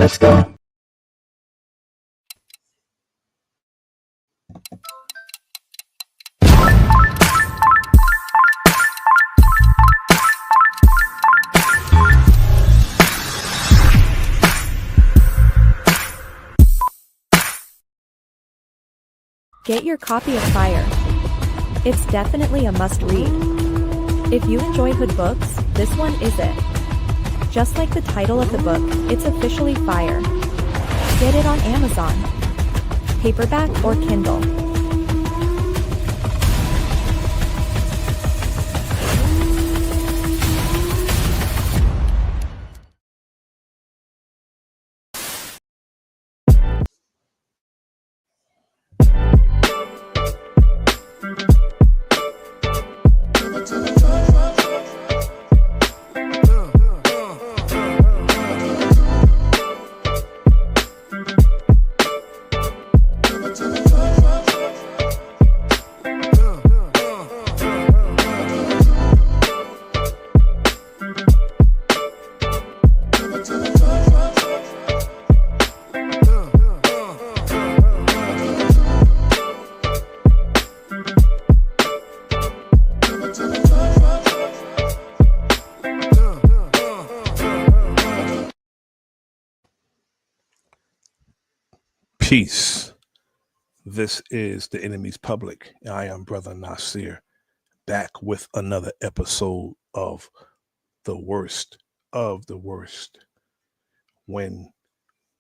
Let's go. Get your copy of Fire. It's definitely a must-read. If you enjoy hood books, this one is it. Just like the title of the book, it's officially Fire. Get it on Amazon, paperback or Kindle. Peace. This is the Enemy's Public. I am Bro.Nasir, back with another episode of the worst of the worst. When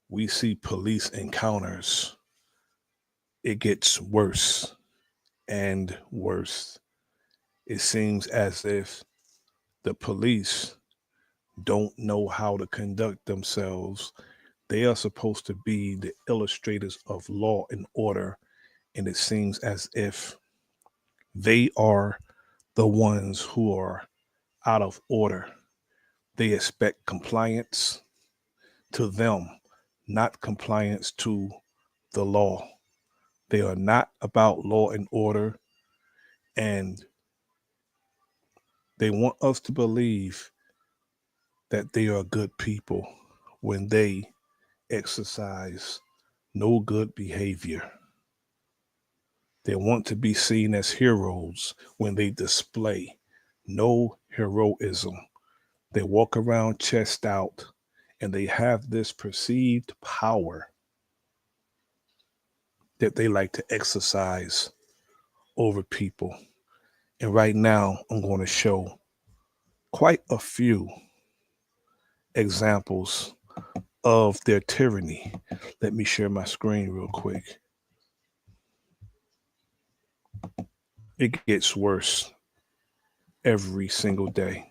we see police encounters, it gets worse and worse. It seems as if the police don't know how to conduct themselves. They are supposed to be the illustrators of law and order, and it seems as if they are the ones who are out of order. They expect compliance to them, not compliance to the law. They are not about law and order, and they want us to believe that they are good people when they exercise no good behavior. They want to be seen as heroes when they display no heroism. They walk around chest out and they have this perceived power that they like to exercise over people. And right now, I'm going to show quite a few examples of their tyranny. Let me share my screen real quick. It gets worse every single day.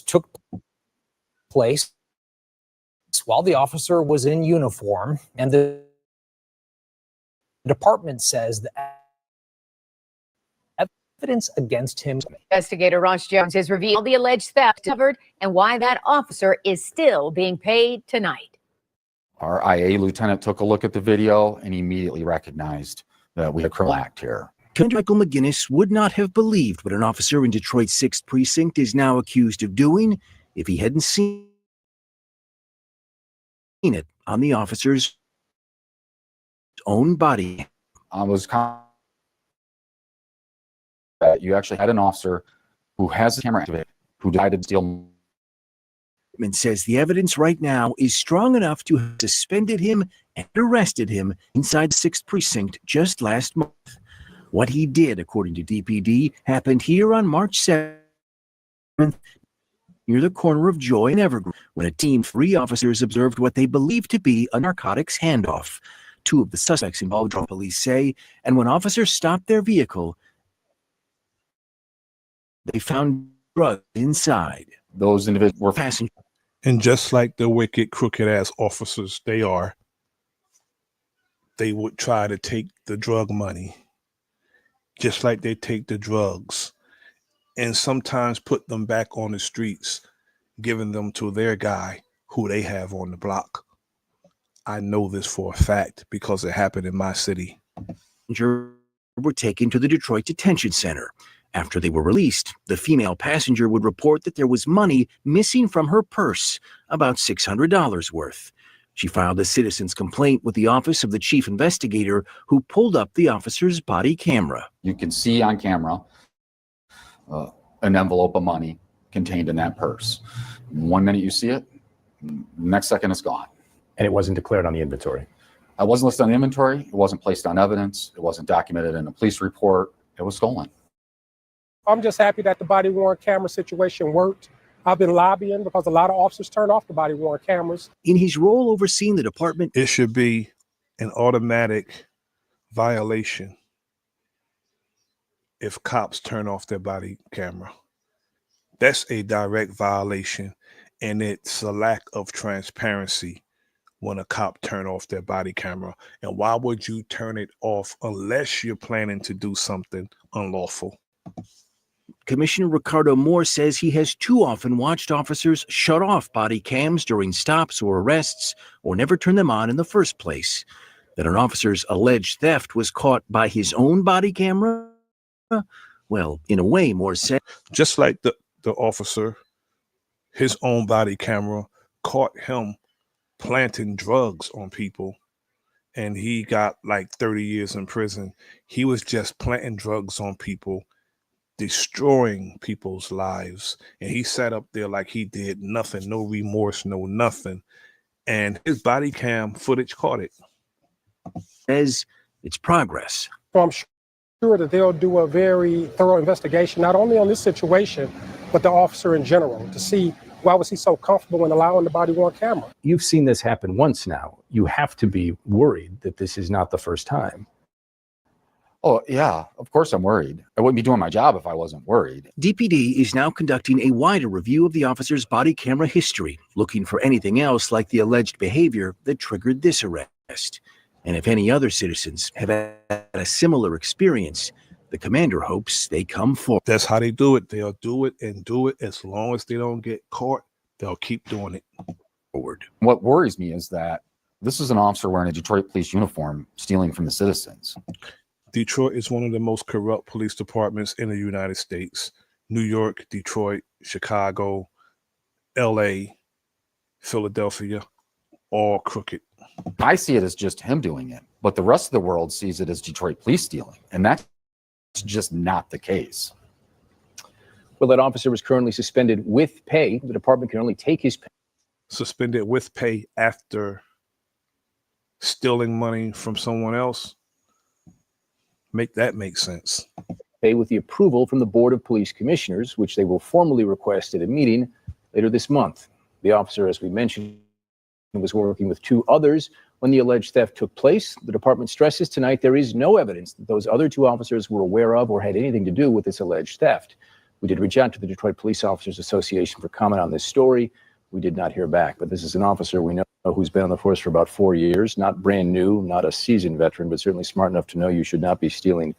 Took place while the officer was in uniform, and the department says the evidence against him. Investigator Ross Jones has revealed the alleged theft covered and why that officer is still being paid tonight. Our IA lieutenant took a look at the video and immediately recognized that we had a criminal act here. Michael McGinnis would not have believed what an officer in Detroit's 6th Precinct is now accused of doing if he hadn't seen it on the officer's own body. I was you actually had an officer who has the camera activated, who decided to steal. And says the evidence right now is strong enough to have suspended him and arrested him inside the 6th Precinct just last month. What he did, according to DPD, happened here on March 7th near the corner of Joy and Evergreen, when a team of 3 officers observed what they believed to be a narcotics handoff. 2 of the suspects involved, police say, and when officers stopped their vehicle, they found drugs inside. Those individuals were passengers. And just like the wicked, crooked-ass officers they are, they would try to take the drug money, just like they take the drugs, and sometimes put them back on the streets, giving them to their guy who they have on the block. I know this for a fact because it happened in my city. Were taken to the Detroit Detention Center. After they were released, the female passenger would report that there was money missing from her purse, about $600 worth. She filed a citizen's complaint with the Office of the Chief Investigator, who pulled up the officer's body camera. You can see on camera an envelope of money contained in that purse. 1 minute you see it, next second it's gone. And it wasn't declared on the inventory. I wasn't listed on the inventory. It wasn't placed on evidence. It wasn't documented in a police report. It was stolen. I'm just happy that the body worn camera situation worked. I've been lobbying because a lot of officers turn off the body worn cameras. In his role overseeing the department, It should be an automatic violation if cops turn off their body camera. That's a direct violation, and it's a lack of transparency when a cop turn off their body camera. And why would you turn it off unless you're planning to do something unlawful? Commissioner Ricardo Moore says he has too often watched officers shut off body cams during stops or arrests, or never turn them on in the first place. That an officer's alleged theft was caught by his own body camera? Well, in a way, Moore said, Just like the officer, his own body camera caught him planting drugs on people, and he got like 30 years in prison. He was just planting drugs on people, destroying people's lives, and he sat up there like he did nothing, no remorse, no nothing, and his body cam footage caught it. says it's progress. So I'm sure that they'll do a very thorough investigation, not only on this situation, but the officer in general, to see why was he so comfortable in allowing the body worn camera. You've seen this happen once now. You have to be worried that this is not the first time. Oh, yeah, of course I'm worried. I wouldn't be doing my job if I wasn't worried. DPD is now conducting a wider review of the officer's body camera history, looking for anything else like the alleged behavior that triggered this arrest. And if any other citizens have had a similar experience, the commander hopes they come forward. That's how they do it. They'll do it and do it. As long as they don't get caught, they'll keep doing it. What worries me is that this is an officer wearing a Detroit police uniform stealing from the citizens. Detroit is one of the most corrupt police departments in the United States. New York, Detroit, Chicago, LA, Philadelphia, all crooked. I see it as just him doing it, but the rest of the world sees it as Detroit police stealing, and that's just not the case. Well, that officer was currently suspended with pay. The department can only take his pay. Suspended with pay after stealing money from someone else. Make that make sense. With the approval from the Board of Police Commissioners, which they will formally request at a meeting later this month. The officer, as we mentioned, was working with two others when the alleged theft took place. The department stresses tonight there is no evidence that those other two officers were aware of or had anything to do with this alleged theft. We did reach out to the Detroit Police Officers Association for comment on this story. We did not hear back, but this is an officer we know who's been on the force for about 4 years, not brand new, not a seasoned veteran, but certainly smart enough to know you should not be stealing.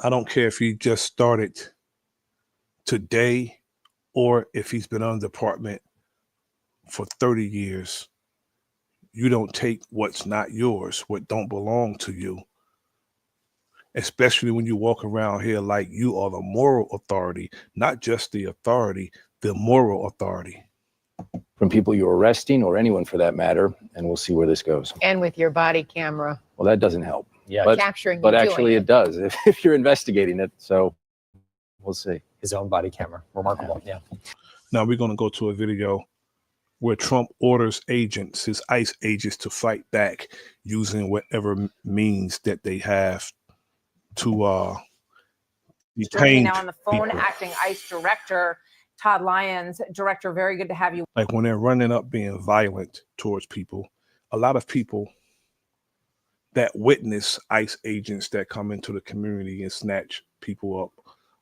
I don't care if he just started today or if he's been on the department for 30 years. You don't take what's not yours, what don't belong to you. Especially when you walk around here like you are the moral authority, not just the authority, the moral authority. From people you're arresting or anyone for that matter, and we'll see where this goes. And with your body camera. Well, that doesn't help. Yeah, But, Capturing but you doing actually it does if you're investigating it. So we'll see. his own body camera. Remarkable. Yeah. Now we're going to go to a video where Trump orders agents, his ICE agents, to fight back using whatever means that they have to detain now on the phone, people. acting ICE director Todd Lyons. Director, very good to have you. Like when they're running up being violent towards people, a lot of people that witness ICE agents that come into the community and snatch people up,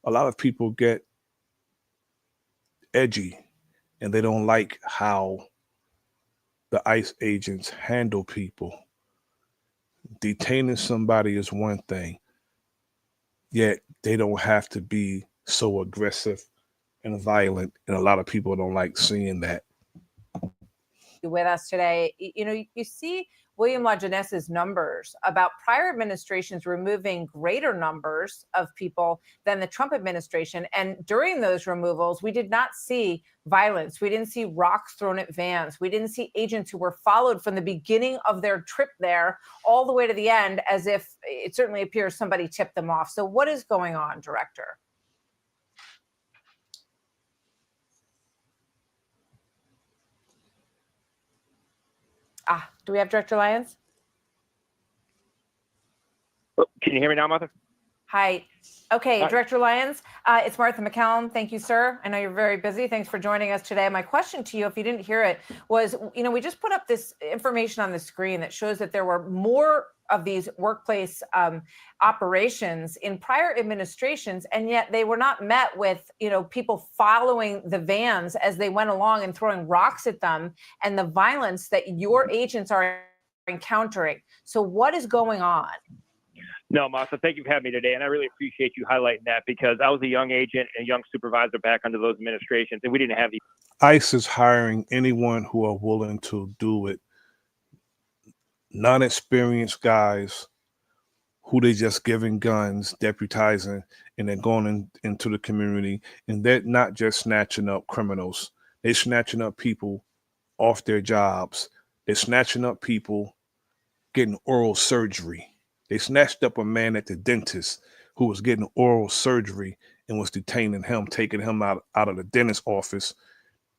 a lot of people get edgy and they don't like how the ICE agents handle people. Detaining somebody is one thing, yet they don't have to be so aggressive and violent, and a lot of people don't like seeing that. with us today. You see William LaJeunesse numbers about prior administrations removing greater numbers of people than the Trump administration. And during those removals, we did not see violence. We didn't see rocks thrown at vans. We didn't see agents who were followed from the beginning of their trip there all the way to the end, as if it certainly appears somebody tipped them off. So what is going on, Director? Do we have Director Lyons? Can you hear me now, Martha? Hi. Okay, Hi. Director Lyons, it's Martha McCallum. Thank you, sir. I know you're very busy. Thanks for joining us today. My question to you, if you didn't hear it, was, we just put up this information on the screen that shows that there were more of these workplace operations in prior administrations, and yet they were not met with, people following the vans as they went along and throwing rocks at them, and the violence that your agents are encountering. So what is going on? No, Martha, thank you for having me today. And I really appreciate you highlighting that, because I was a young agent and a young supervisor back under those administrations, and we didn't have these. ICE is hiring anyone who are willing to do it. Non-experienced guys who they just giving guns, deputizing, and they're going into the community. And they're not just snatching up criminals. They're snatching up people off their jobs. They're snatching up people getting oral surgery. They snatched up a man at the dentist who was getting oral surgery and was detaining him, taking him out of the dentist's office.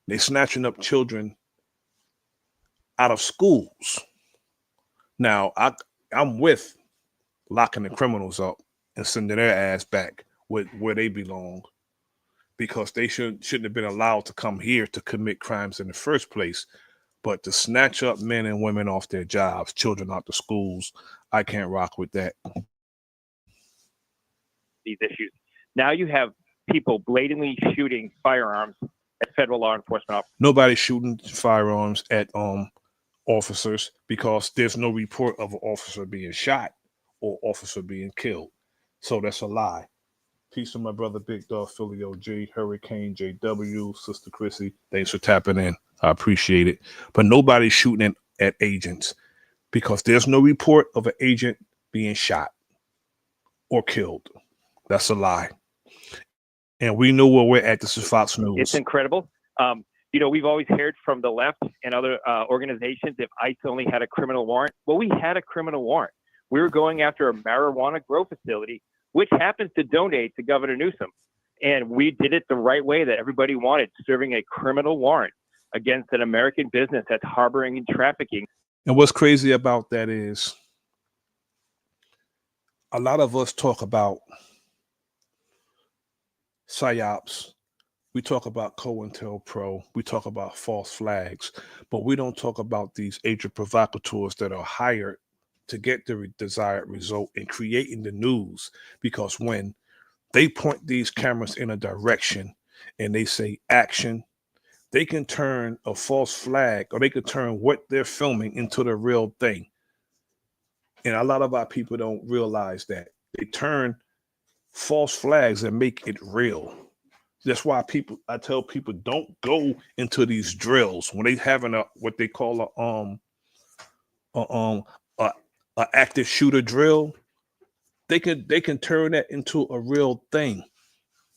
They snatching up children out of schools. Now, I'm with locking the criminals up and sending their ass back where they belong, because they shouldn't have been allowed to come here to commit crimes in the first place. But to snatch up men and women off their jobs, children out the schools, I can't rock with that. These issues. Now you have people blatantly shooting firearms at federal law enforcement officers. Nobody's shooting firearms at officers, because there's no report of an officer being shot or officer being killed. So that's a lie. Peace to my brother Big Dog Filio G, Hurricane JW, Sister Chrissy. Thanks for tapping in. I appreciate it. But nobody's shooting at agents, because there's no report of an agent being shot or killed. That's a lie. And we know where we're at. This is Fox News. It's incredible. We've always heard from the left and other organizations, if ICE only had a criminal warrant. Well, we had a criminal warrant. We were going after a marijuana grow facility, which happens to donate to Governor Newsom. And we did it the right way that everybody wanted, serving a criminal warrant against an American business that's harboring and trafficking. And what's crazy about that is a lot of us talk about PSYOPs. We talk about COINTELPRO. We talk about false flags, but we don't talk about these agent provocateurs that are hired to get the desired result and creating the news. Because when they point these cameras in a direction and they say action, they can turn a false flag, or they could turn what they're filming into the real thing. And a lot of our people don't realize that. They turn false flags and make it real. That's why I tell people, don't go into these drills when they having what they call a active shooter drill. They can turn that into a real thing.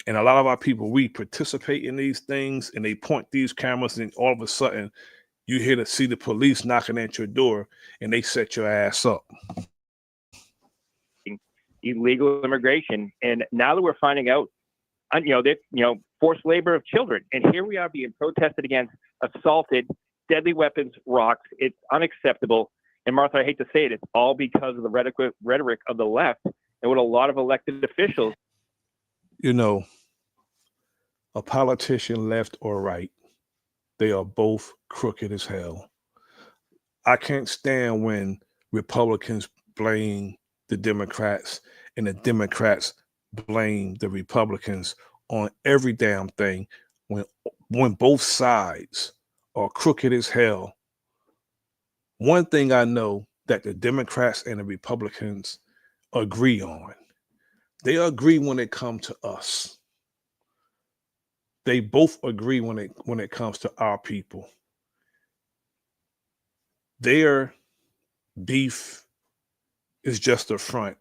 And a lot of our people, we participate in these things, and they point these cameras, and all of a sudden you hear to see the police knocking at your door, and they set your ass up. Illegal immigration. And now that we're finding out, forced labor of children. And here we are being protested against, assaulted, deadly weapons, rocks. It's unacceptable. And Martha, I hate to say it, it's all because of the rhetoric of the left and what a lot of elected officials. A politician, left or right, they are both crooked as hell. I can't stand when Republicans blame the Democrats and the Democrats blame the Republicans on every damn thing, when both sides are crooked as hell. One thing I know that the Democrats and the Republicans agree on, they agree when it comes to us. They both agree when it comes to our people. Their beef is just a front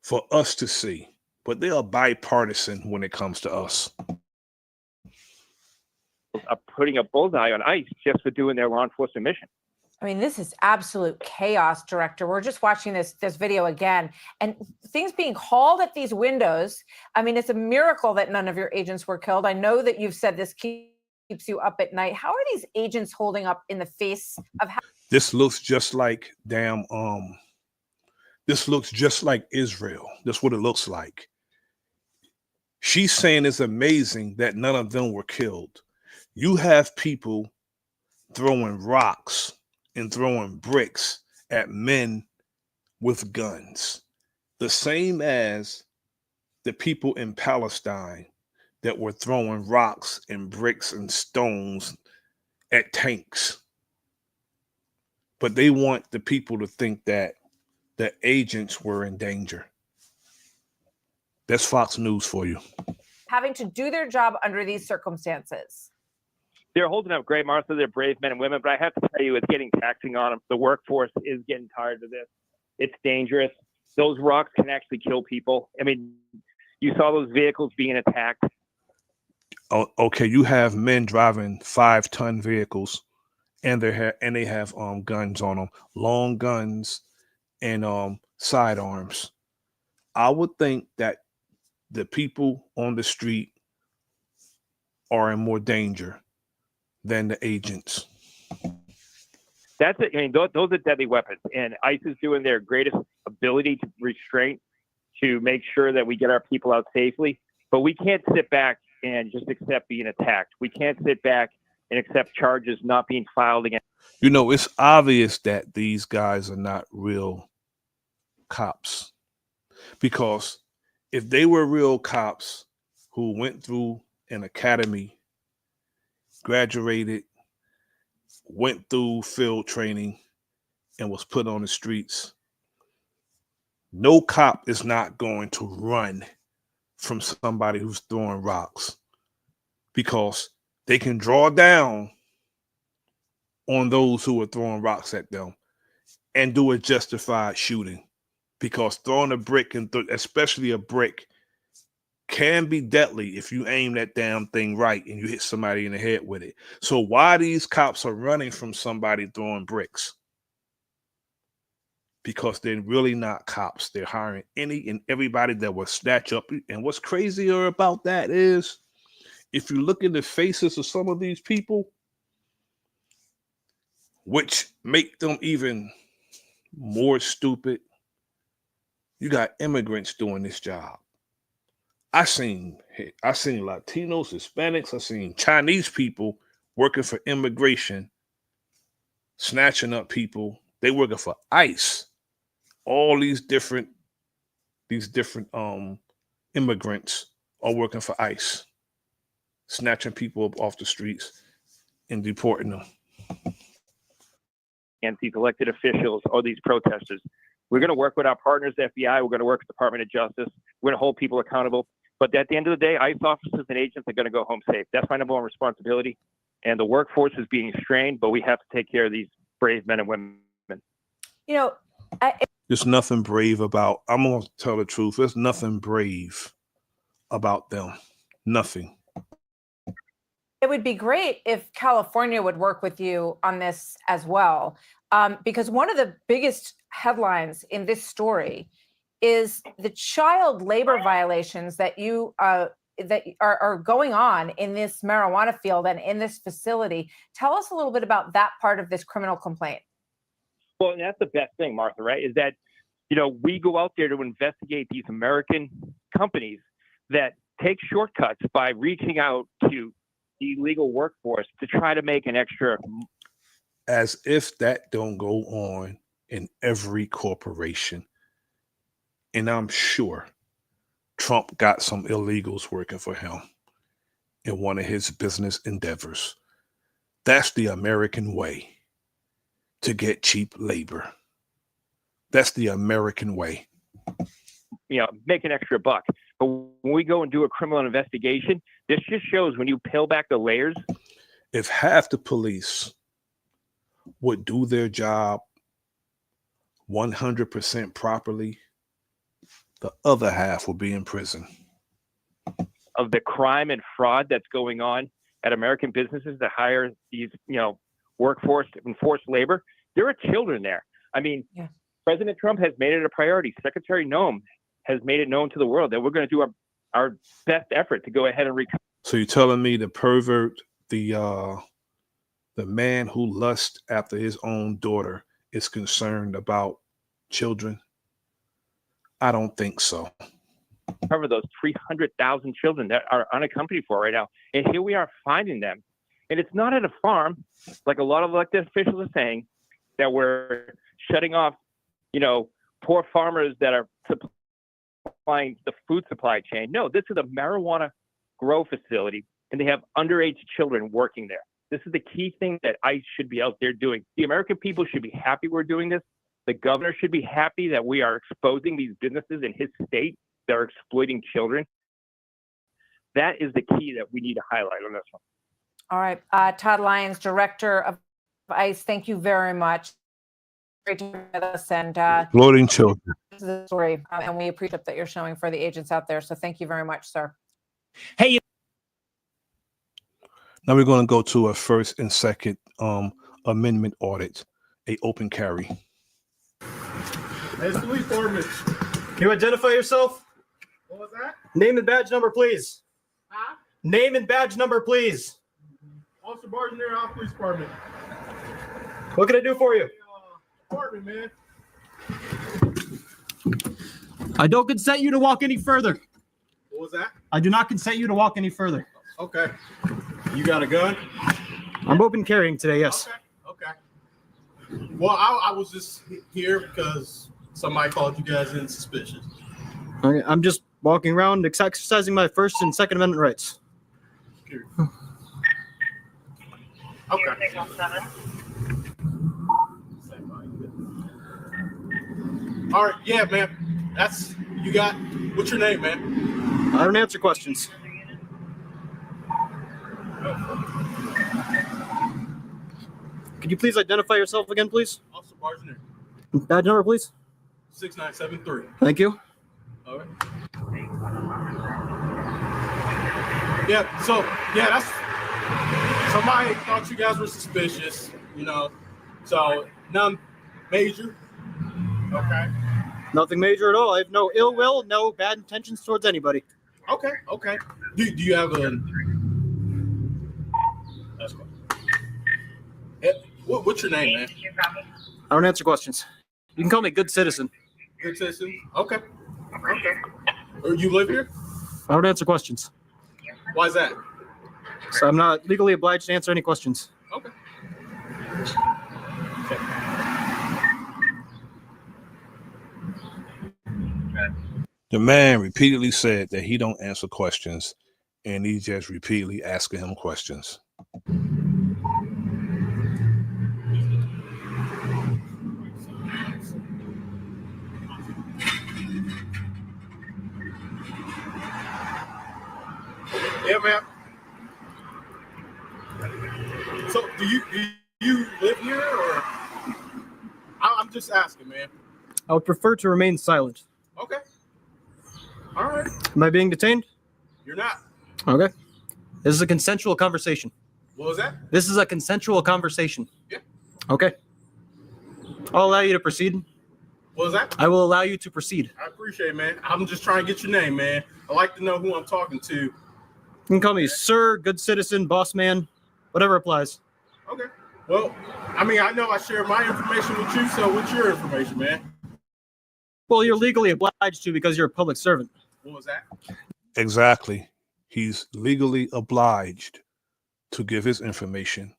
for us to see, but they are bipartisan when it comes to us. Putting a bullseye on ICE just for doing their law enforcement mission. I mean, this is absolute chaos, Director. We're just watching this video again, and things being hauled at these windows. I mean, it's a miracle that none of your agents were killed. I know that you've said this keeps you up at night. How are these agents holding up in the face of how? This looks just like this looks just like Israel. That's what it looks like. She's saying it's amazing that none of them were killed. You have people throwing rocks and throwing bricks at men with guns, the same as the people in Palestine that were throwing rocks and bricks and stones at tanks. But they want the people to think that the agents were in danger. That's Fox News for you. Having to do their job under these circumstances. They're holding up great, Martha. They're brave men and women, but I have to tell you, it's getting taxing on them. The workforce is getting tired of this. It's dangerous. Those rocks can actually kill people. I mean, you saw those vehicles being attacked. Oh, okay, you have men driving 5-ton vehicles, and they have guns on them, long guns and sidearms. I would think that the people on the street are in more danger than the agents. That's it. I mean, those are deadly weapons, and ICE is doing their greatest ability to restraint to make sure that we get our people out safely. But we can't sit back and just accept being attacked. We can't sit back and accept charges not being filed against. You know, it's obvious that these guys are not real cops, because if they were real cops who went through an academy, graduated, went through field training, and was put on the streets, no cop is not going to run from somebody who's throwing rocks, because they can draw down on those who are throwing rocks at them and do a justified shooting, because throwing a brick, and especially a brick, can be deadly if you aim that damn thing right and you hit somebody in the head with it. So why these cops are running from somebody throwing bricks? Because they're really not cops. They're hiring any and everybody that will snatch up. And what's crazier about that is, if you look in the faces of some of these people, which make them even more stupid, you got immigrants doing this job. I seen Latinos, Hispanics, I seen Chinese people working for immigration, snatching up people. They working for ICE. All these different immigrants are working for ICE, snatching people up off the streets and deporting them. Against these elected officials or these protesters. We're going to work with our partners, the FBI. We're going to work with the Department of Justice. We're going to hold people accountable. But at the end of the day, ICE officers and agents are going to go home safe. That's my number one responsibility. And the workforce is being strained, but we have to take care of these brave men and women. You know, there's nothing brave about, I'm going to tell the truth, there's nothing brave about them. Nothing. it would be great if California would work with you on this as well, because one of the biggest headlines in this story is the child labor violations that you that are going on in this marijuana field and in this facility. Tell us a little bit about that part of this criminal complaint. Well, and that's the best thing, Martha, right? Is that, you know, we go out there to investigate these American companies that take shortcuts by reaching out to the illegal workforce to try to make an extra. As if that don't go on in every corporation. And I'm sure Trump got some illegals working for him in one of his business endeavors. That's the American way to get cheap labor. That's the American way. You know, make an extra buck. But when we go and do a criminal investigation, this just shows when you peel back the layers. If half the police would do their job 100% properly, the other half will be in prison. Of the crime and fraud that's going on at American businesses that hire these, workforce and forced labor, there are children there. I mean, Yeah. President Trump has made it a priority. Secretary Noem has made it known to the world that we're going to do our best effort to go ahead and recover. So you're telling me the pervert, the man who lusts after his own daughter is concerned about children? I don't think so. Cover those 300,000 children that are unaccompanied for right now. And here we are finding them. And it's not at a farm, like a lot of elected officials are saying, that we're shutting off, poor farmers that are supplying the food supply chain. No, this is a marijuana grow facility, and they have underage children working there. This is the key thing that ICE should be out there doing. The American people should be happy we're doing this. The governor should be happy that we are exposing these businesses in his state that are exploiting children. That is the key that we need to highlight on this one. All right. Todd Lyons, Director of ICE, thank you very much. Great to be with us. And Exploiting children. this is a story, and we appreciate that you're showing for the agents out there. So thank you very much, sir. Hey, Now we're going to go to a first and second amendment audit, a open carry. As police department. Can you identify yourself? What was that? Name and badge number, please. Huh? Name and badge number, please. Officer Bargener, off police department. What can I do for you? Department, man. I don't consent you to walk any further. What was that? I do not consent you to walk any further. Okay. You got a gun? I'm open carrying today, yes. Okay. Well, I was just here because somebody called you guys in suspicious. Okay, I'm just walking around exercising my First and Second Amendment rights. Okay. All right, yeah, man. That's you got. What's your name, man? I don't answer questions. Could you please identify yourself again, please? Officer Bargener, Badge number, please. 6973. Thank you. All right. Yeah. So that's somebody thought you guys were suspicious. So none major. Okay. Nothing major at all. I have no ill will, no bad intentions towards anybody. Okay. Do you have a? That's cool. What's your name, man? I don't answer questions. You can call me Good Citizen. Good citizen. Okay. Or you live here? I don't answer questions. Why is that? So I'm not legally obliged to answer any questions. Okay. The man repeatedly said that he don't answer questions, and he just repeatedly asking him questions. Yeah, man. So, do you live here, or? I'm just asking, man. I would prefer to remain silent. Okay. All right. Am I being detained? You're not. Okay. This is a consensual conversation. What was that? This is a consensual conversation. Yeah. Okay. I'll allow you to proceed. What was that? I will allow you to proceed. I appreciate it, man. I'm just trying to get your name, man. I like to know who I'm talking to. You can call me Sir, Good Citizen, Boss Man, whatever applies. Okay. Well, I mean, I know I share my information with you, so what's your information, man? Well, you're legally obliged to because you're a public servant. What was that? Exactly. He's legally obliged to give his information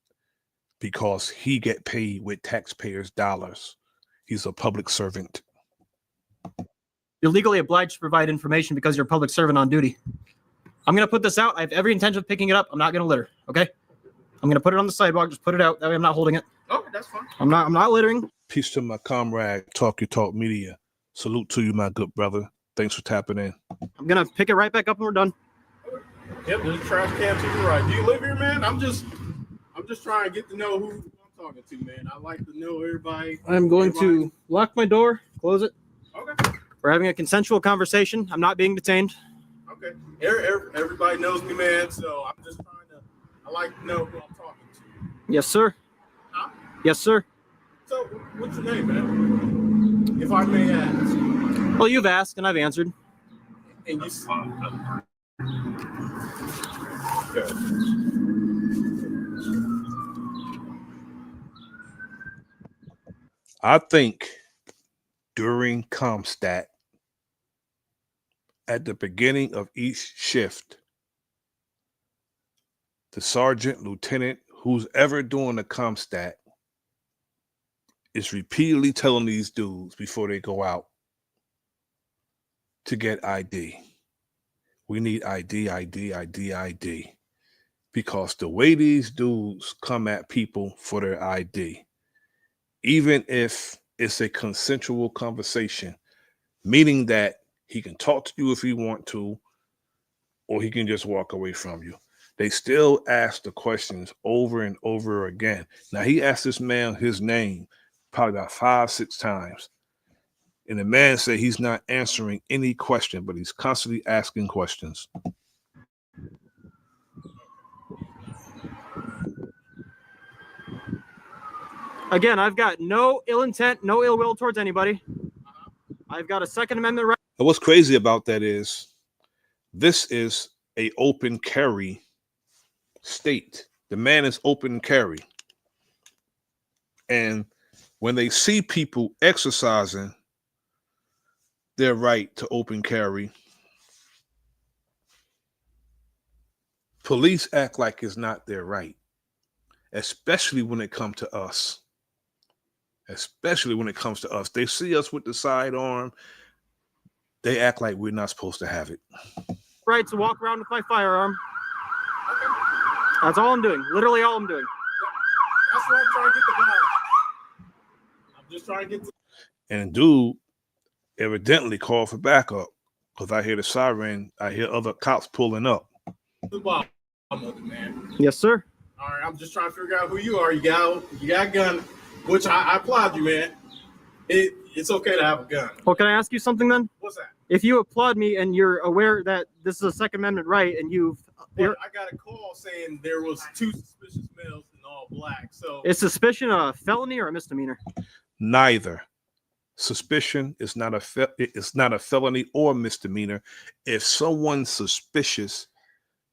because he get paid with taxpayers' dollars. He's a public servant. You're legally obliged to provide information because you're a public servant on duty. I'm going to put this out. I have every intention of picking it up. I'm not going to litter, okay? I'm going to put it on the sidewalk. Just put it out. That way I'm not holding it. Okay, that's fine. I'm not littering. Peace to my comrade, Talk Your Talk Media. Salute to you, my good brother. Thanks for tapping in. I'm going to pick it right back up when we're done. Yep, there's a trash can to the right. Do you live here, man? I'm just trying to get to know who I'm talking to, man. I like to know everybody. I'm going to lock my door, close it. Okay. We're having a consensual conversation. I'm not being detained. Okay. Everybody knows me, man. So I'm just trying to. I like to know who I'm talking to. Yes, sir. Huh? Yes, sir. So what's your name, man? If I may ask. Well, you've asked and I've answered. And you. Okay. I think during ComStat, at the beginning of each shift, the sergeant, lieutenant, who's ever doing the ComStat is repeatedly telling these dudes before they go out to get ID. We need ID, ID, ID, ID. Because the way these dudes come at people for their ID, even if it's a consensual conversation, meaning that he can talk to you if he want to, or he can just walk away from you. They still ask the questions over and over again. Now, he asked this man his name probably about 5-6 times. And the man said he's not answering any question, but he's constantly asking questions. Again, I've got no ill intent, no ill will towards anybody. I've got a Second Amendment right. And what's crazy about that is this is a open carry state. The man is open carry. And when they see people exercising their right to open carry, police act like it's not their right, especially when it comes to us. Especially when it comes to us. They see us with the sidearm. They act like we're not supposed to have it. Right to walk around with my firearm. That's all I'm doing. Literally all I'm doing. That's what I'm trying to get the guy. I'm just trying to get the. And dude evidently called for backup because I hear the siren. I hear other cops pulling up. Man. Yes, sir. All right, I'm just trying to figure out who you are. You got a gun, which I applaud you, man. It's okay to have a gun. Well, can I ask you something then? What's that? If you applaud me and you're aware that this is a Second Amendment right, and I got a call saying there was 2 suspicious males in all black. So is suspicion a felony or a misdemeanor? Neither. Suspicion is not a felony or misdemeanor. If someone's suspicious,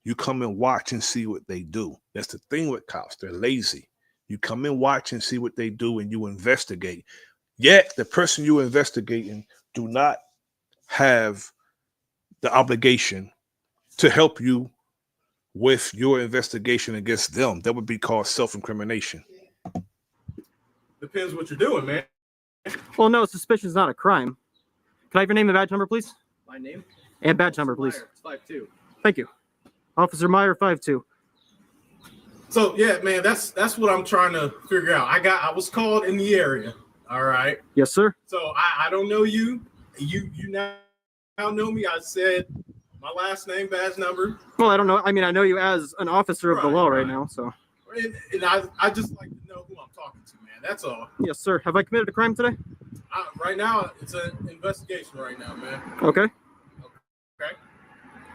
you come and watch and see what they do. That's the thing with cops. They're lazy. You come and watch and see what they do and you investigate. Yet the person you investigating do not have the obligation to help you with your investigation against them. That would be called self-incrimination. Depends what you're doing, man. Well, no, suspicion is not a crime. Can I have your name and badge number, please? My name? And badge number, please. It's 5'2". Thank you. Officer Meyer, 5'2". So yeah, man, that's what I'm trying to figure out. I was called in the area. All right. Yes, sir. So I don't know you. You now know me. I said my last name, badge number. Well, I don't know. I mean, I know you as an officer of the law right now, so. And I just like to know who I'm talking to, man. That's all. Yes, sir. Have I committed a crime today? Right now, it's an investigation right now, man. Okay. Okay.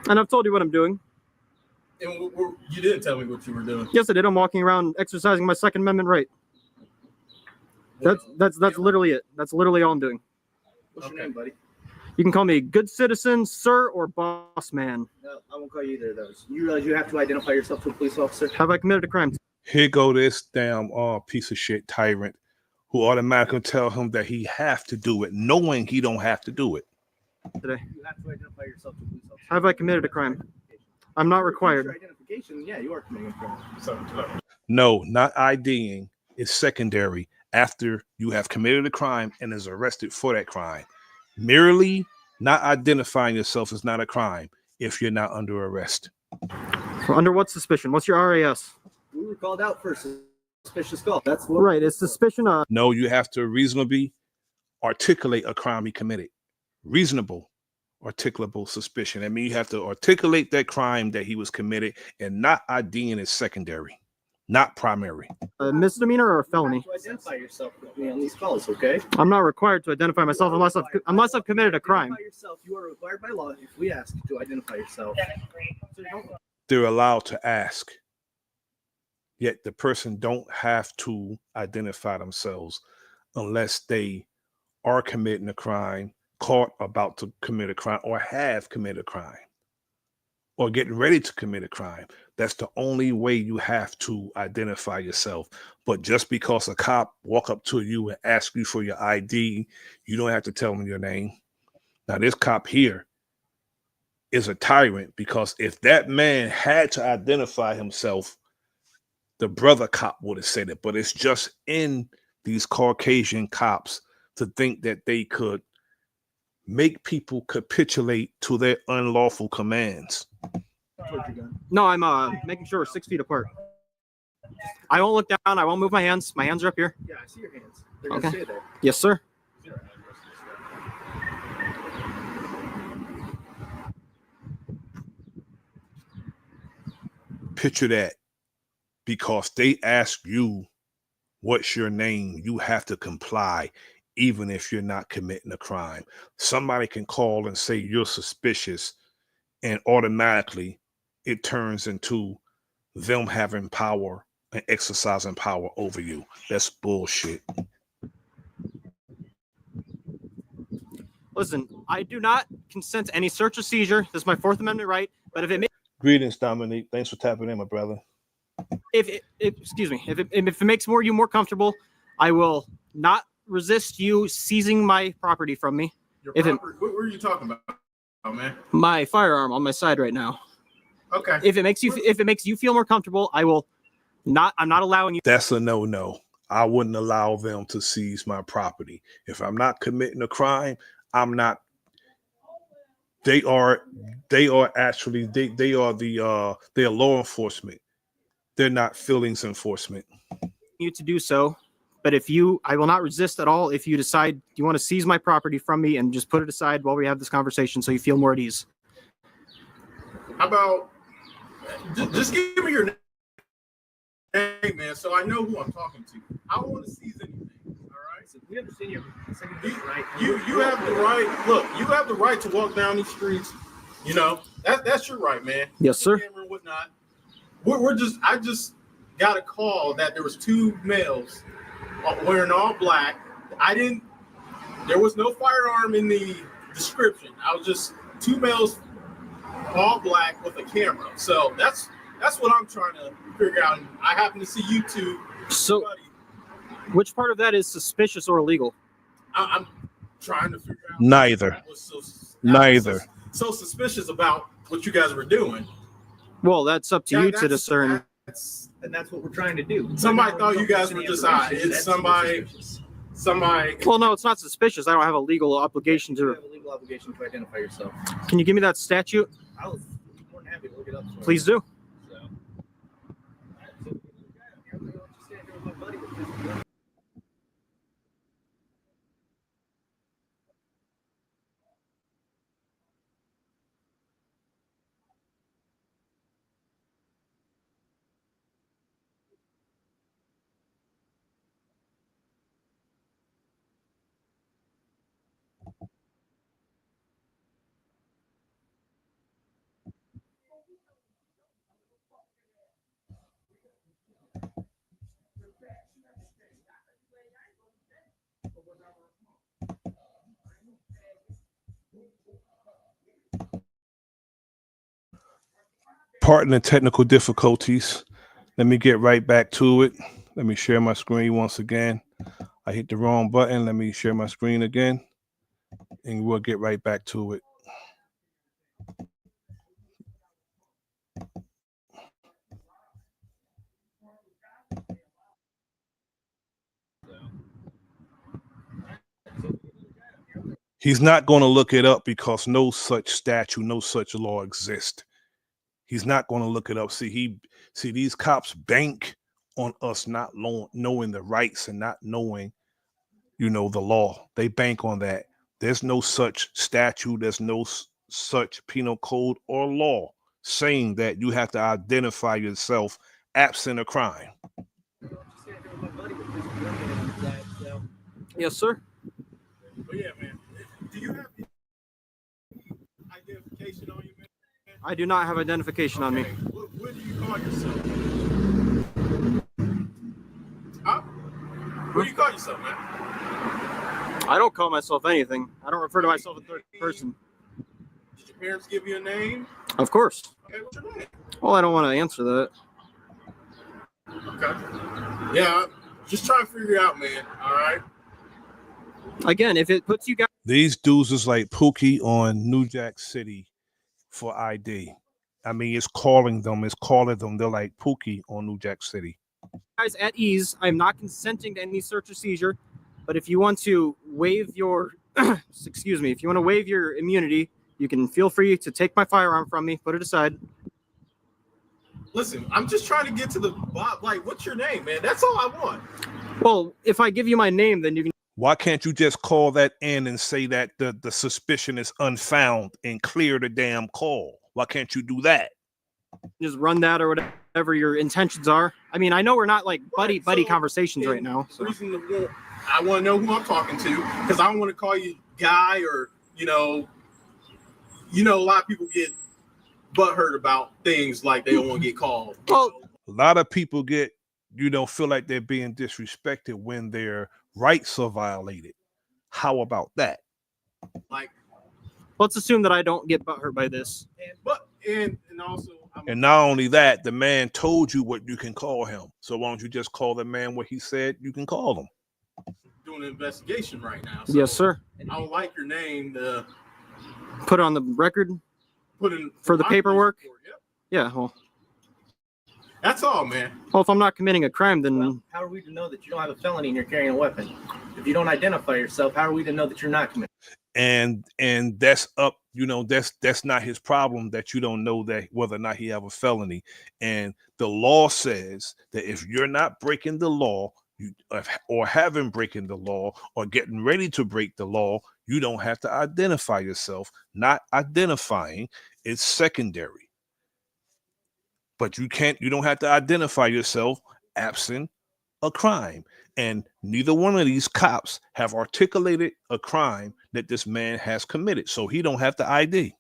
And I've told you what I'm doing. And you didn't tell me what you were doing. Yes, I did. I'm walking around exercising my Second Amendment right. That's literally it. That's literally all I'm doing. What's your name, buddy? You can call me good citizen, sir, or boss man. No, I won't call you either of those. You realize you have to identify yourself to a police officer? Have I committed a crime? Here go this damn piece of shit tyrant who automatically tell him that he have to do it, knowing he don't have to do it. Today. You have to identify yourself to a police officer. Have I committed a crime? I'm not required. For identification, yeah, you are committing a crime. So, No, not IDing is secondary after you have committed a crime and is arrested for that crime. Merely not identifying yourself is not a crime if you're not under arrest. Under what suspicion? What's your RAS? we were called out for suspicious call. That's what. Right. It's suspicion of. No, you have to reasonably articulate a crime he committed. Reasonable, articulable suspicion. I mean, you have to articulate that crime that he was committed, and not IDing is secondary. not primary. A misdemeanor or a felony? To identify yourself with me on these calls, okay? I'm not required to identify myself unless I've committed a crime. Identify yourself. You are required by law if we ask you to identify yourself. They're allowed to ask, yet the person don't have to identify themselves unless they are committing a crime, caught about to commit a crime, or have committed a crime, or getting ready to commit a crime. That's the only way you have to identify yourself. But just because a cop walk up to you and ask you for your ID, you don't have to tell them your name. Now, this cop here is a tyrant, because if that man had to identify himself, the brother cop would have said it. But it's just in these Caucasian cops to think that they could make people capitulate to their unlawful commands. No, I'm making sure we're 6 feet apart. I won't look down. I won't move my hands. My hands are up here. Yeah, I see your hands. They're gonna stay there. Yes, sir. Picture that. Because they ask you, what's your name? You have to comply, even if you're not committing a crime. Somebody can call and say you're suspicious, and automatically it turns into them having power and exercising power over you. That's bullshit. Listen, I do not consent to any search or seizure. This is my Fourth Amendment right. But if it makes Greetings, Dominique. Thanks for tapping in, my brother. if it makes you more comfortable, I will not resist you seizing my property from me. Your property? What are you talking about, man? My firearm on my side right now. Okay. If it makes you feel more comfortable, I will not. I'm not allowing you. That's a no. I wouldn't allow them to seize my property. If I'm not committing a crime, I'm not. They are actually they are law enforcement. They're not feelings enforcement. You to do so, but I will not resist at all if you decide you want to seize my property from me and just put it aside while we have this conversation so you feel more at ease. How about just give me your name, man, so I know who I'm talking to. I don't want to seize anything. All right. So we understand you have a second right. You have the right. Look, you have the right to walk down these streets. You know that's your right, man. Yes, sir. And whatnot. I just got a call that there was two males wearing all black. There was no firearm in the description. I was just two males all black with a camera. So that's what I'm trying to figure out. And I happen to see you two. So which part of that is suspicious or illegal? I'm trying to figure out. Neither. Neither. So suspicious about what you guys were doing. Well, that's up to you to discern. And that's what we're trying to do. Somebody thought you guys were just it's somebody. Well, no, it's not suspicious. I don't have a legal obligation to. You have a legal obligation to identify yourself. Can you give me that statute? I was more than happy to look it up. Please do. Pardon the technical difficulties. Let me get right back to it. Let me share my screen once again. I hit the wrong button. Let me share my screen again, and we'll get right back to it. He's not going to look it up because no such statute, no such law exists. He's not going to look it up. See, these cops bank on us not knowing the rights and not knowing, the law. They bank on that. There's no such statute. There's no such penal code or law saying that you have to identify yourself absent a crime. Yes, sir. But yeah, man. Do you have identification on you, man? I do not have identification on me. What do you call yourself? Huh? What do you call yourself, man? I don't call myself anything. I don't refer to myself in third person. Did your parents give you a name? Of course. Okay, what's your name? Well, I don't want to answer that. Okay. Yeah, just trying to figure it out, man. All right. Again, if it puts you guys. These dudes is like Pookie on New Jack City for ID. I mean, it's calling them. They're like Pookie on New Jack City. Guys at ease. I'm not consenting to any search or seizure, but if you want to waive your excuse me, if you want to waive your immunity, you can feel free to take my firearm from me, put it aside. Listen, I'm just trying to get to the bottom. Like, what's your name, man? That's all I want. Well, if I give you my name, then you can. Why can't you just call that in and say that the suspicion is unfound and clear the damn call? Why can't you do that? Just run that or whatever your intentions are. I mean, I know we're not like buddy conversations right now. So. I want to know who I'm talking to because I don't want to call you guy or you know, a lot of people get butthurt about things like they don't want to get called. Well, a lot of people get feel like they're being disrespected when their rights are violated. How about that? Like, let's assume that I don't get butthurt by this. And also. And not only that, the man told you what you can call him. So why don't you just call the man what he said you can call him? Doing an investigation right now. So yes, sir. I would like your name to put on the record. Put in for the paperwork. Yep. Yeah. Well, that's all, man. Well, if I'm not committing a crime, then how are we to know that you don't have a felony and you're carrying a weapon? If you don't identify yourself, how are we to know that you're not committing? And that's up, that's not his problem that you don't know that whether or not he have a felony. And the law says that if you're not breaking the law, or haven't breaking the law or getting ready to break the law, you don't have to identify yourself. Not identifying is secondary. But you don't have to identify yourself absent a crime. And neither one of these cops have articulated a crime that this man has committed. So he don't have to ID.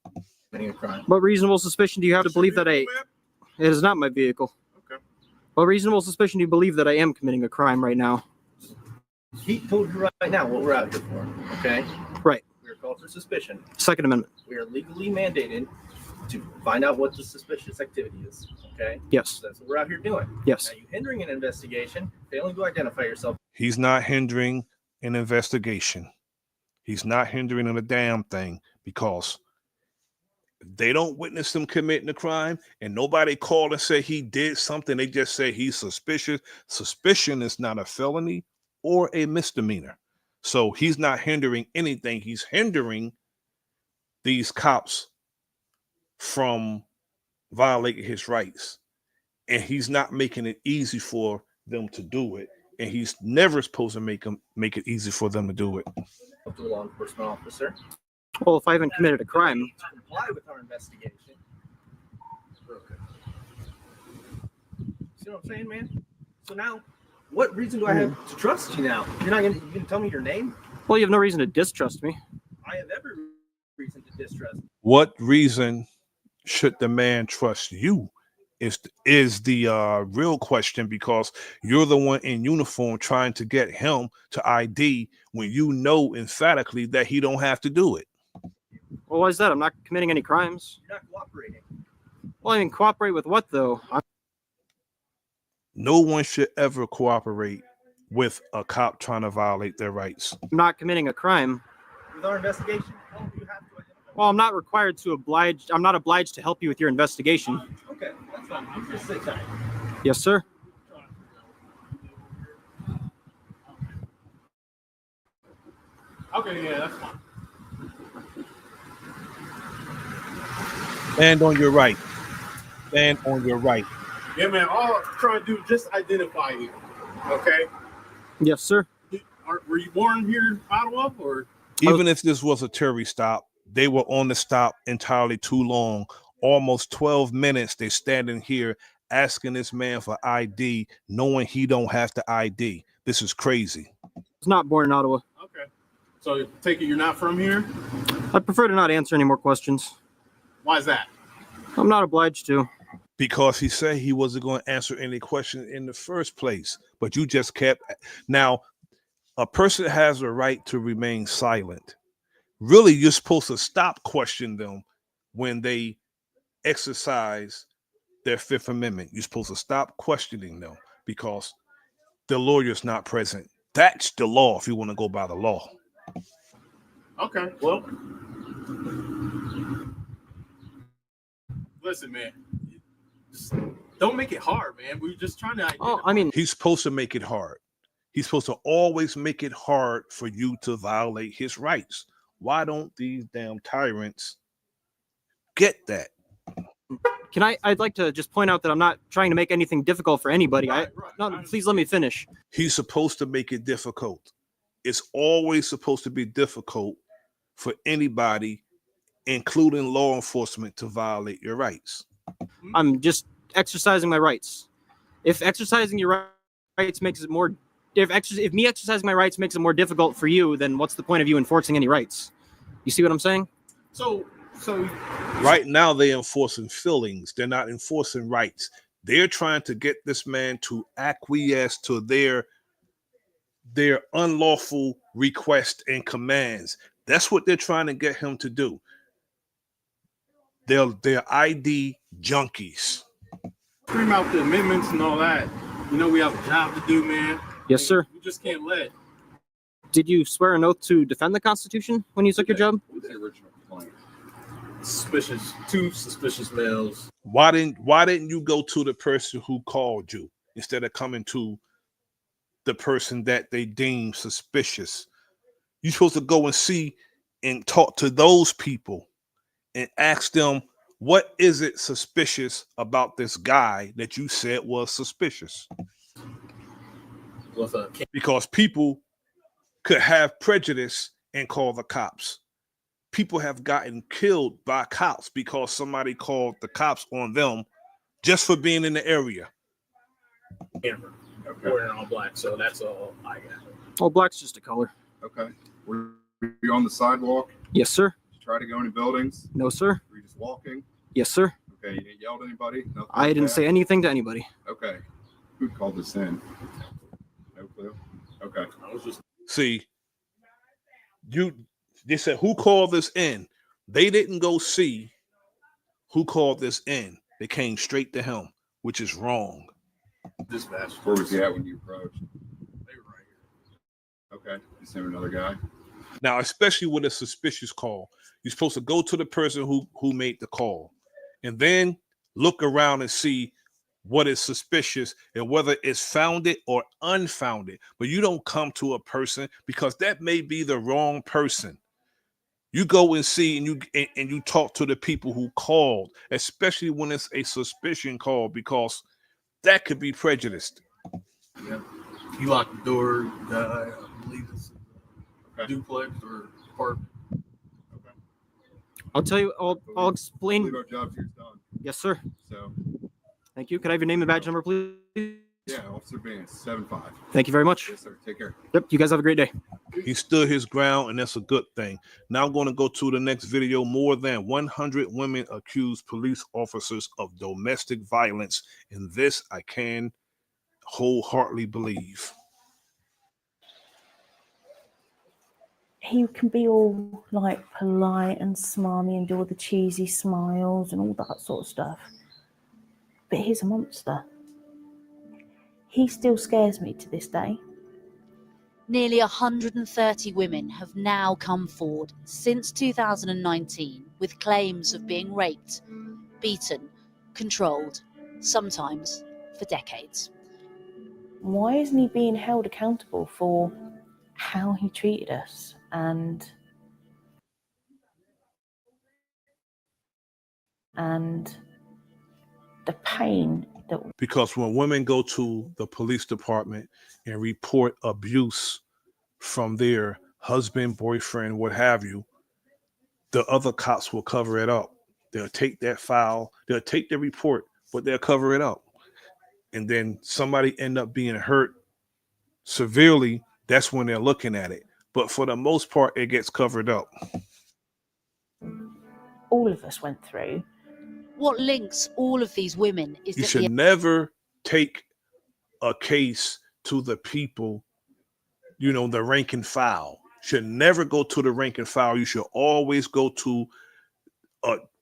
What reasonable suspicion do you have to believe that it is not my vehicle? Okay. What reasonable suspicion do you believe that I am committing a crime right now? He told you right now what we're out here for, okay? Right. We're called for suspicion. Second Amendment. We are legally mandated to find out what the suspicious activity is, okay? Yes. That's what we're out here doing. Yes. Now, you hindering an investigation, failing to identify yourself. He's not hindering an investigation. He's not hindering a damn thing because they don't witness him committing a crime and nobody called and said he did something. They just say he's suspicious. Suspicion is not a felony or a misdemeanor. So he's not hindering anything. He's hindering these cops from violating his rights. And he's not making it easy for them to do it. And he's never supposed to make it easy for them to do it. To a law enforcement officer. Well, if I haven't committed a crime. To comply with our investigation. See what I'm saying, man? So now, what reason do I have to trust you now? You're not gonna tell me your name? Well, you have no reason to distrust me. I have every reason to distrust. What reason should the man trust you? Is the real question, because you're the one in uniform trying to get him to ID when you know emphatically that he don't have to do it. Well, why is that? I'm not committing any crimes. You're not cooperating. Well, I mean, cooperate with what, though? No one should ever cooperate with a cop trying to violate their rights. I'm not committing a crime. With our investigation, you have to. Well, I'm not required to oblige. I'm not obliged to help you with your investigation. Okay, that's fine. I'm just sit tight. Yes, sir. Okay, yeah, that's fine. Stand on your right. Stand on your right. Yeah, man. All I'm trying to do is just identify you. Okay. Yes, sir. Were you born here in Ottawa, or even if this was a Terry stop, they were on the stop entirely too long. Almost 12 minutes. They're standing here asking this man for ID, knowing he don't have the ID. This is crazy. Was not born in Ottawa. Okay. So take it you're not from here? I prefer to not answer any more questions. Why is that? I'm not obliged to. Because he said he wasn't going to answer any questions in the first place, but you just kept. Now, a person has a right to remain silent. Really, you're supposed to stop questioning them when they exercise their Fifth Amendment. You're supposed to stop questioning them because the lawyer's not present. That's the law if you want to go by the law. Okay, well, listen, man. Just don't make it hard, man. We're just trying to identify. He's supposed to make it hard. He's supposed to always make it hard for you to violate his rights. Why don't these damn tyrants get that? I'd like to just point out that I'm not trying to make anything difficult for anybody. Please let me finish. He's supposed to make it difficult. It's always supposed to be difficult for anybody, including law enforcement, to violate your rights. I'm just exercising my rights. If exercising your rights makes it more, if me exercising my rights makes it more difficult for you, then what's the point of you enforcing any rights? You see what I'm saying? So right now they're enforcing feelings. They're not enforcing rights. They're trying to get this man to acquiesce to their unlawful requests and commands. That's what they're trying to get him to do. They're ID junkies. Scream out the amendments and all that. You know we have a job to do, man. Yes, sir. We just can't let. Did you swear an oath to defend the Constitution when you took your job? What's the original complaint? Two suspicious males. Why didn't you go to the person who called you instead of coming to the person that they deem suspicious? You're supposed to go and see and talk to those people and ask them, what is it suspicious about this guy that you said was suspicious? Because people could have prejudice and call the cops. People have gotten killed by cops because somebody called the cops on them just for being in the area. Amber. We're in all black, so that's all I got. All black's just a color. Okay. Were you on the sidewalk? Yes, sir. Did you try to go into buildings? No, sir. Were you just walking? Yes, sir. Okay. You didn't yell at anybody? Nothing I like didn't that? say anything to anybody. Okay. Who called this in? No clue. Okay. I was just. See, they said, who called this in? They didn't go see who called this in. They came straight to him, which is wrong. Dispatch. Where was he at when you approached? They were right here. Okay. You sent another guy? Now, especially with a suspicious call, you're supposed to go to the person who made the call and then look around and see what is suspicious and whether it's founded or unfounded. But you don't come to a person because that may be the wrong person. You go and see and you talk to the people who called, especially when it's a suspicion call, because that could be prejudiced. Yeah. He locked the door. I believe it's a duplex or apartment. Okay. I'll tell you. I'll explain. I believe our job here's done. Yes, sir. So. Thank you. Could I have your name and badge number, please? Yeah, Officer Vance, 7-5. Thank you very much. Yes, sir. Take care. Yep. You guys have a great day. He stood his ground, and that's a good thing. Now I'm going to go to the next video. More than 100 women accuse police officers of domestic violence, and this I can wholeheartedly believe. He can be all like polite and smarmy and do all the cheesy smiles and all that sort of stuff. But he's a monster. He still scares me to this day. Nearly 130 women have now come forward since 2019 with claims of being raped, beaten, controlled, sometimes for decades. Why isn't he being held accountable for how he treated us and the pain that... Because when women go to the police department and report abuse from their husband, boyfriend, what have you, the other cops will cover it up. They'll take that file, they'll take the report, but they'll cover it up. and then somebody end up being hurt severely, that's when they're looking at it. But for the most part, it gets covered up. All of us went through. What links all of these women is You that should never take a case to the people, the rank and file. Should never go to the rank and file. You should always go to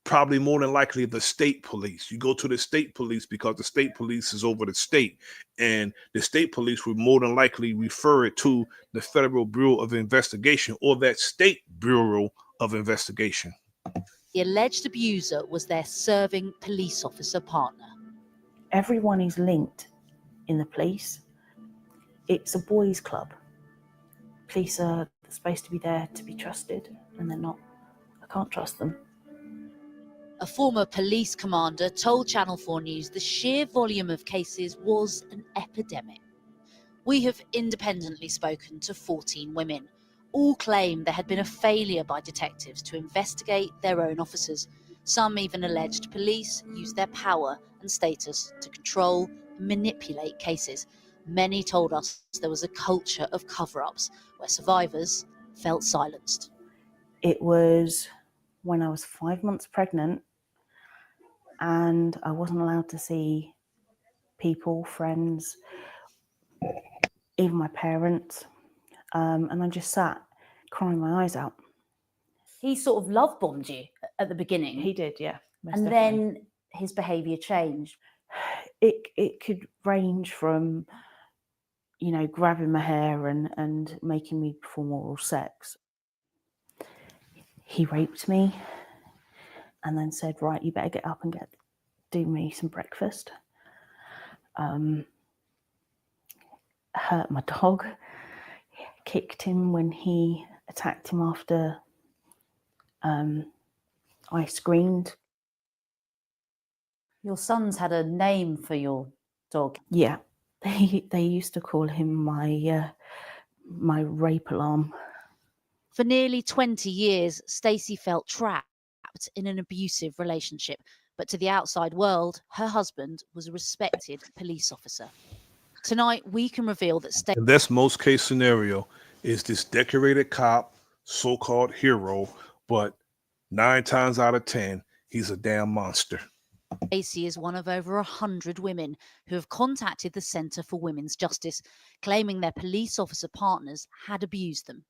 probably more than likely the state police. You go to the state police because the state police is over the state, and the state police would more than likely refer it to the Federal Bureau of Investigation or that state Bureau of Investigation. the alleged abuser was their serving police officer partner. Everyone is linked in the police. It's a boys' club. Police are supposed to be there to be trusted, and they're not. I can't trust them. A former police commander told Channel 4 News the sheer volume of cases was an epidemic. We have independently spoken to 14 women. All claim there had been a failure by detectives to investigate their own officers. Some even alleged police used their power and status to control and manipulate cases. Many told us there was a culture of cover-ups where survivors felt silenced. It was when I was 5 months pregnant, and I wasn't allowed to see people, friends, even my parents. And I just sat crying my eyes out. He sort of love bombed you at the beginning. He did, yeah. And then his behaviour changed. It could range from, grabbing my hair and making me perform oral sex. He raped me and then said, right, you better get up and do me some breakfast. Hurt my dog, kicked him when he attacked him after I screamed. Your sons had a name for your dog. Yeah, they used to call him my rape alarm. For nearly 20 years, Stacey felt trapped in an abusive relationship. But to the outside world, her husband was a respected police officer. Tonight, we can reveal that Stacey... And that's most case scenario is this decorated cop, so-called hero, but 9 times out of 10, he's a damn monster. Stacey is one of over 100 women who have contacted the Centre for Women's Justice, claiming their police officer partners had abused them.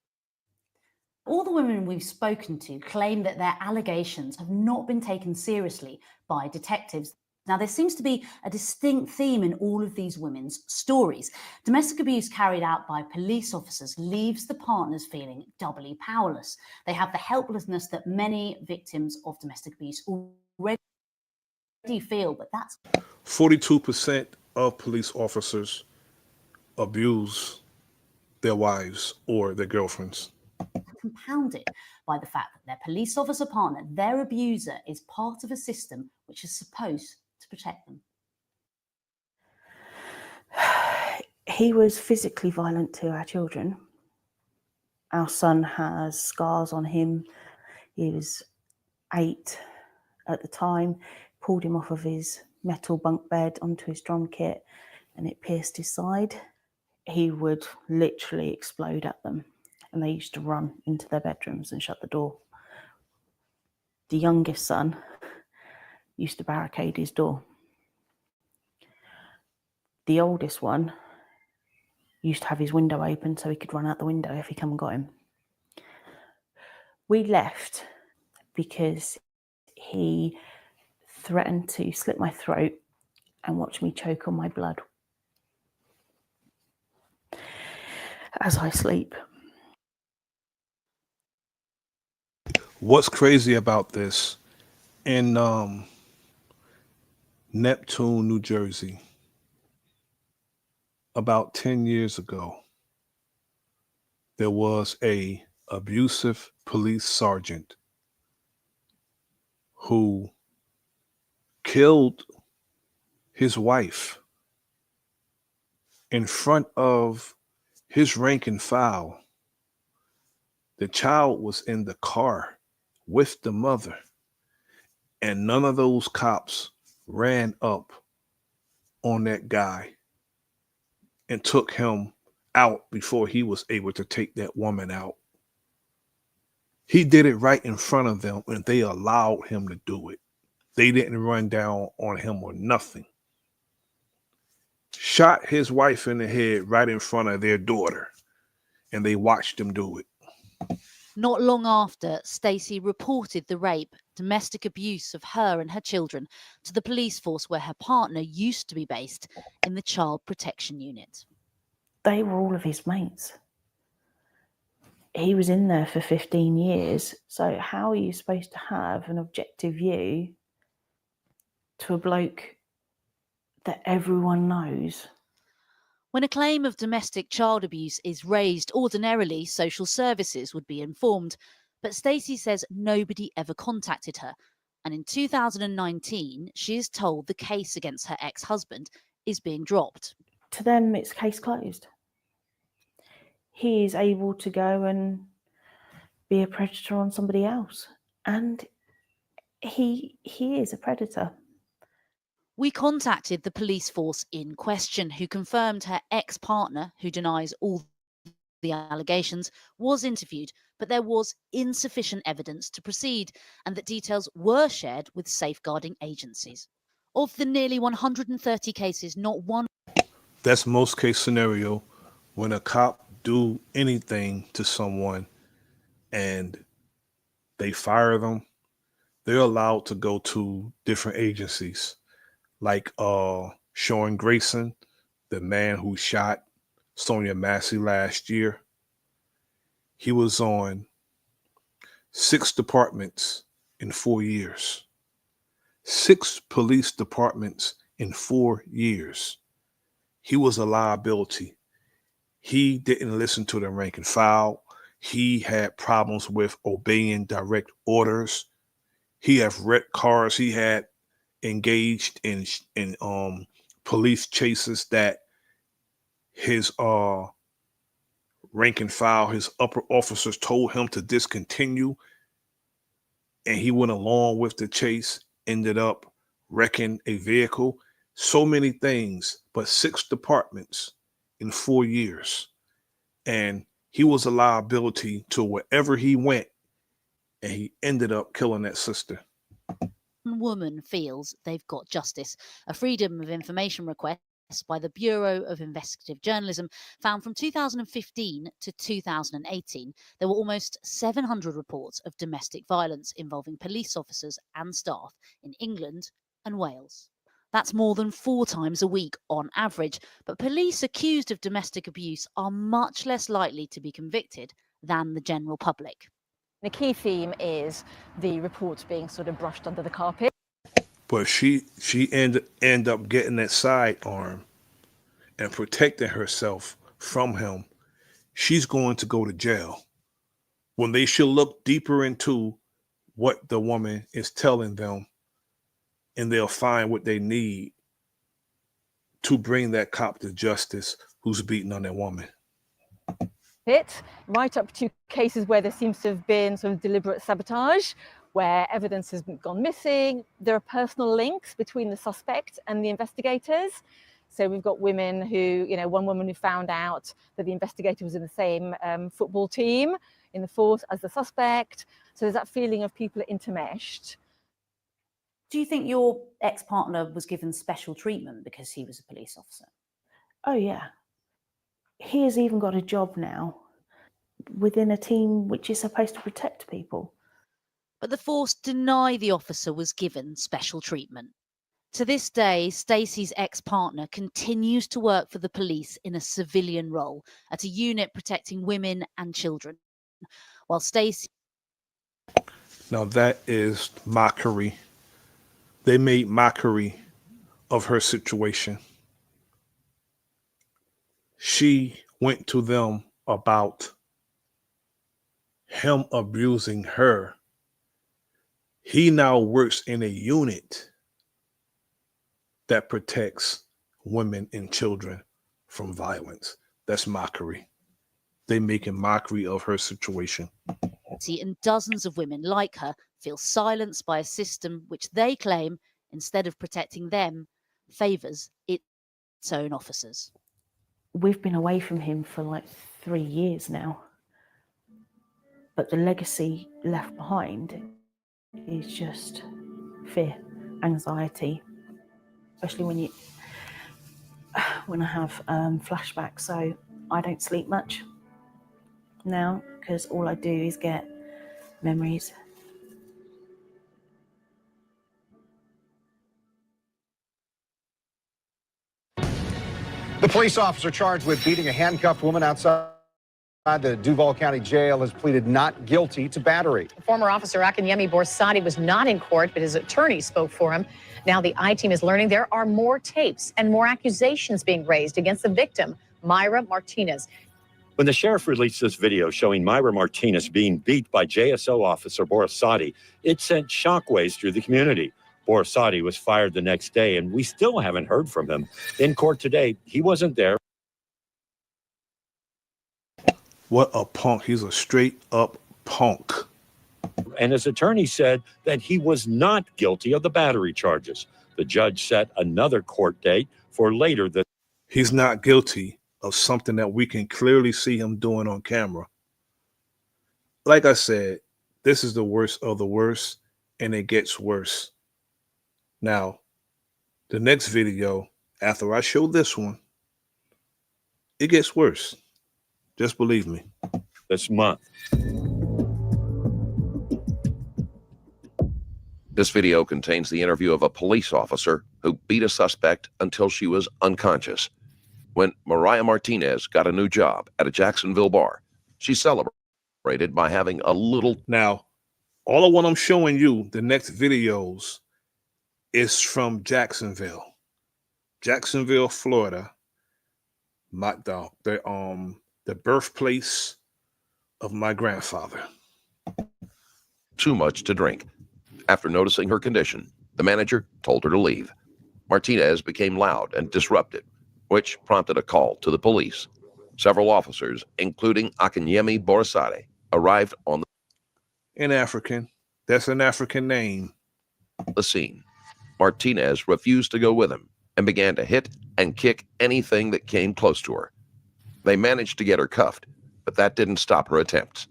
All the women we've spoken to claim that their allegations have not been taken seriously by detectives. Now, there seems to be a distinct theme in all of these women's stories. Domestic abuse carried out by police officers leaves the partners feeling doubly powerless. They have the helplessness that many victims of domestic abuse already feel, but that's 42% of police officers abuse their wives or their girlfriends. compounded by the fact that their police officer partner, their abuser, is part of a system which is supposed to protect them. He was physically violent to our children. Our son has scars on him. He was 8 at the time, pulled him off of his metal bunk bed onto his drum kit, and it pierced his side. He would literally explode at them, and they used to run into their bedrooms and shut the door. The youngest son used to barricade his door. The oldest one used to have his window open so he could run out the window if he come and got him. We left because he threatened to slit my throat and watch me choke on my blood as I sleep. What's crazy about this, in Neptune, New Jersey, about 10 years ago, there was a abusive police sergeant who killed his wife in front of his rank and file. The child was in the car with the mother, and none of those cops ran up on that guy and took him out before he was able to take that woman out. He did it right in front of them, and they allowed him to do it. They didn't run down on him or nothing. Shot his wife in the head right in front of their daughter, and they watched him do it. Not long after, Stacey reported the rape, domestic abuse of her and her children to the police force where her partner used to be based in the Child Protection Unit. They were all of his mates. He was in there for 15 years. So how are you supposed to have an objective view to a bloke that everyone knows? When a claim of domestic child abuse is raised, ordinarily social services would be informed. But Stacey says nobody ever contacted her. And in 2019, she is told the case against her ex-husband is being dropped. To them, it's case closed. He is able to go and be a predator on somebody else. And he is a predator. We contacted the police force in question, who confirmed her ex-partner, who denies all the allegations, was interviewed, but there was insufficient evidence to proceed, and that details were shared with safeguarding agencies. Of the nearly 130 cases, not one. That's most case scenario when a cop do anything to someone and they fire them, they're allowed to go to different agencies, like Sean Grayson, the man who shot Sonia Massey last year. He was on 6 departments in 4 years. 6 police departments in 4 years. He was a liability. He didn't listen to the rank and file. He had problems with obeying direct orders. He had wrecked cars. He had engaged in police chases that his rank and file, his upper officers told him to discontinue, and he went along with the chase, ended up wrecking a vehicle. So many things, but 6 departments in 4 years. And he was a liability to wherever he went, and he ended up killing that sister. Woman feels they've got justice. A Freedom of Information request by the Bureau of Investigative Journalism found from 2015 to 2018 there were almost 700 reports of domestic violence involving police officers and staff in England and Wales. That's more than 4 times a week on average, but police accused of domestic abuse are much less likely to be convicted than the general public. The key theme is the reports being sort of brushed under the carpet. But she end up getting that sidearm and protecting herself from him. She's going to go to jail. When they should look deeper into what the woman is telling them, and they'll find what they need to bring that cop to justice who's beating on that woman. Right up to cases where there seems to have been sort of deliberate sabotage, where evidence has gone missing. There are personal links between the suspect and the investigators. So we've got women who, one woman who found out that the investigator was in the same football team in the force as the suspect. So there's that feeling of people are intermeshed. Do you think your ex-partner was given special treatment because he was a police officer? Oh, yeah. He has even got a job now within a team which is supposed to protect people. But the force deny the officer was given special treatment. To this day, Stacey's ex-partner continues to work for the police in a civilian role at a unit protecting women and children. While Stacey... Now that is mockery. They made mockery of her situation. She went to them about him abusing her. He now works in a unit that protects women and children from violence. That's mockery. They making mockery of her situation. And dozens of women like her feel silenced by a system which they claim, instead of protecting them, favours its own officers. We've been away from him for like 3 years now. But the legacy left behind is just fear, anxiety, especially when I have flashbacks. So I don't sleep much now because all I do is get memories. The police officer charged with beating a handcuffed woman outside the Duval County Jail has pleaded not guilty to battery. Former officer Akinyemi Borsadi was not in court, but his attorney spoke for him. Now the I-team is learning there are more tapes and more accusations being raised against the victim, Myra Martinez. When the sheriff released this video showing Myra Martinez being beat by JSO officer Borsadi, it sent shockwaves through the community. Borsadi was fired the next day, and we still haven't heard from him. In court today, he wasn't there. What a punk. He's a straight up punk. And his attorney said that he was not guilty of the battery charges. The judge set another court date for later that he's not guilty of something that we can clearly see him doing on camera. Like I said, this is the worst of the worst, and it gets worse. Now, the next video, after I show this one, it gets worse. Just believe me. This month. This video contains the interview of a police officer who beat a suspect until she was unconscious. When Mariah Martinez got a new job at a Jacksonville bar, she celebrated by having a little. Now, all of what I'm showing you, the next videos, is from Jacksonville, Florida. The birthplace of my grandfather. Too much to drink. After noticing her condition, the manager told her to leave. Martinez became loud and disruptive, which prompted a call to the police. Several officers, including Akinyemi Borsadi, arrived on In African. That's an African name. The scene. Martinez refused to go with him and began to hit and kick anything that came close to her. They managed to get her cuffed, but that didn't stop her attempts.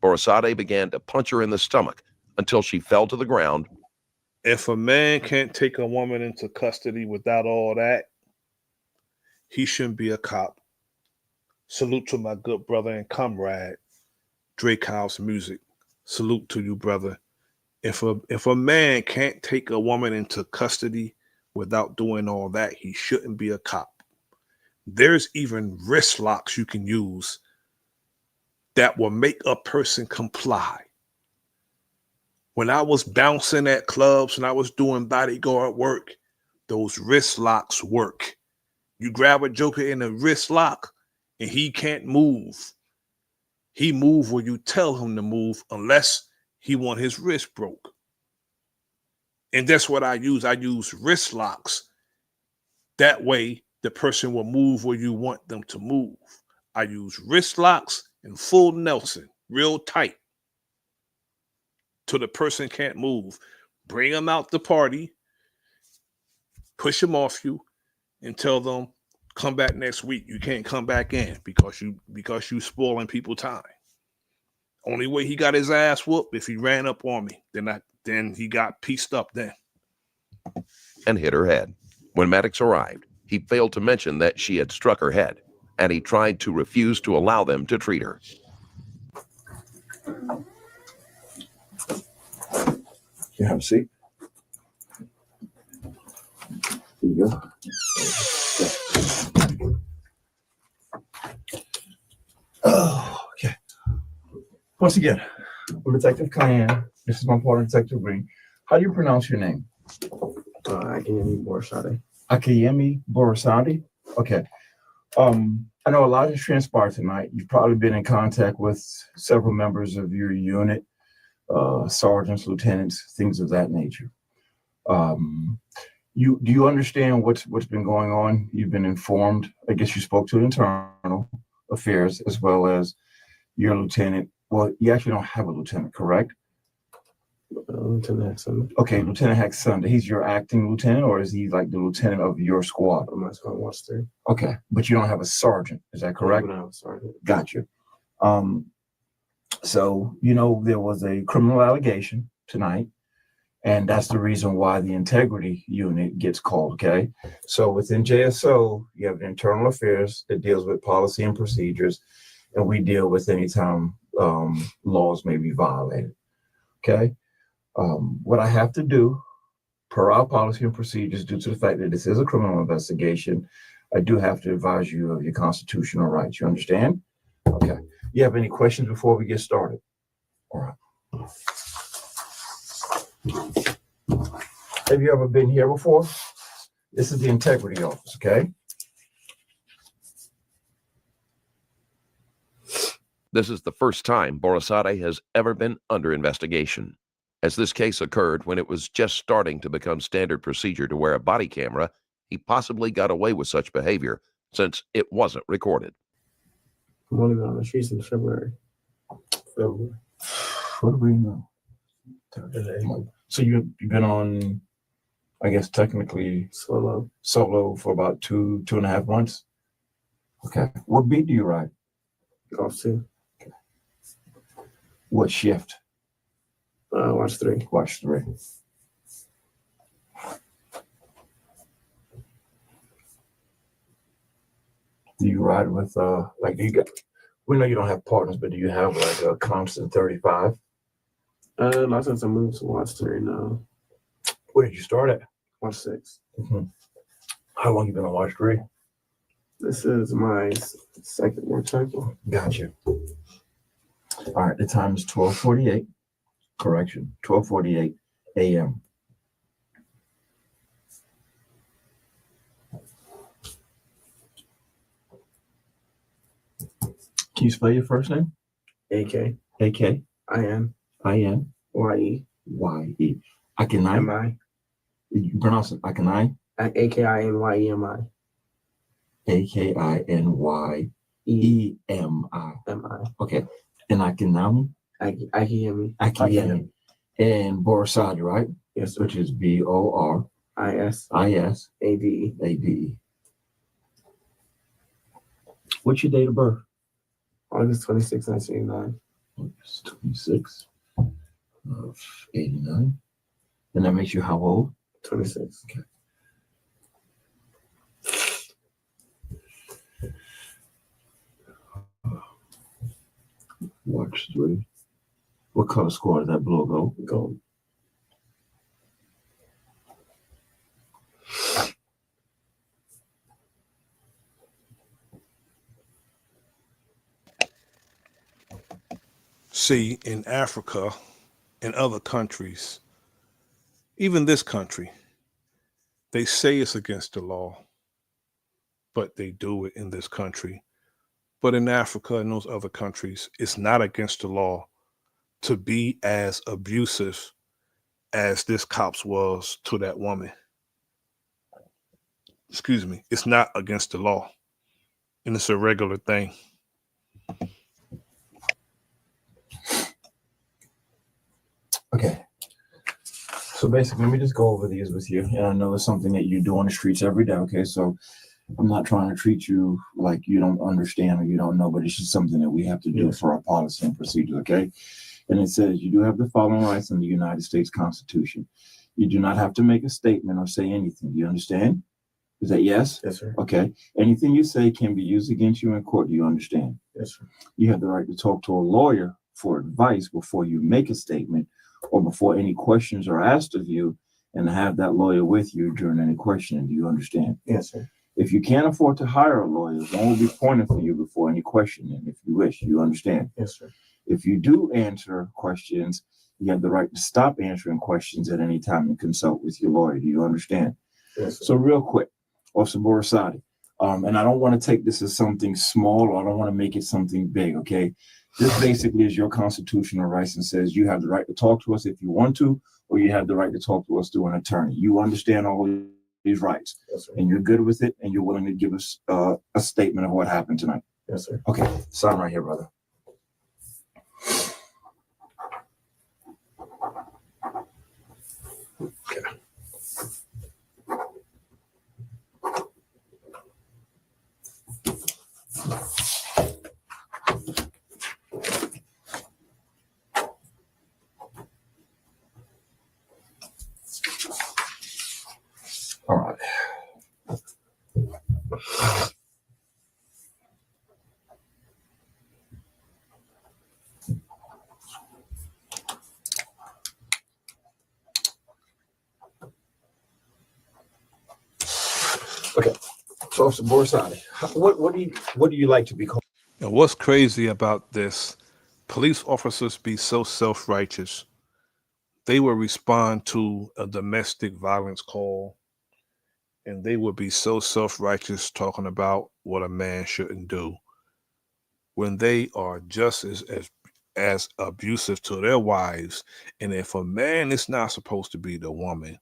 Borsadi began to punch her in the stomach until she fell to the ground. If a man can't take a woman into custody without all that, he shouldn't be a cop. Salute to my good brother and comrade, Drake House Music. Salute to you, brother. If a man can't take a woman into custody without doing all that, he shouldn't be a cop. There's even wrist locks you can use that will make a person comply. When I was bouncing at clubs and I was doing bodyguard work, those wrist locks work. You grab a joker in a wrist lock and he can't move. He move where you tell him to move unless he want his wrist broke. And that's what I use. I use wrist locks. That way the person will move where you want them to move. I use wrist locks and full Nelson, real tight, till the person can't move. Bring them out the party, push them off you, and tell them, come back next week. You can't come back in because you spoiling people time. Only way he got his ass whooped if he ran up on me. Then he got pieced up then. And hit her head. When medics arrived, he failed to mention that she had struck her head, and he tried to refuse to allow them to treat her. You have a seat. There you go. Oh, okay. Once again, I'm Detective Cayenne. This is my partner, Detective Green. How do you pronounce your name? Akinyemi Borsadi. Akinyemi Borsadi? Okay. I know a lot has transpired tonight. You've probably been in contact with several members of your unit, sergeants, lieutenants, things of that nature. Do you understand what's been going on? You've been informed. I guess you spoke to internal affairs as well as your lieutenant. Well, you actually don't have a lieutenant, correct? Lieutenant Hack Sunday. Okay, Lieutenant Hack Sunday. He's your acting lieutenant, or is he like the lieutenant of your squad? I'm not sure. Watch 3. Okay, but you don't have a sergeant. Is that correct? I don't have a sergeant. Gotcha. So there was a criminal allegation tonight, and that's the reason why the integrity unit gets called. Okay, so within JSO, you have internal affairs that deals with policy and procedures, and we deal with any time laws may be violated. Okay. What I have to do, per our policy and procedures, due to the fact that this is a criminal investigation, I do have to advise you of your constitutional rights. You understand? Okay. You have any questions before we get started? All right. Have you ever been here before? This is the integrity office, okay? This is the first time Borsari has ever been under investigation, as this case occurred when it was just starting to become standard procedure to wear a body camera. He possibly got away with such behavior since it wasn't recorded. I've only been on the streets since February. What do we know? So you've been on, I guess, technically solo for about 2.5 months? Okay. What beat do you ride? Off 2. Okay. What shift? Watch 3. Watch 3. Do you ride with we know you don't have partners, but do you have like a constant 35? Not since I moved to Watch 3 now. Where did you start at? Watch 6. Mm-hmm. How long you been on Watch 3? This is my second work cycle. Gotcha. All right, the time is 12:48. Correction, 12:48 a.m. Can you spell your first name? A.K. A.K. I.N. I.N. Y.E. Y.E. Akinai. M.I. You pronounce it Akinai? A.K.I.N.Y.E.M.I. A.K.I.N.Y.E.M.I. M.I. Okay. And Akinami? Akiyemi. Akiyemi. And Borsari, right? Yes, sir. Which is B-O-R-I-S-I-S A-D-E. What's your date of birth? August 26, 1989. August 26 of 89. And that makes you how old? 26. Okay. Watch 3. What color squad is that? Blue or gold? Gold. See, in Africa and other countries, even this country, they say it's against the law, but they do it in this country. But in Africa and those other countries, it's not against the law to be as abusive as this cops was to that woman. Excuse me. It's not against the law, and it's a regular thing. Okay. So basically, let me just go over these with you. And I know it's something that you do on the streets every day. Okay. So I'm not trying to treat you like you don't understand or you don't know, but it's just something that we have to do for our policy and procedure. Okay. And it says you do have the following rights in the United States Constitution. You do not have to make a statement or say anything. Do you understand? Is that yes? Yes, sir. Okay. Anything you say can be used against you in court. Do you understand? Yes, sir. You have the right to talk to a lawyer for advice before you make a statement or before any questions are asked of you, and have that lawyer with you during any questioning. Do you understand? Yes, sir. If you can't afford to hire a lawyer, one will be appointed for you before any questioning, if you wish. You understand? Yes, sir. If you do answer questions, you have the right to stop answering questions at any time and consult with your lawyer. Do you understand? Yes, sir. So real quick, Officer Borsari, and I don't want to take this as something small, or I don't want to make it something big, okay? This basically is your constitutional rights and says you have the right to talk to us if you want to, or you have the right to talk to us through an attorney. You understand all these rights. Yes, sir. And you're good with it, and you're willing to give us a statement of what happened tonight. Yes, sir. Okay, sign right here, brother. So, Officer Borsari, what do you like to be called? And what's crazy about this, police officers be so self-righteous. They will respond to a domestic violence call, and they would be so self-righteous talking about what a man shouldn't do when they are just as abusive to their wives. And if a man is not supposed to be the woman,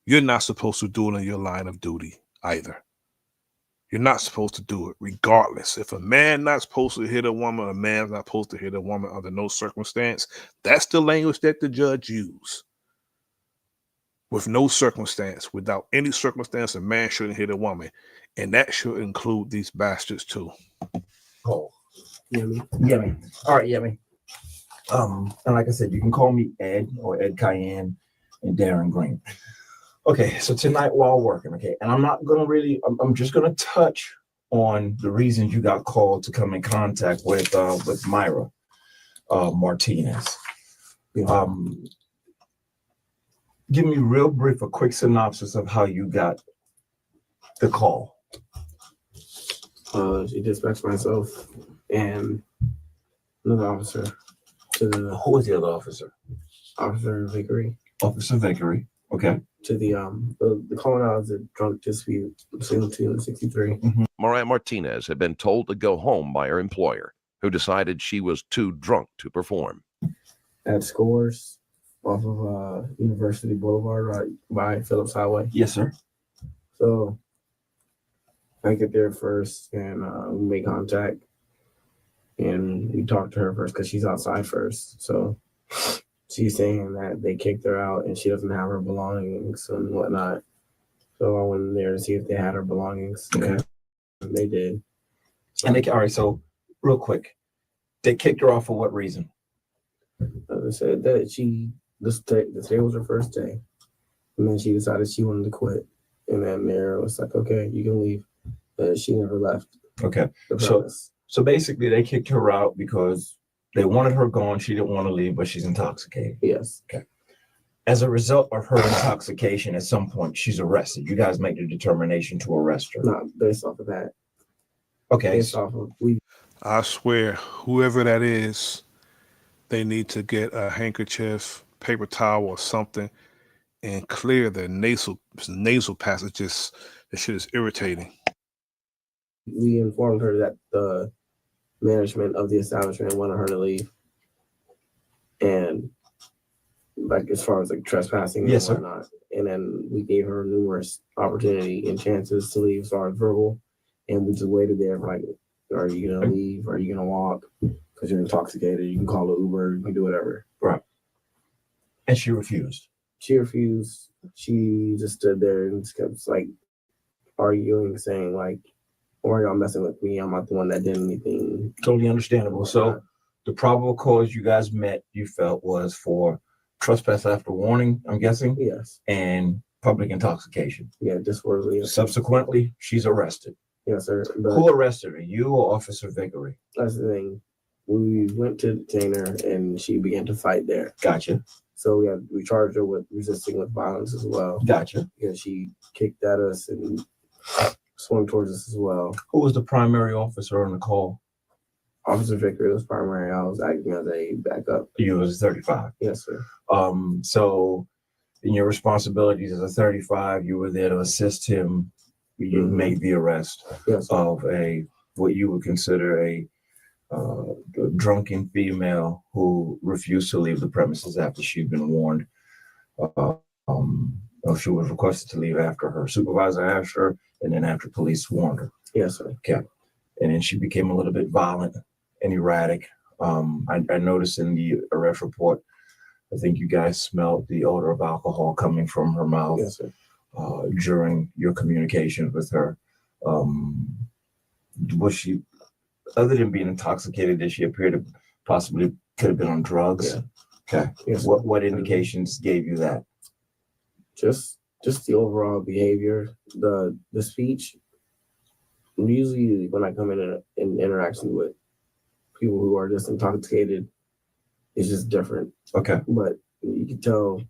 you're not supposed to do it in your line of duty either. You're not supposed to do it regardless. If a man not supposed to hit a woman, a man's not supposed to hit a woman under no circumstance. That's the language that the judge used. With no circumstance, without any circumstance, a man shouldn't hit a woman. And that should include these bastards too. Oh, Yummy. All right, Yummy. And like I said, you can call me Ed or Ed Cayenne and Darren Green. Okay, so tonight while working, okay, and I'm not gonna really, I'm just gonna touch on the reasons you got called to come in contact with Myra Martinez. Give me real brief, a quick synopsis of how you got the call. She dispatched myself and another officer to the. Who was the other officer? Officer Vickery. Officer Vickery. Okay. To the calling out of the drunk dispute between 2 and 63. Mariah Martinez had been told to go home by her employer, who decided she was too drunk to perform. At Scores off of University Boulevard, right by Phillips Highway. Yes, sir. So I get there first and we make contact. And we talk to her first because she's outside first. So she's saying that they kicked her out and she doesn't have her belongings and whatnot. So I went in there to see if they had her belongings. Okay. And they did. And they, all right, so real quick, they kicked her off for what reason? They said that today was her first day. And then she decided she wanted to quit. And then there was like, okay, you can leave. But she never left. Okay. So basically they kicked her out because they wanted her gone. She didn't want to leave, but she's intoxicated. Yes. Okay. As a result of her intoxication, at some point she's arrested. You guys make the determination to arrest her. Not based off of that. Okay. Based off of I swear, whoever that is, they need to get a handkerchief, paper towel, or something, and clear their nasal passages. This shit is irritating. We informed her that the management of the establishment wanted her to leave. And like as far as like trespassing yes, and whatnot. And then we gave her numerous opportunity and chances to leave as far as verbal. And we just waited there for like, are you gonna leave? Are you gonna walk? Because you're intoxicated. You can call an Uber, you can do whatever. Right. And she refused. She refused. She just stood there and just kept like arguing, saying like, why are y'all messing with me? I'm not the one that did anything. Totally understandable. So the probable cause you guys met, you felt, was for trespass after warning, I'm guessing? Yes. And public intoxication. Yeah, disorderly. Subsequently, she's arrested. Yes, sir. Who arrested her? You or Officer Vickery? That's the thing. We went to detain her and she began to fight there. Gotcha. So we charged her with resisting with violence as well. Gotcha. Because she kicked at us and swung towards us as well. Who was the primary officer on the call? Officer Vickery was primary. I was acting as a backup. You was 35. Yes, sir. So in your responsibilities as a 35, you were there to assist him. You made the arrest of what you would consider a drunken female who refused to leave the premises after she'd been warned. She was requested to leave after her supervisor asked her, and then after police warned her. Yes, sir. Okay. And then she became a little bit violent and erratic. I noticed in the arrest report, I think you guys smelled the odor of alcohol coming from her mouth. Yes, sir. During your communication with her. Was she, other than being intoxicated, did she appear to possibly could have been on drugs? Yeah. Okay. Yes, what indications gave you that? Just the overall behavior, the speech. Usually when I come in interaction with people who are just intoxicated, it's just different. Okay. But you can tell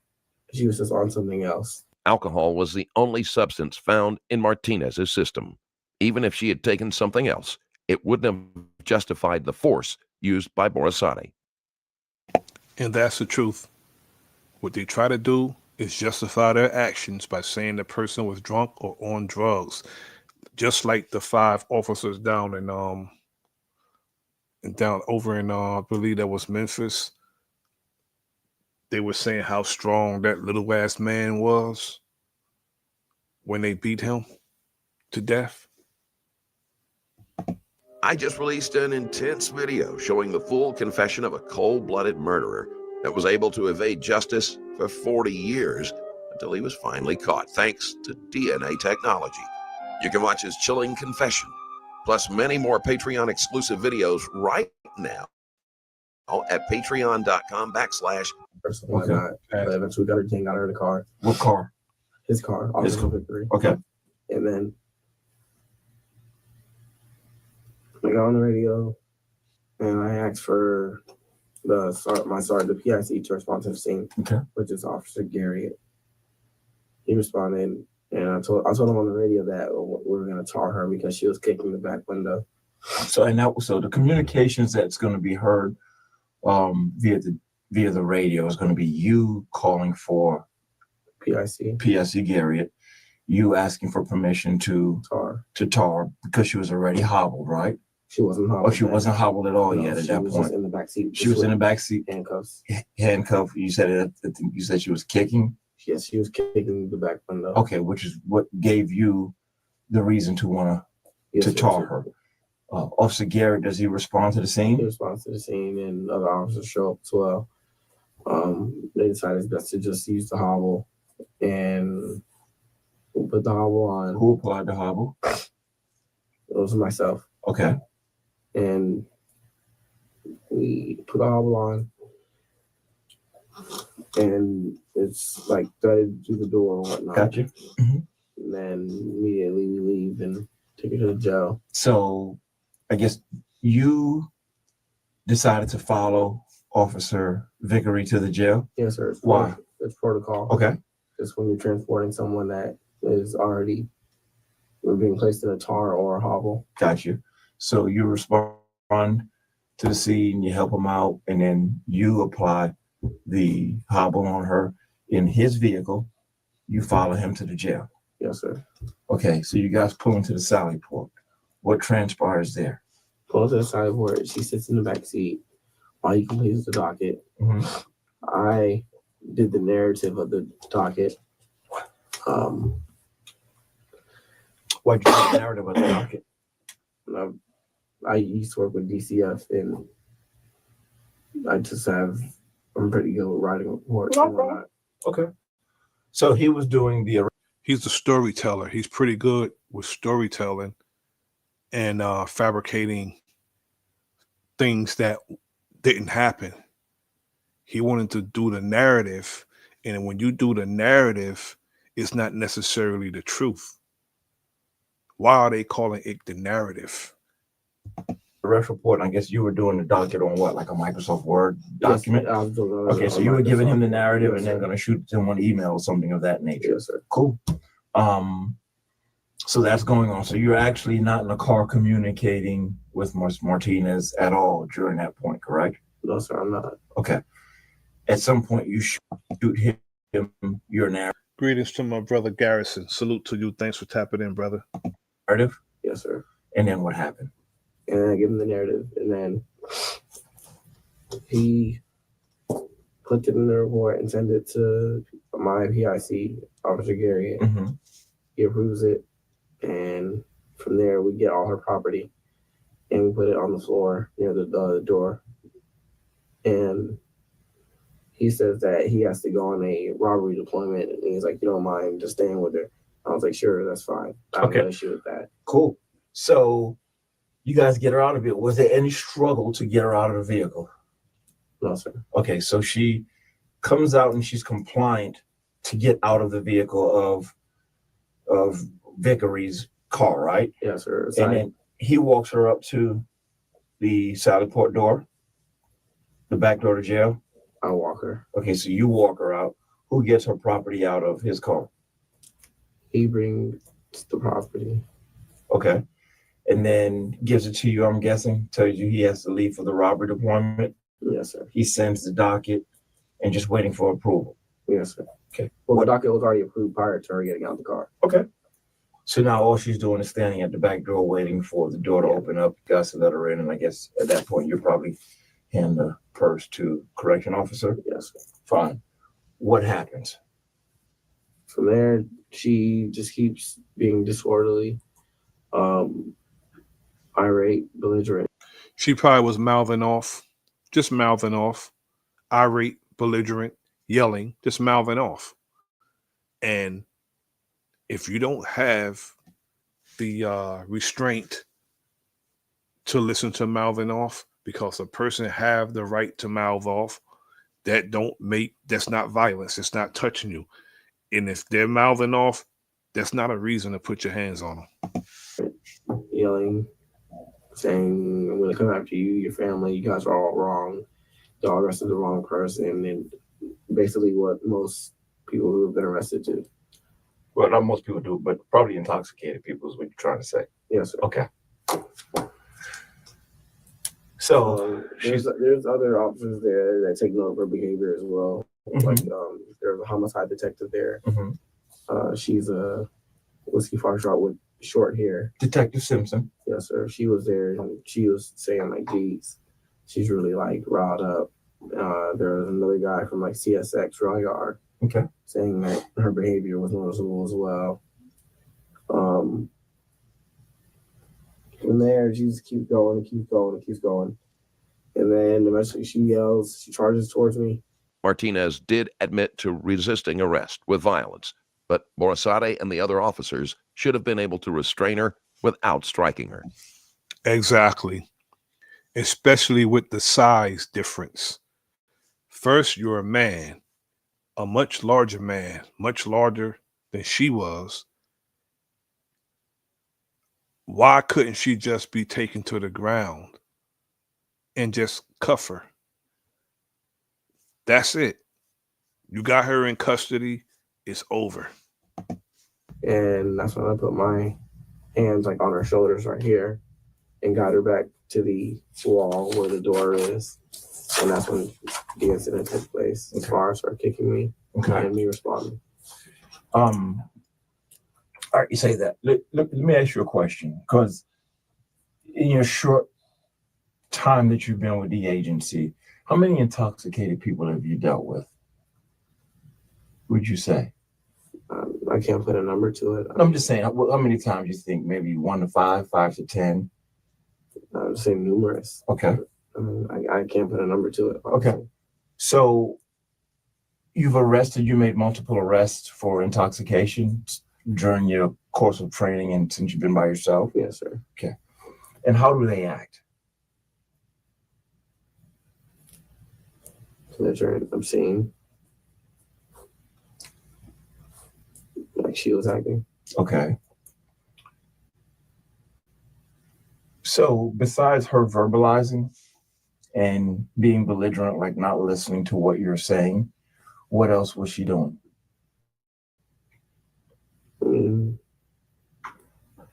she was just on something else. Alcohol was the only substance found in Martinez's system. Even if she had taken something else, it wouldn't have justified the force used by Borsari. And that's the truth. What they try to do is justify their actions by saying the person was drunk or on drugs. Just like the 5 officers down over in I believe that was Memphis. They were saying how strong that little ass man was when they beat him to death. I just released an intense video showing the full confession of a cold-blooded murderer that was able to evade justice for 40 years until he was finally caught, thanks to DNA technology. You can watch his chilling confession, plus many more Patreon-exclusive videos right now at patreon.com/. Whatnot. But eventually got her king, got her in the car. What car? His car. His Officer car. Victory. Okay. And then I got on the radio and I asked for the PIC to respond to the scene, which is Officer Gary. He responded, and I told him on the radio that we were going to tar her because she was kicking the back window. So the communications that's going to be heard via the radio is going to be you calling for PIC Garriott, you asking for permission to tar because she was already hobbled, right? She wasn't hobbled. Oh, she wasn't hobbled at all yet at that point. She was just in the back seat. She was in the back seat. Handcuffs. Handcuffed. You said she was kicking. Yes, she was kicking the back window. Okay, which is what gave you the reason to want to tar her. Officer Garrett, does he respond to the scene? He responds to the scene, and other officers show up as well. They decided it's best to just use the hobble and put the hobble on. Who applied the hobble? It was myself. Okay. And we put the hobble on, and it's like threaded through the door and whatnot. Gotcha. And then immediately we leave and take her to the jail. So I guess you decided to follow Officer Vickery to the jail? Yes, sir. Why? It's protocol. Okay. It's when you're transporting someone that is already being placed in a tar or a hobble. Got you. So you respond to the scene, you help him out, and then you apply the hobble on her in his vehicle. You follow him to the jail. Yes, sir. Okay, so you guys pull into the Sally Port. What transpires there? Pull to the Sally Port. She sits in the back seat while he completes the docket. I did the narrative of the docket. Why'd you do the narrative of the docket? I used to work with DCF, and I'm pretty good with writing reports and whatnot. Okay. So he was doing He's a storyteller. He's pretty good with storytelling and fabricating things that didn't happen. He wanted to do the narrative, and when you do the narrative, it's not necessarily the truth. Why are they calling it the narrative? arrest report, and I guess you were doing the docket on what, like a Microsoft Word document? Yes, I was doing okay, so you were giving him the narrative yes, and then going to shoot him one email or something of that nature. Yes, sir. Cool. So that's going on. So you're actually not in the car communicating with Martinez at all during that point, correct? No, sir, I'm not. Okay. At some point, you shoot him your narrative. Greetings to my brother Garrison. Salute to you. Thanks for tapping in, brother. Narrative? Yes, sir. And then what happened? And then I give him the narrative, and then he put it in the report and sent it to my PIC, Officer Gary. Mm-hmm. He approves it, and from there we get all her property, and we put it on the floor near the door. And he says that he has to go on a robbery deployment, and he's like, "You don't mind just staying with her?" I was like, "Sure, that's fine. I have no issue with that." Cool. So you guys get her out of it. Was there any struggle to get her out of the vehicle? No, sir. Okay, so she comes out and she's compliant to get out of the vehicle of Vickery's car, right? Yes, sir. And then he walks her up to the Sallyport door, the back door to jail. I walk her. Okay, so you walk her out. Who gets her property out of his car? He brings the property. Okay. And then gives it to you, I'm guessing, tells you he has to leave for the robbery deployment. Yes, sir. He sends the docket and just waiting for approval. Yes, sir. Okay. Well, the docket was already approved prior to her getting out of the car. Okay. So now all she's doing is standing at the back door waiting for the door to open up. You guys to let her in. And I guess at that point, you'll probably hand the purse to correction officer. Yes, sir. Fine. What happens? From there, she just keeps being disorderly, irate, belligerent. She probably was just mouthing off, irate, belligerent, yelling, just mouthing off. And if you don't have the restraint to listen to mouthing off, because a person have the right to mouth off, that's not violence. It's not touching you. And if they're mouthing off, that's not a reason to put your hands on them. Yelling, saying, I'm going to come after you, your family, you guys are all wrong. Y'all arrested the wrong person. And basically what most people who have been arrested do. Well, not most people do, but probably intoxicated people is what you're trying to say. Yes, sir. Okay. So there's other officers there that take note of her behavior as well. Like there's a homicide detective there. She's a whiskey far shot with short hair. Detective Simpson. Yes, sir. She was there and she was saying like, geez, she's really like riled up. There was another guy from like CSX Rail Yard. Okay. Saying that her behavior was noticeable as well. From there, she just keeps going and keeps going and keeps going. And then eventually she yells, she charges towards me. Martinez did admit to resisting arrest with violence, but Borsade and the other officers should have been able to restrain her without striking her. Exactly. Especially with the size difference. First, you're a man, a much larger man, much larger than she was. Why couldn't she just be taken to the ground and just cuff her? That's it. You got her in custody. It's over. And that's when I put my hands like on her shoulders right here and got her back to the wall where the door is. And that's when the incident took place. As far as her kicking me and me responding. All right, you say that. Let me ask you a question, because in your short time that you've been with the agency, how many intoxicated people have you dealt with? Would you say? I can't put a number to it. I'm just saying, how many times you think? Maybe 1 to 5, 5 to 10? I would say numerous. Okay. I can't put a number to it. Okay. So you made multiple arrests for intoxication during your course of training and since you've been by yourself? Yes, sir. Okay. And how do they act? Belligerent, obscene. Like she was acting. Okay. So besides her verbalizing and being belligerent, like not listening to what you're saying, what else was she doing?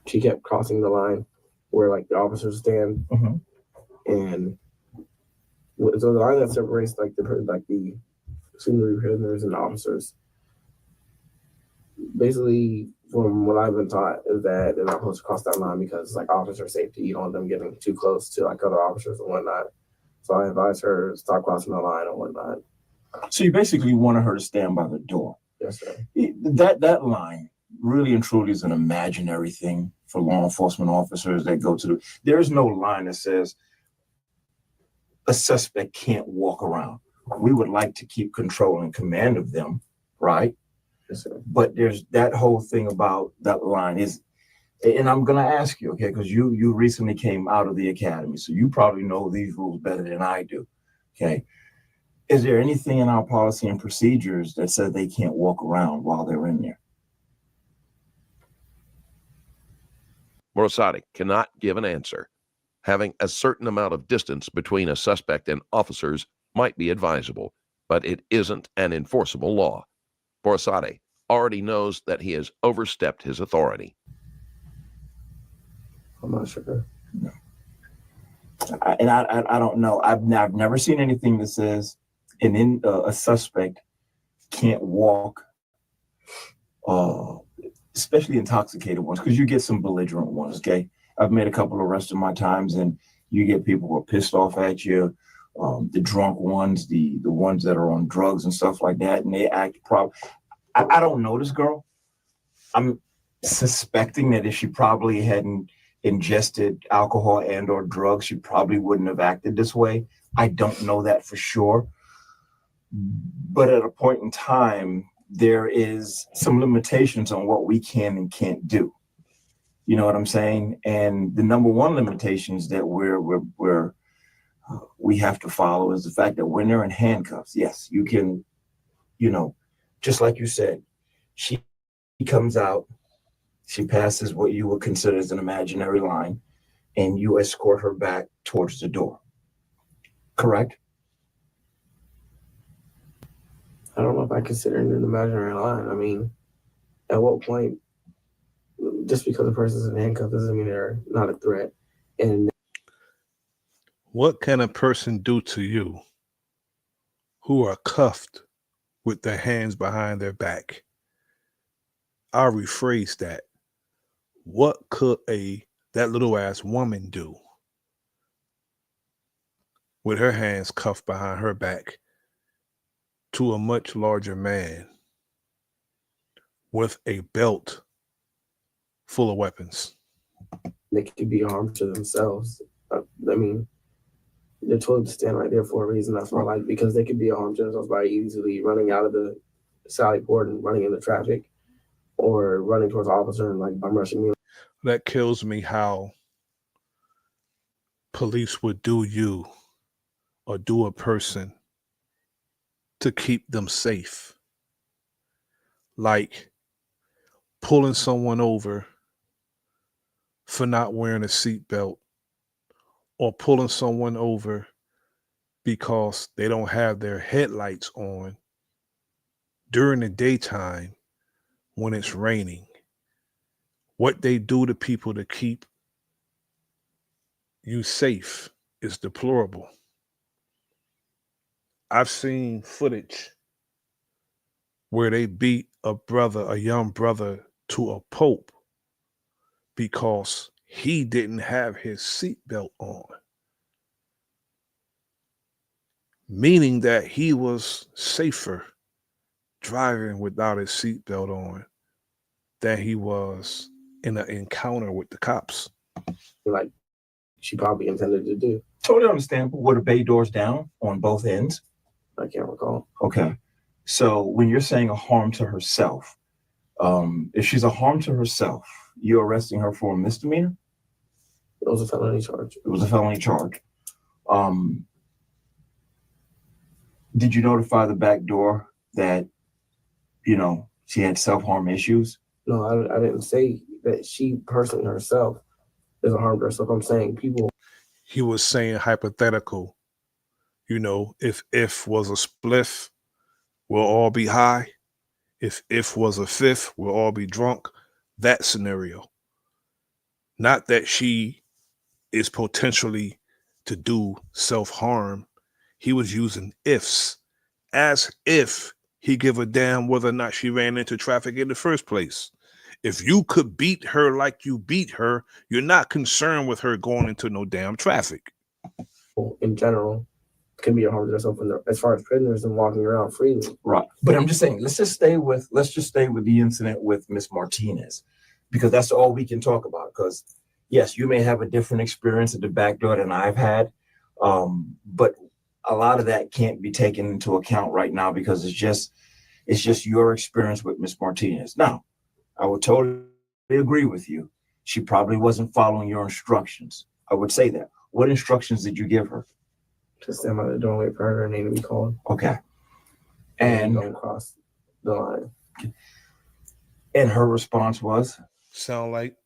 She kept crossing the line where like the officers stand, and so the line that separates like the soon-to-be prisoners and the officers. Basically, from what I've been taught, is that they're not supposed to cross that line because it's like officer safety. You don't want them getting too close to like other officers and whatnot. So I advised her to stop crossing the line and whatnot. So you basically wanted her to stand by the door. Yes, sir. That line really and truly is an imaginary thing for law enforcement officers that go to there is no line that says a suspect can't walk around. We would like to keep control and command of them, right? Yes, sir. But there's that whole thing about that line is, and I'm going to ask you, okay, because you recently came out of the academy, so you probably know these rules better than I do, okay? Is there anything in our policy and procedures that says they can't walk around while they're in there? Borsade cannot give an answer. Having a certain amount of distance between a suspect and officers might be advisable, but it isn't an enforceable law. Borsade already knows that he has overstepped his authority. I'm not sure. I don't know. I've never seen anything that says a suspect can't walk, especially intoxicated ones, because you get some belligerent ones. Okay, I've made a couple of arrests in my times, and you get people who are pissed off at you, the drunk ones, the ones that are on drugs and stuff like that, and they act I don't know this girl. I'm suspecting that if she probably hadn't ingested alcohol and or drugs, she probably wouldn't have acted this way. I don't know that for sure. But at a point in time, there is some limitations on what we can and can't do. You know what I'm saying? And the number one limitations that we have to follow is the fact that when they're in handcuffs, yes, you can, just like you said, she comes out, she passes what you would consider as an imaginary line, and you escort her back towards the door. Correct? I don't know if I consider it an imaginary line. I mean, at what point, just because a person's in handcuffs doesn't mean they're not a threat. And What can a person do to you who are cuffed with their hands behind their back? I'll rephrase that. What could that little ass woman do with her hands cuffed behind her back to a much larger man with a belt full of weapons? they could be harmed to themselves. I mean, they're told to stand right there for a reason. That's why, because they could be harmed to themselves by easily running out of the sally port and running into traffic, or running towards the officer and bum rushing me. That kills me how police would do you or do a person to keep them safe. Like pulling someone over for not wearing a seatbelt, or pulling someone over because they don't have their headlights on during the daytime when it's raining. What they do to people to keep you safe is deplorable. I've seen footage where they beat a young brother to a pulp because he didn't have his seatbelt on, meaning that he was safer driving without his seatbelt on than he was in an encounter with the cops. Like she probably intended to do. Totally understandable. Were the bay doors down on both ends? I can't recall. Okay. So when you're saying a harm to herself, if she's a harm to herself, you're arresting her for a misdemeanor? It was a felony charge. It was a felony charge. Did you notify the back door that, she had self-harm issues? No, I didn't say that she personally herself is a harm to herself. I'm saying people. He was saying hypothetical. If was a spliff, we'll all be high. If was a fifth, we'll all be drunk. That scenario. Not that she is potentially to do self-harm. He was using ifs as if he give a damn whether or not she ran into traffic in the first place. If you could beat her like you beat her, you're not concerned with her going into no damn traffic. In general, can be a harm to themselves as far as prisoners and walking around freely. Right. But I'm just saying, let's just stay with the incident with Miss Martinez, because that's all we can talk about. Because yes, you may have a different experience at the back door than I've had, but a lot of that can't be taken into account right now because it's just your experience with Miss Martinez. Now, I would totally agree with you. She probably wasn't following your instructions. I would say that. What instructions did you give her? To stand by the door and wait for her name to be called. Okay. And don't cross the line. And her response was? Sound like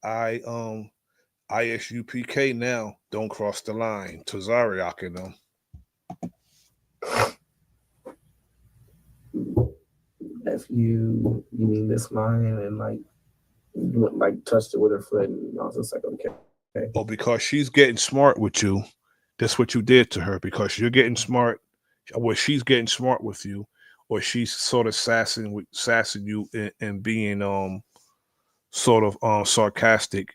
ISUPK now. Don't cross the line. Tazariak and them. If you mean this line and touched it with her foot and also like, okay. Or because she's getting smart with you, that's what you did to her. Because you're getting smart, or she's getting smart with you, or she's sort of sassing you and being sort of sarcastic.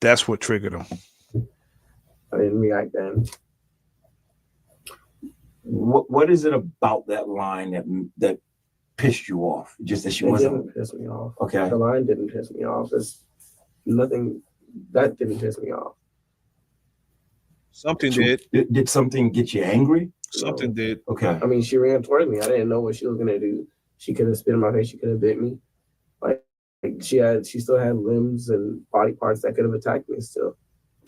That's what triggered him. I didn't react then. What is it about that line that pissed you off? Just that she wasn't. Didn't piss me off. Okay. The line didn't piss me off. It's nothing that didn't piss me off. Something So did. Did something get you angry? Something did. Okay. I mean, she ran towards me. I didn't know what she was gonna do. She could have spit in my face. She could have bit me. Like she still had limbs and body parts that could have attacked me still.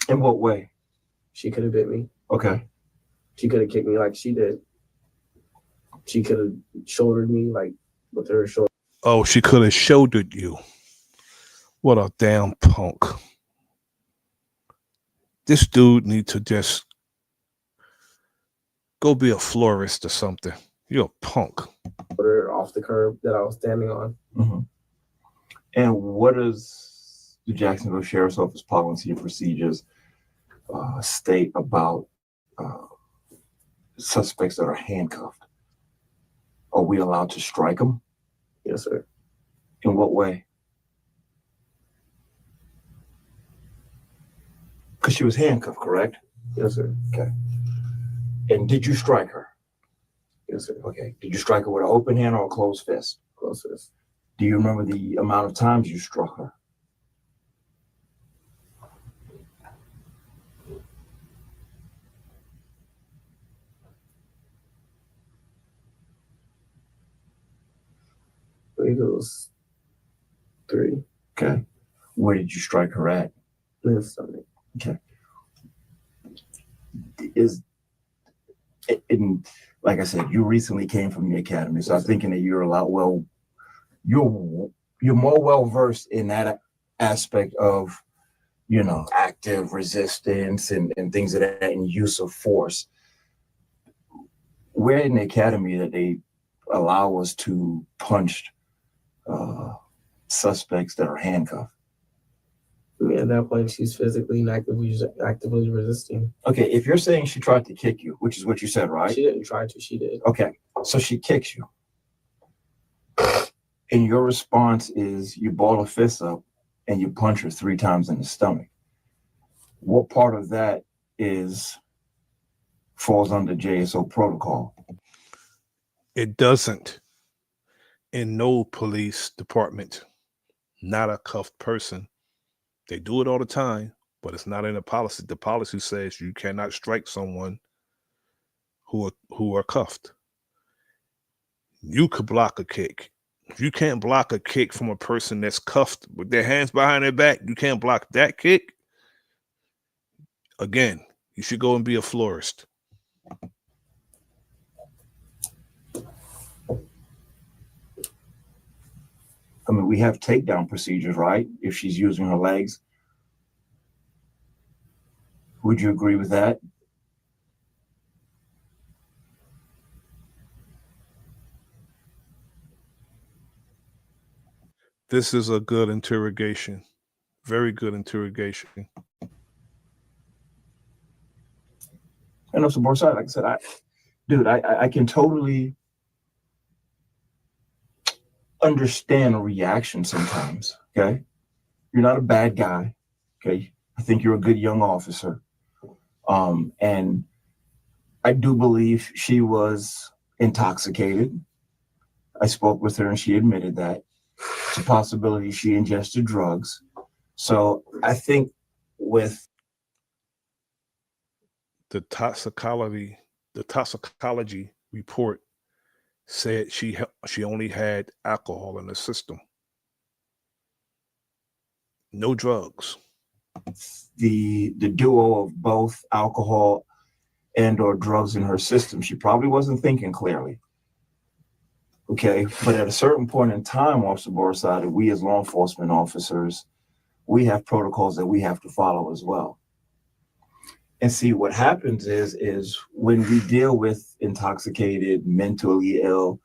In what way? She could have bit me. Okay. She could have kicked me like she did. She could have shouldered me like with her shoulder. Oh, she could have shouldered you. What a damn punk. This dude needs to just go be a florist or something. You're a punk. Put her off the curb that I was standing on. Mm-hmm. And what does the Jacksonville Sheriff's Office policy and procedures state about suspects that are handcuffed? Are we allowed to strike them? Yes, sir. In what way? Because she was handcuffed, correct? Yes, sir. Okay. And did you strike her? Yes, sir. Okay. Did you strike her with an open hand or a closed fist? Closed fist. Do you remember the amount of times you struck her? I believe it was 3. Okay. Where did you strike her at? In the stomach. Okay. Like I said, you recently came from the academy, so I'm thinking that you're more well versed in that aspect of, active resistance and things of that and use of force. We're in the academy that they allow us to punch suspects that are handcuffed. I mean, at that point, she's physically and actively resisting. Okay, if you're saying she tried to kick you, which is what you said, right? She didn't try to. She did. Okay, so she kicks you. And your response is you ball a fist up and you punch her 3 times in the stomach. What part of that falls under JSO protocol? It doesn't. In no police department, not a cuffed person. They do it all the time, but it's not in the policy. The policy says you cannot strike someone who are cuffed. You could block a kick. If you can't block a kick from a person that's cuffed with their hands behind their back, you can't block that kick. Again, you should go and be a florist. I mean, we have takedown procedures, right? If she's using her legs. Would you agree with that? This is a good interrogation. Very good interrogation. And also, Borside, like I said, I can totally understand a reaction sometimes. Okay, you're not a bad guy. Okay, I think you're a good young officer. And I do believe she was intoxicated. I spoke with her and she admitted that. It's a possibility she ingested drugs. So I think with the toxicology report said she only had alcohol in the system. No drugs. The duo of both alcohol and or drugs in her system, she probably wasn't thinking clearly. Okay, but at a certain point in time, Officer Borside, we as law enforcement officers, we have protocols that we have to follow as well. And see, what happens is when we deal with intoxicated, mentally ill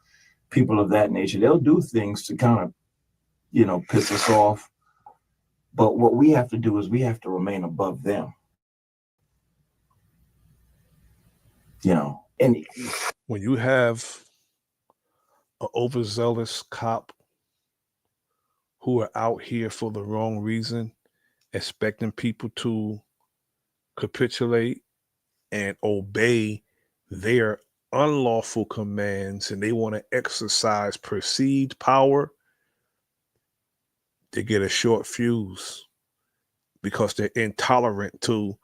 people of that nature, they'll do things to kind of, piss us off But what we have to do is we have to remain above them. You know, and when you have an overzealous cop who are out here for the wrong reason, expecting people to capitulate and obey their unlawful commands, and they want to exercise perceived power, they get a short fuse because they're intolerant to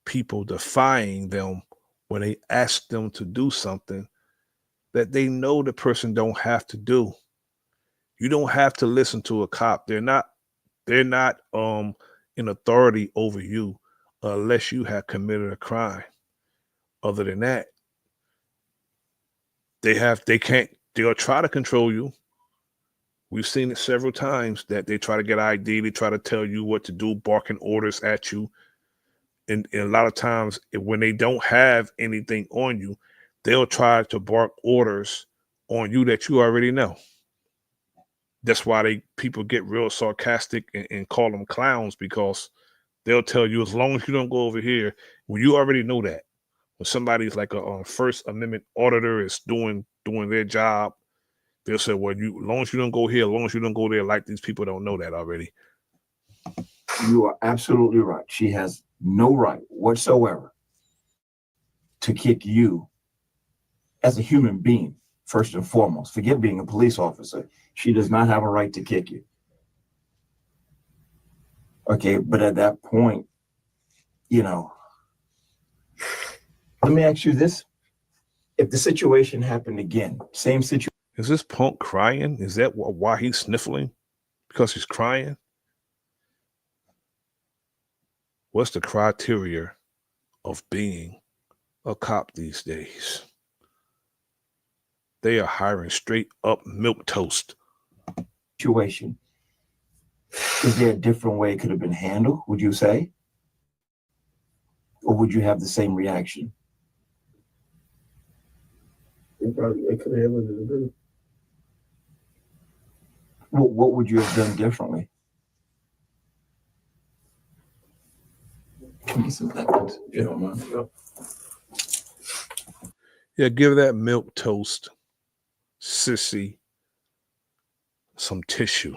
people defying them when they ask them to do something that they know the person don't have to do. You don't have to listen to a cop. They're not in authority over you unless you have committed a crime. Other than that, they'll try to control you. We've seen it several times that they try to get ID, they try to tell you what to do, barking orders at you. And a lot of times when they don't have anything on you, they'll try to bark orders on you that you already know. That's why people get real sarcastic and call them clowns, because they'll tell you, as long as you don't go over here, well, you already know that. When somebody's like a First Amendment auditor is doing their job, they'll say, well, as long as you don't go here, as long as you don't go there, like these people don't know that already. You are absolutely right. She has no right whatsoever to kick you as a human being, first and foremost. Forget being a police officer. She does not have a right to kick you. Okay, but at that point, you know, let me ask you this. If the situation happened again, same situation. Is this punk crying? Is that why he's sniffling? Because he's crying? What's the criteria of being a cop these days? They are hiring straight up milquetoast. Situation. Is there a different way it could have been handled, would you say? Or would you have the same reaction? It could have handled it better. What would you have done differently? Give me some napkins, if you don't mind. Yeah, give that milquetoast sissy some tissue.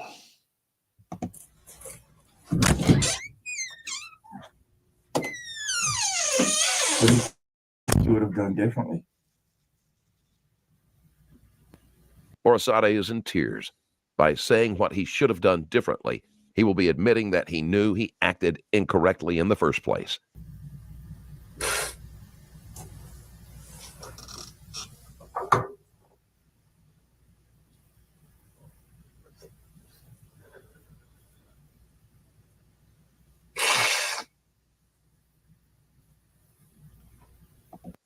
What you would have done differently? Borsade is in tears. By saying what he should have done differently, he will be admitting that he knew he acted incorrectly in the first place.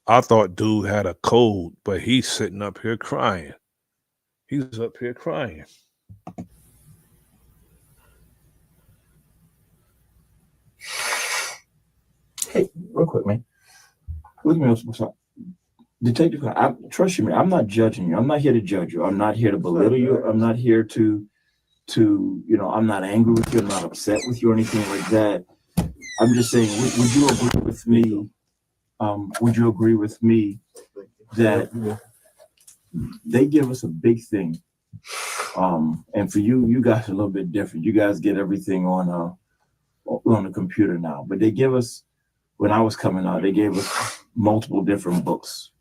I thought dude had a cold, but he's sitting up here crying. He's up here crying. Hey, real quick, man. Look at me. Detective, trust me, I'm not judging you. I'm not here to judge you. I'm not here to belittle you. I'm not here to I'm not angry with you. I'm not upset with you or anything like that. I'm just saying, would you agree with me? Would you agree with me that they give us a big thing? And for you guys are a little bit different. You guys get everything on the computer now, but they give us, when I was coming out, they gave us multiple different books.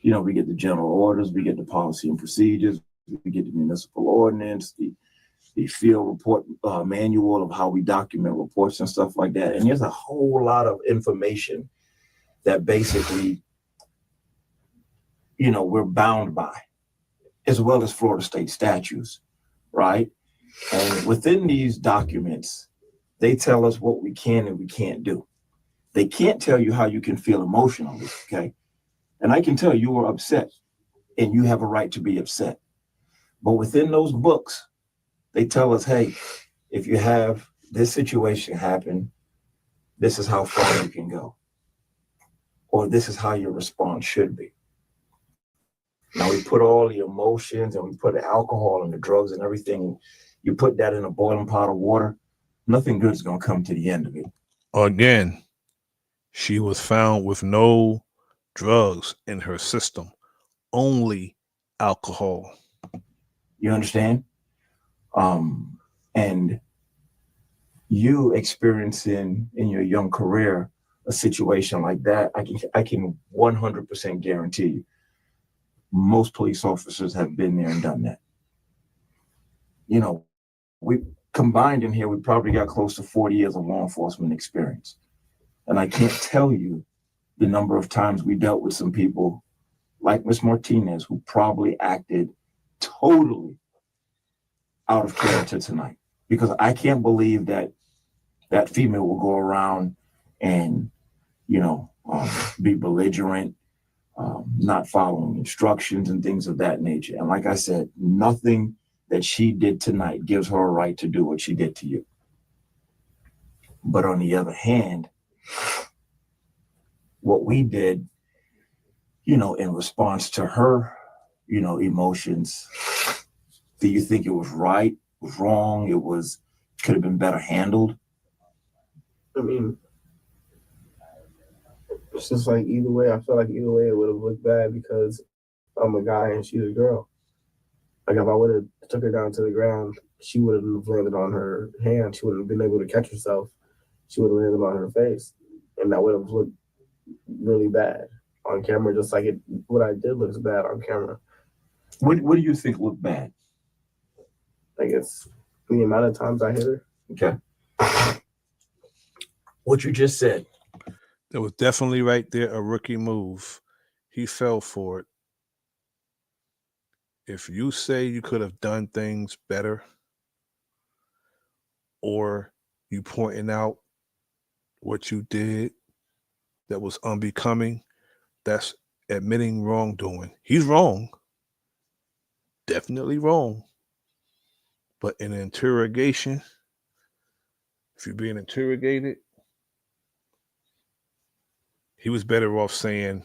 You know, we get the general orders, we get the policy and procedures, we get the municipal ordinance, the field report manual of how we document reports and stuff like that. And there's a whole lot of information that basically, we're bound by, as well as Florida state statutes, right? And within these documents, they tell us what we can and we can't do. They can't tell you how you can feel emotionally, okay? And I can tell you were upset, and you have a right to be upset. But within those books, they tell us, hey, if you have this situation happen, this is how far you can go. Or this is how your response should be. Now we put all the emotions and we put the alcohol and the drugs and everything, you put that in a boiling pot of water, nothing good is going to come to the end of it. Again, she was found with no drugs in her system, only alcohol. You understand? And you experiencing in your young career a situation like that, I can 100% guarantee you, most police officers have been there and done that. You know, we combined in here, we probably got close to 40 years of law enforcement experience. And I can't tell you the number of times we dealt with some people like Miss Martinez, who probably acted totally out of character tonight. Because I can't believe that that female will go around and, you know, be belligerent, not following instructions and things of that nature. And like I said, nothing that she did tonight gives her a right to do what she did to you. But on the other hand, what we did, you know, in response to her, you know, emotions, do you think it was right, was wrong, could have been better handled? I mean, it's just like either way, I feel like either way it would have looked bad because I'm a guy and she's a girl. Like if I would have took her down to the ground, she wouldn't have landed on her hand. She wouldn't have been able to catch herself. She would have landed on her face. And that would have looked really bad on camera, just like what I did looks bad on camera. What do you think looked bad? Like it's the amount of times I hit her. Okay. What you just said. There was definitely right there a rookie move. He fell for it. If you say you could have done things better, or you pointing out what you did that was unbecoming, that's admitting wrongdoing. He's wrong. Definitely wrong. But in an interrogation, if you're being interrogated, he was better off saying,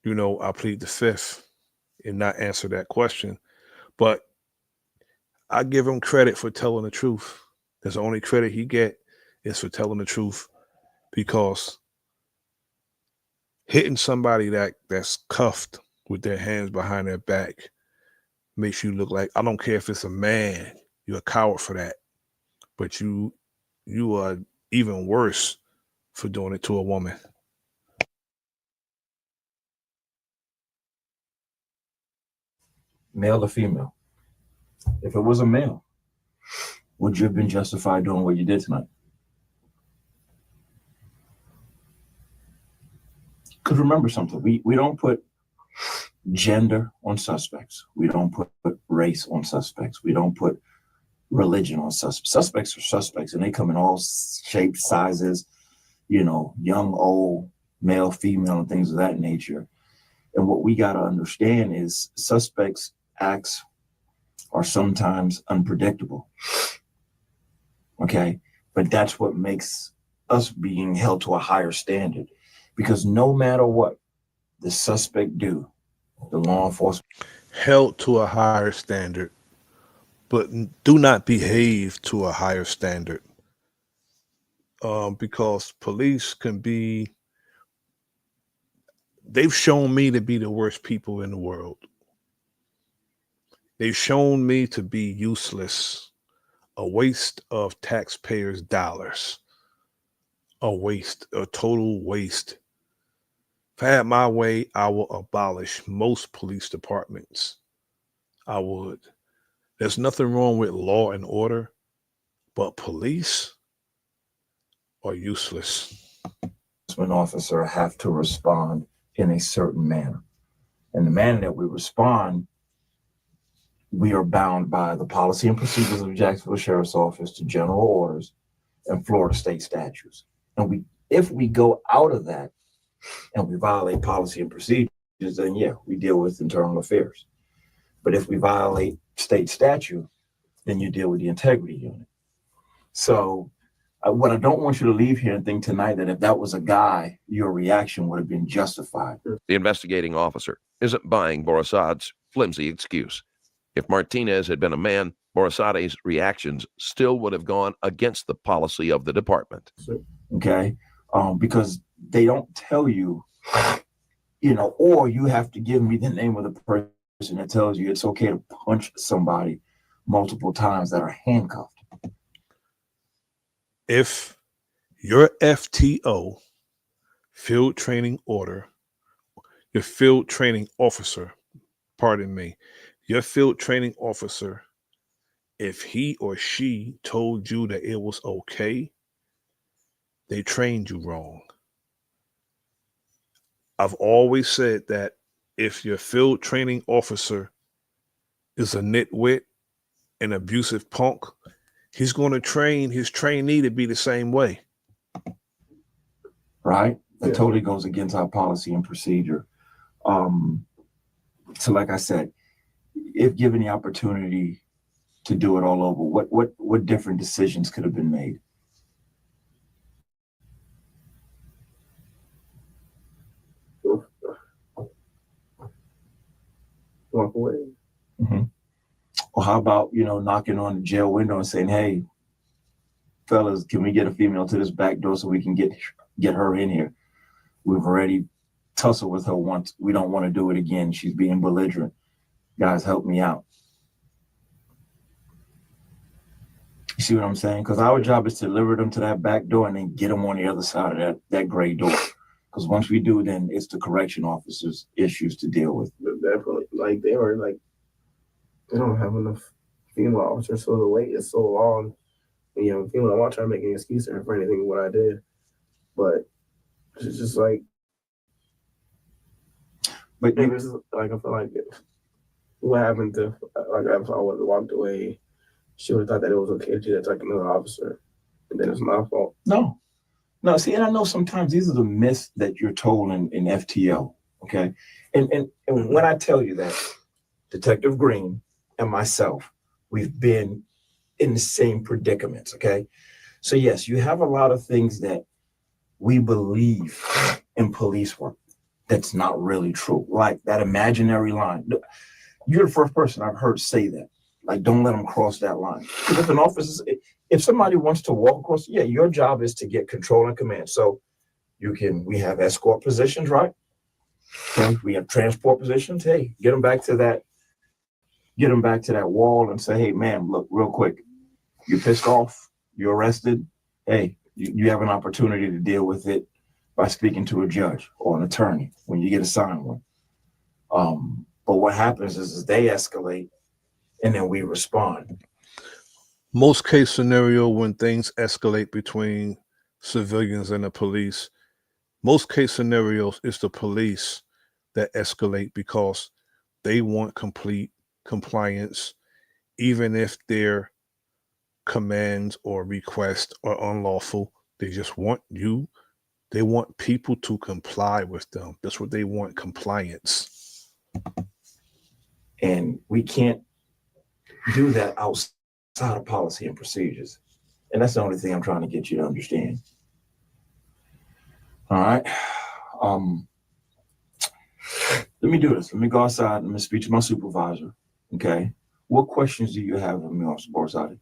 you know, I plead the fifth and not answer that question. But I give him credit for telling the truth. That's the only credit he get is for telling the truth, because hitting somebody that's cuffed with their hands behind their back makes you look like, I don't care if it's a man, you're a coward for that. But you are even worse for doing it to a woman. Male or female? If it was a male, would you have been justified doing what you did tonight? Because remember something, we don't put gender on suspects. We don't put race on suspects. We don't put religion on suspects. Suspects are suspects, and they come in all shapes, sizes, you know, young, old, male, female, and things of that nature. And what we got to understand is suspects' acts are sometimes unpredictable. Okay? But that's what makes us being held to a higher standard. Because no matter what the suspect do, the law enforcement held to a higher standard, but do not behave to a higher standard. Because police can be, they've shown me to be the worst people in the world. They've shown me to be useless, a waste of taxpayers' dollars, a total waste. If I had my way, I will abolish most police departments. I would. There's nothing wrong with law and order, but police are useless. An officer have to respond in a certain manner. And the manner that we respond, we are bound by the policy and procedures of Jacksonville Sheriff's Office, to general orders and Florida state statutes. And if we go out of that and we violate policy and procedures, then yeah, we deal with internal affairs. But if we violate state statute, then you deal with the integrity unit. So what I don't want you to leave here and think tonight that if that was a guy, your reaction would have been justified. The investigating officer isn't buying Borasad's flimsy excuse. If Martinez had been a man, Borsati's reactions still would have gone against the policy of the department. Okay, because they don't tell you, or you have to give me the name of the person that tells you it's okay to punch somebody multiple times that are handcuffed. If your FTO, field training order, your field training officer, pardon me, your field training officer, if he or she told you that it was okay, they trained you wrong. I've always said that if your field training officer is a nitwit, an abusive punk, he's going to train his trainee to be the same way. Right? That totally goes against our policy and procedure. So like I said, if given the opportunity to do it all over, what different decisions could have been made? Walk away. Mm-hmm. Or how about, knocking on the jail window and saying, hey, fellas, can we get a female to this back door so we can get her in here? We've already tussled with her once. We don't want to do it again. She's being belligerent. Guys, help me out. You see what I'm saying? Because our job is to deliver them to that back door and then get them on the other side of that gray door. Because once we do, then it's the correction officers' issues to deal with. Definitely. Like, they don't have enough female officers, so the wait is so long. Female, I'm not trying to make any excuse for anything what I did. But it's just like, I feel like what happened to, like, if I would have walked away, she would have thought that it was okay to do that to like another officer. And then it's my fault. No, see, and I know sometimes these are the myths that you're told in FTO, okay? And when I tell you that, Detective Green and myself, we've been in the same predicaments, okay? So yes, you have a lot of things that we believe in police work that's not really true, like that imaginary line. You're the first person I've heard say that. Like, don't let them cross that line. Because if somebody wants to walk across, your job is to get control and command. So we have escort positions, right? Okay, we have transport positions. Hey, get them back to that wall and say, hey, ma'am, look, real quick, you're pissed off, you're arrested. Hey, you have an opportunity to deal with it by speaking to a judge or an attorney when you get assigned one. But what happens is they escalate and then we respond. Most case scenario when things escalate between civilians and the police, most case scenarios it's the police that escalate because they want complete compliance, even if their commands or requests are unlawful. They just want they want people to comply with them. That's what they want, compliance. And we can't do that outside of policy and procedures. And that's the only thing I'm trying to get you to understand. All right. Let me do this. Let me go outside. Let me speak to my supervisor. Okay. What questions do you have of me, Officer Borsati?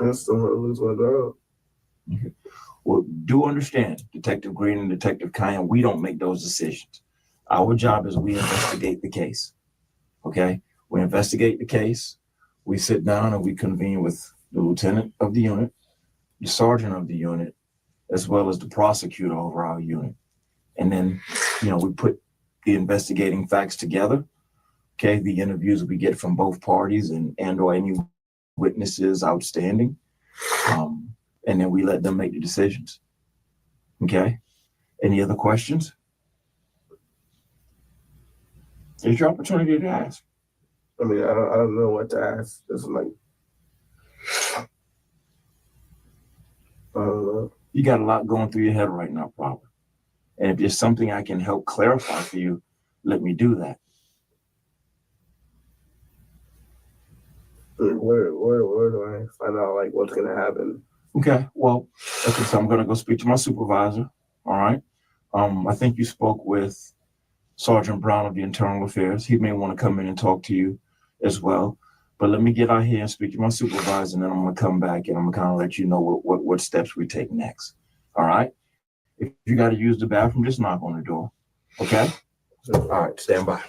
I still want to lose my girl. Okay. Well, do understand, Detective Green and Detective Kyan, we don't make those decisions. Our job is we investigate the case. Okay? We investigate the case. We sit down and we convene with the lieutenant of the unit, the sergeant of the unit, as well as the prosecutor over our unit. And then, we put the investigating facts together. Okay, the interviews we get from both parties and or any witnesses outstanding. And then we let them make the decisions. Okay? Any other questions? Here's your opportunity to ask. I mean, I don't know what to ask. It's like, I don't know. You got a lot going through your head right now, probably. And if there's something I can help clarify for you, let me do that. Where do I find out like what's gonna happen? Okay, well, so I'm gonna go speak to my supervisor. All right. I think you spoke with Sergeant Brown of the Internal Affairs. He may want to come in and talk to you as well. But let me get out here and speak to my supervisor, and then I'm going to come back and I'm going to kind of let you know what steps we take next. All right? If you got to use the bathroom, just knock on the door. Okay? All right, stand by.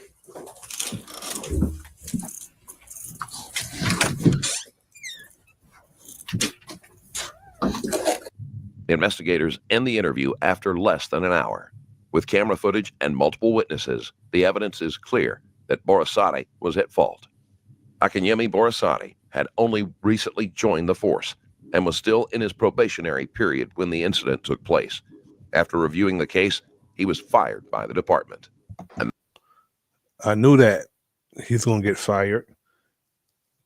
Investigators end the interview after less than an hour. With camera footage and multiple witnesses, the evidence is clear that Borsari was at fault. Akinyemi Borsari had only recently joined the force and was still in his probationary period when the incident took place. After reviewing the case, he was fired by the department. I knew that he's going to get fired.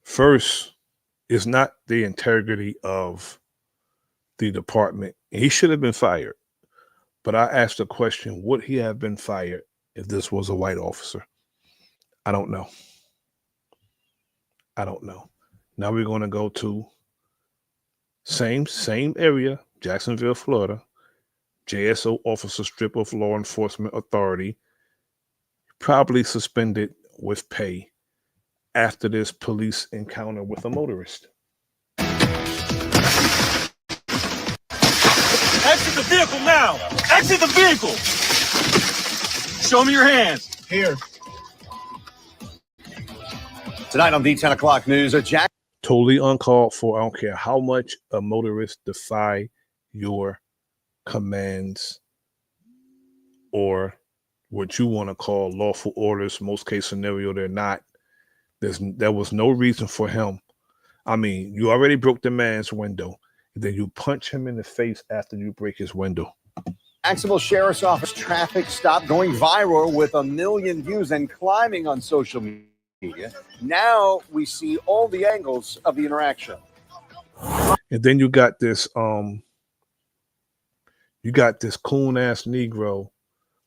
First, it's not the integrity of the department. He should have been fired. But I asked the question, would he have been fired if this was a white officer? I don't know. I don't know. Now we're going to go to same area, Jacksonville, Florida. JSO officer strip of law enforcement authority, probably suspended with pay after this police encounter with a motorist. Exit the vehicle now! Exit the vehicle! Show me your hands. Here. Tonight on the 10 o'clock news, a Jack. Totally uncalled for. I don't care how much a motorist defy your commands or what you want to call lawful orders. Most case scenario, they're not. There was no reason for him. I mean, you already broke the man's window. Then you punch him in the face after you break his window. Jacksonville Sheriff's Office traffic stop going viral with 1 million views and climbing on social media. Now we see all the angles of the interaction. And then you got this coon ass Negro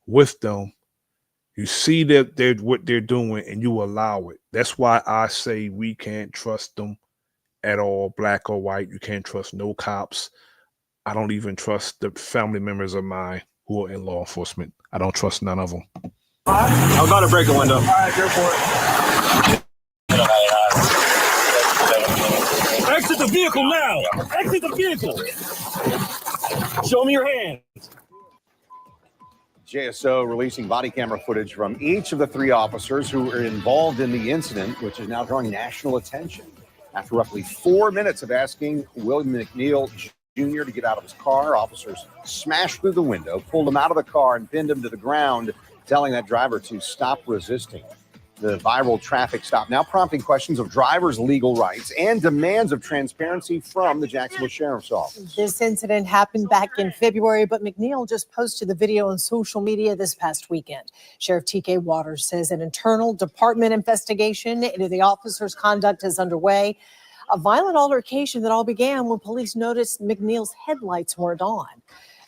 with them. You see that they're what they're doing and you allow it. That's why I say we can't trust them at all, black or white. You can't trust no cops. I don't even trust the family members of mine who are in law enforcement. I don't trust none of them. I'm about to break a window. All right, go for it. Exit the vehicle now! Exit the vehicle! Show me your hands. JSO releasing body camera footage from each of the 3 officers who were involved in the incident, which is now drawing national attention. After roughly 4 minutes of asking William McNeil Jr. to get out of his car, officers smashed through the window, pulled him out of the car, and pinned him to the ground, telling that driver to stop resisting. The viral traffic stop now prompting questions of drivers' legal rights and demands of transparency from the Jacksonville Sheriff's Office. This incident happened back in February, but McNeil just posted the video on social media this past weekend. Sheriff T.K. Waters says an internal department investigation into the officer's conduct is underway. A violent altercation that all began when police noticed McNeil's headlights weren't on.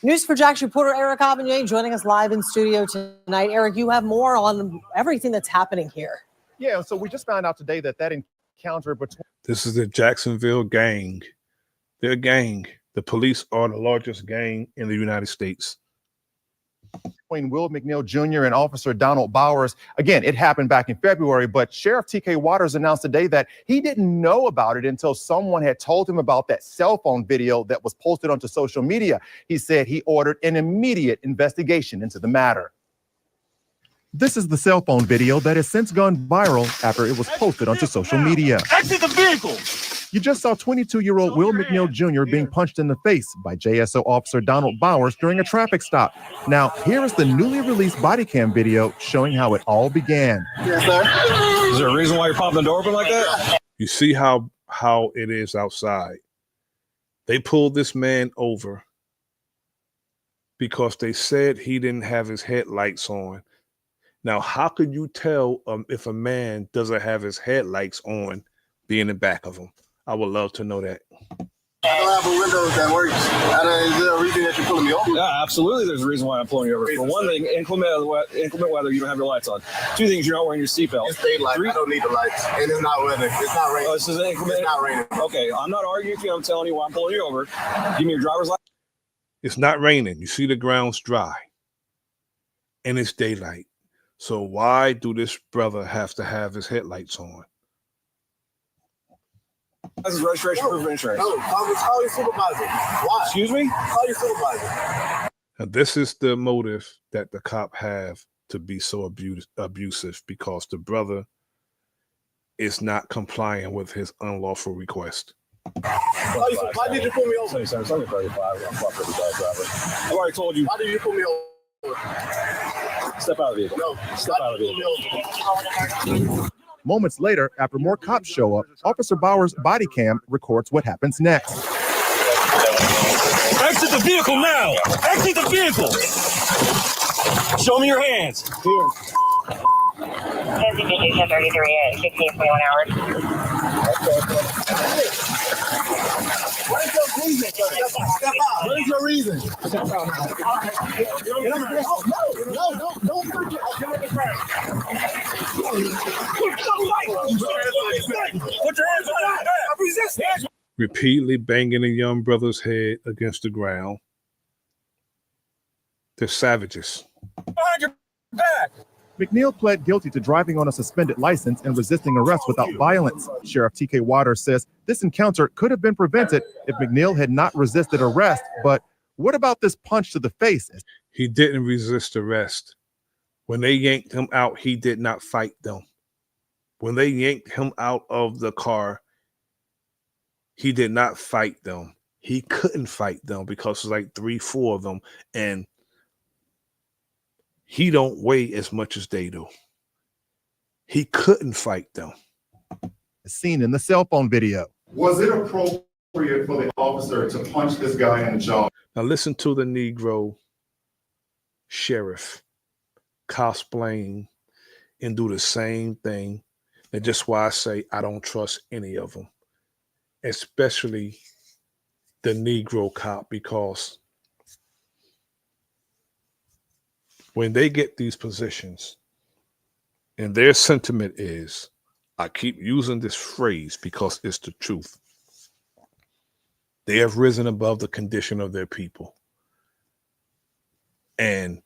News4Jax reporter Eric Avignon joining us live in studio tonight. Eric, you have more on everything that's happening here. Yeah, so we just found out today that encounter between... This is the Jacksonville gang. They're a gang. The police are the largest gang in the United States. Between Will McNeil Jr. and Officer Donald Bowers. Again, it happened back in February, but Sheriff T.K. Waters announced today that he didn't know about it until someone had told him about that cell phone video that was posted onto social media. He said he ordered an immediate investigation into the matter. This is the cell phone video that has since gone viral after it was posted onto social media. Exit the vehicle! You just saw 22-year-old Will McNeil Jr. being punched in the face by JSO officer Donald Bowers during a traffic stop. Now, here is the newly released body cam video showing how it all began. Yes, sir. Is there a reason why you're popping the door open like that? You see how it is outside. They pulled this man over because they said he didn't have his headlights on. Now, how could you tell if a man doesn't have his headlights on being in the back of him? I would love to know that. I don't have a window that works. Is there a reason that you're pulling me over? Yeah, absolutely. There's a reason why I'm pulling you over. For one thing, inclement weather, you don't have your lights on. 2 things, you're not wearing your seatbelt. It's daylight. I don't need the lights. And it's not weather. It's not raining. Oh, this is inclement. It's not raining. Okay, I'm not arguing with you. I'm telling you why I'm pulling you over. Give me your driver's license. It's not raining. You see the ground's dry. And it's daylight. So why do this brother have to have his headlights on? This is registration proof of insurance. No, call your supervisor. Why? Excuse me? Call your supervisor. Now, this is the motive that the cop have to be so abusive, because the brother is not complying with his unlawful request. Why did you pull me over? I've already told you. Why did you pull me over? Step out of the vehicle. No, Step out of the vehicle. Moments later, after more cops show up, Officer Bowers' body cam records what happens next. Exit the vehicle now! Exit the vehicle! Show me your hands. Here. Investigation 33 at 16:21 hours. What is your reason? Step out. What is your reason? Step out now. No, don't forget. Put your hands on that. Resist. Repeatedly banging a young brother's head against the ground. They're savages. Behind your back. McNeil pled guilty to driving on a suspended license and resisting arrest without violence. Sheriff T.K. Waters says this encounter could have been prevented if McNeil had not resisted arrest. But what about this punch to the face? He didn't resist arrest. When they yanked him out, he did not fight them. When they yanked him out of the car, he did not fight them. He couldn't fight them because there's like 3-4 of them, and he don't weigh as much as they do. He couldn't fight them. Seen in the cell phone video. Was it appropriate for the officer to punch this guy in the jaw? Now listen to the Negro sheriff cosplaying and do the same thing. And just why I say I don't trust any of them, especially the Negro cop, because when they get these positions and their sentiment is, I keep using this phrase because it's the truth, they have risen above the condition of their people. And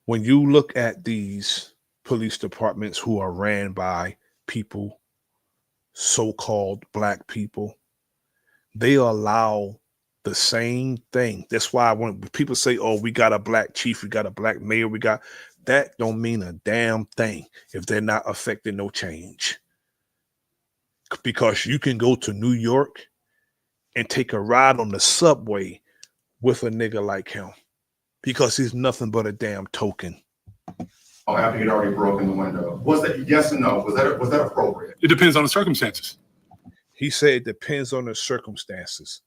when you look at these police departments who are ran by people, so-called black people, they allow the same thing. That's why when people say, oh, we got a black chief, we got a black mayor, that don't mean a damn thing if they're not affecting no change. Because you can go to New York and take a ride on the subway with a nigga like him because he's nothing but a damn token. After he'd already broken the window. Was that yes or no? Was that appropriate? It depends on the circumstances. He said it depends on the circumstances.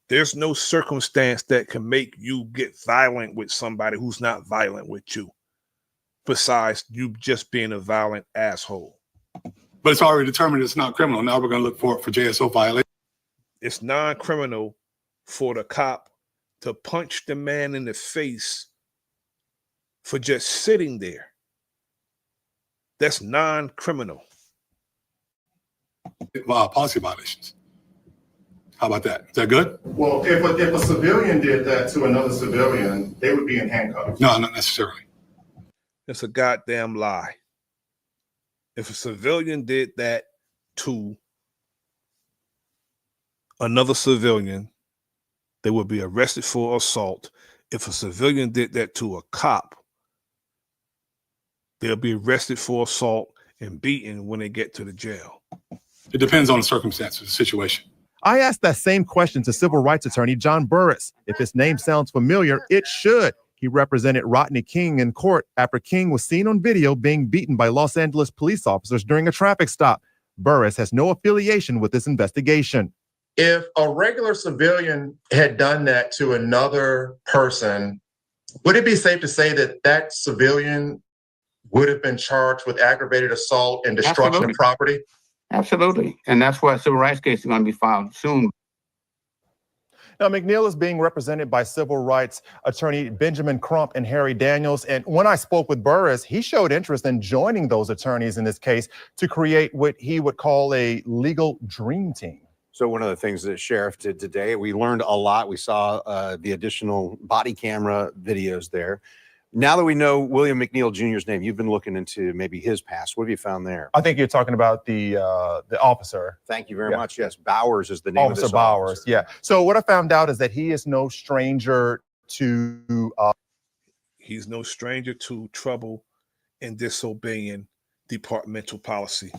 There's no circumstance that can make you get violent with somebody who's not violent with you, besides you just being a violent asshole. But it's already determined it's not criminal. Now we're going to look for JSO violation. It's non-criminal for the cop to punch the man in the face for just sitting there. That's non-criminal. Policy violations. How about that? Is that good? Well, if a civilian did that to another civilian, they would be in handcuffs. No, not necessarily. It's a goddamn lie. If a civilian did that to another civilian, they would be arrested for assault. If a civilian did that to a cop, they'll be arrested for assault and beaten when they get to the jail. It depends on the circumstances, the situation. I asked that same question to civil rights attorney John Burris. If his name sounds familiar, it should. He represented Rodney King in court after King was seen on video being beaten by Los Angeles police officers during a traffic stop. Burris has no affiliation with this investigation. If a regular civilian had done that to another person, would it be safe to say that that civilian would have been charged with aggravated assault and destruction of property? Absolutely. And that's why a civil rights case is going to be filed soon. Now, McNeil is being represented by civil rights attorney Benjamin Crump and Harry Daniels. And when I spoke with Burris, he showed interest in joining those attorneys in this case to create what he would call a legal dream team. So one of the things that Sheriff did today, we learned a lot. We saw the additional body camera videos there. Now that we know William McNeil Jr.'s name, you've been looking into maybe his past. What have you found there? I think you're talking about the officer. Thank you very much. Yes, Bowers is the name of Officer this Bowers. officer. Yeah. So what I found out is that he is no stranger to. He's no stranger to trouble and disobeying departmental policy.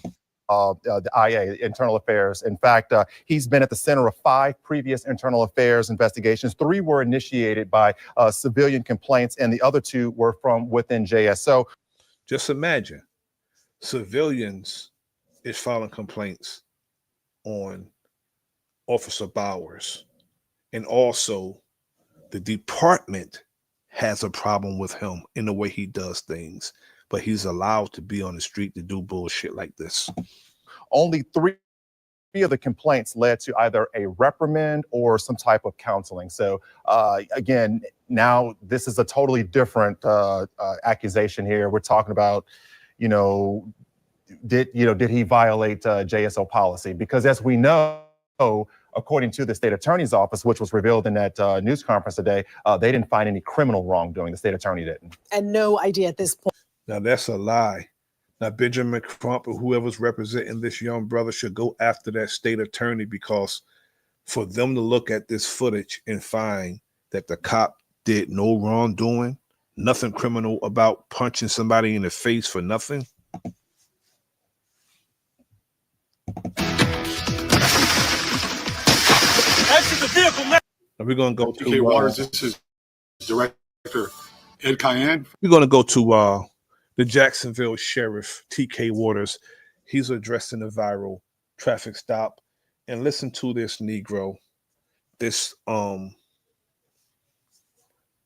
The IA, Internal Affairs. In fact, he's been at the center of 5 previous internal affairs investigations. 3 were initiated by civilian complaints, and the other 2 were from within JSO. Just imagine civilians is filing complaints on Officer Bowers, and also the department has a problem with him in the way he does things, but he's allowed to be on the street to do bullshit like this. Only 3 of the complaints led to either a reprimand or some type of counseling. So again, now this is a totally different accusation here. We're talking about, did he violate JSO policy? Because as we know, according to the state attorney's office, which was revealed in that news conference today, they didn't find any criminal wrongdoing. The state attorney didn't. And no idea at this point. Now that's a lie. Now Benjamin Crump or whoever's representing this young brother should go after that state attorney, because for them to look at this footage and find that the cop did no wrongdoing, nothing criminal about punching somebody in the face for nothing. Exit the vehicle now. Now we're gonna go TK to Waters. This is Director Ed Cayenne. We're gonna go to the Jacksonville Sheriff TK Waters. He's addressing a viral traffic stop, and listen to this Negro, this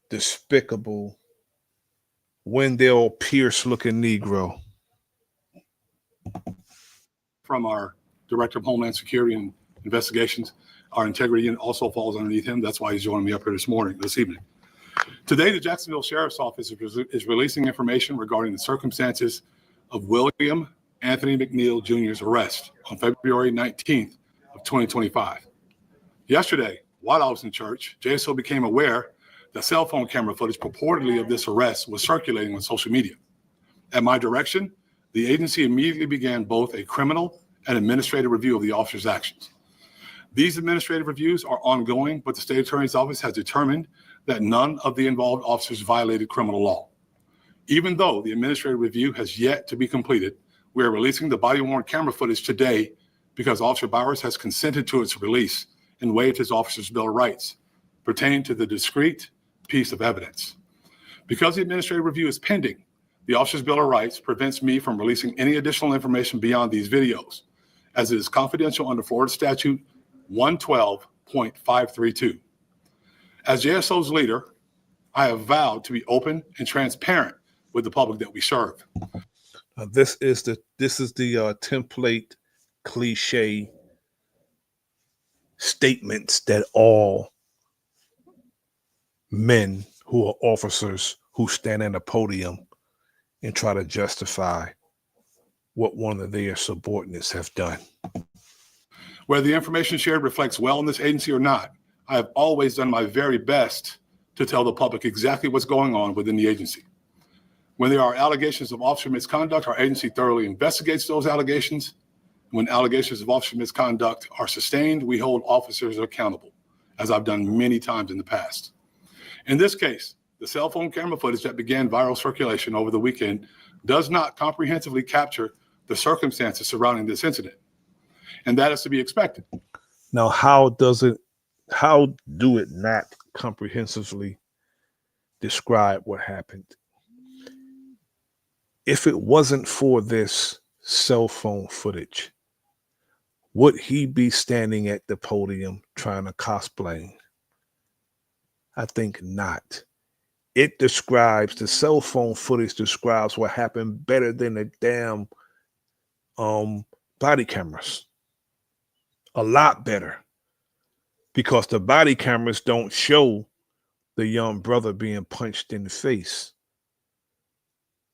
despicable Wendell Pierce looking Negro. From our Director of Homeland Security and Investigations. Our integrity unit also falls underneath him. That's why he's joining me up here this evening. Today, the Jacksonville Sheriff's Office is releasing information regarding the circumstances of William Anthony McNeil Jr.'s arrest on February 19th of 2025. Yesterday, while I was in church, JSO became aware that cell phone camera footage purportedly of this arrest was circulating on social media. At my direction, the agency immediately began both a criminal and administrative review of the officer's actions. These administrative reviews are ongoing, but the state attorney's office has determined that none of the involved officers violated criminal law. Even though the administrative review has yet to be completed, we are releasing the body-worn camera footage today because Officer Bowers has consented to its release and waived his officer's bill of rights pertaining to the discrete piece of evidence. Because the administrative review is pending, the officer's bill of rights prevents me from releasing any additional information beyond these videos, as it is confidential under Florida Statute 112.532. As JSO's leader, I have vowed to be open and transparent with the public that we serve. This is the template cliche statements that all men who are officers who stand at a podium and try to justify what one of their subordinates have done. Whether the information shared reflects well in this agency or not, I have always done my very best to tell the public exactly what's going on within the agency. When there are allegations of officer misconduct, our agency thoroughly investigates those allegations. When allegations of officer misconduct are sustained, we hold officers accountable, as I've done many times in the past. In this case, the cell phone camera footage that began viral circulation over the weekend does not comprehensively capture the circumstances surrounding this incident, and that is to be expected. Now, how do it not comprehensively describe what happened? If it wasn't for this cell phone footage, would he be standing at the podium trying to cosplay? I think not. It describes, the cell phone footage describes what happened better than the damn body cameras. A lot better. Because the body cameras don't show the young brother being punched in the face.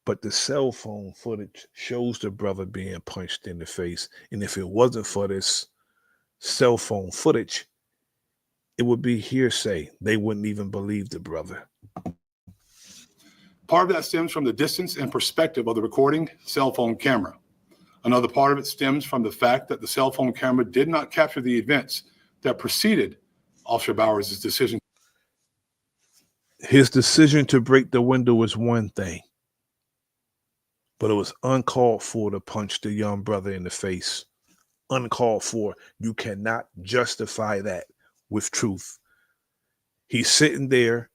But the cell phone footage shows the brother being punched in the face. And if it wasn't for this cell phone footage, it would be hearsay. They wouldn't even believe the brother. Part of that stems from the distance and perspective of the recording cell phone camera. Another part of it stems from the fact that the cell phone camera did not capture the events that preceded Officer Bowers' decision. His decision to break the window was one thing, but it was uncalled for to punch the young brother in the face. Uncalled for. You cannot justify that with truth. He's sitting there,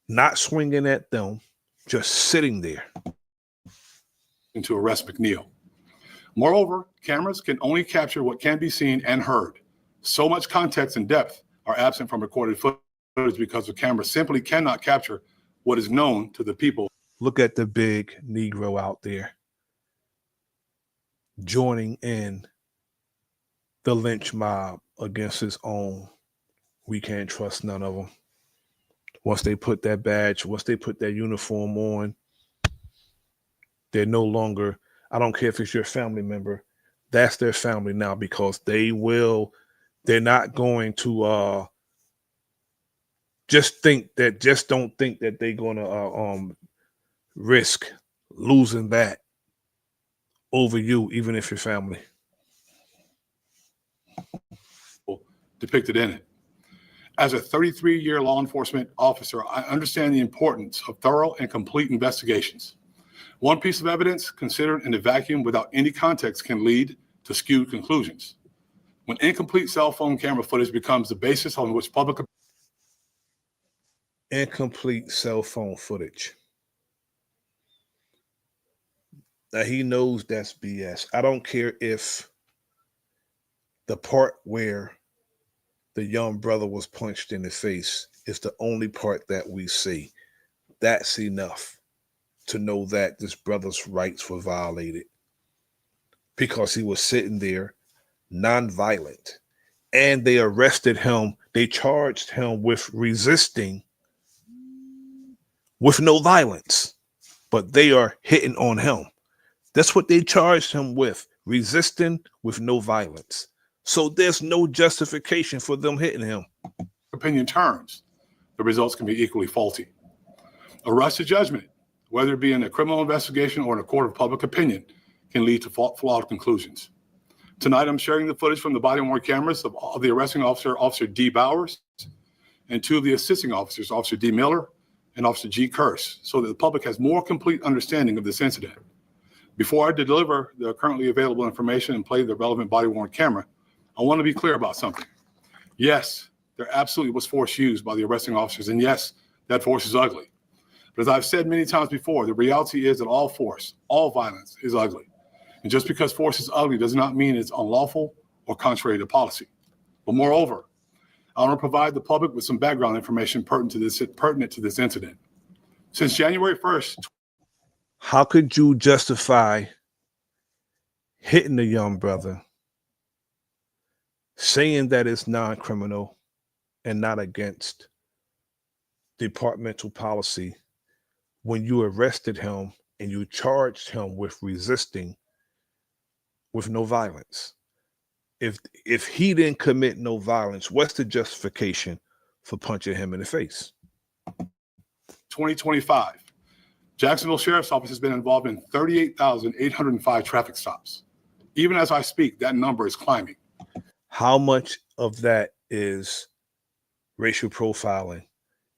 not swinging at them, just sitting there. To arrest McNeil. Moreover, cameras can only capture what can be seen and heard. So much context and depth are absent from recorded footage because the camera simply cannot capture what is known to the people. Look at the big Negro out there joining in the lynch mob against his own. We can't trust none of them. Once they put that badge, once they put that uniform on, they're no longer, I don't care if it's your family member, that's their family now, because they're not going to just don't think that they're going to risk losing that over you, even if you're family. Depicted in it. As a 33-year law enforcement officer, I understand the importance of thorough and complete investigations. One piece of evidence considered in a vacuum without any context can lead to skewed conclusions. When incomplete cell phone camera footage becomes the basis on which public... Incomplete cell phone footage. Now, he knows that's BS. I don't care if the part where the young brother was punched in the face is the only part that we see. That's enough to know that this brother's rights were violated because he was sitting there nonviolent, and they arrested him. They charged him with resisting with no violence, but they are hitting on him. That's what they charged him with, resisting with no violence. So there's no justification for them hitting him. Opinion turns, the results can be equally faulty. A rush to judgment, whether it be in a criminal investigation or in a court of public opinion, can lead to flawed conclusions. Tonight, I'm sharing the footage from the body-worn cameras of the arresting officer, Officer D. Bowers, and two of the assisting officers, Officer D. Miller and Officer G. Curse, so that the public has more complete understanding of this incident. Before I deliver the currently available information and play the relevant body-worn camera, I want to be clear about something. Yes, there absolutely was force used by the arresting officers, and yes, that force is ugly. But as I've said many times before, the reality is that all force, all violence is ugly. And just because force is ugly does not mean it's unlawful or contrary to policy. But moreover, I want to provide the public with some background information pertinent to this incident. Since January 1st, how could you justify hitting the young brother, saying that it's non-criminal and not against departmental policy, when you arrested him and you charged him with resisting with no violence? If he didn't commit no violence, what's the justification for punching him in the face? 2025, Jacksonville Sheriff's Office has been involved in 38,805 traffic stops. Even as I speak, that number is climbing. How much of that is racial profiling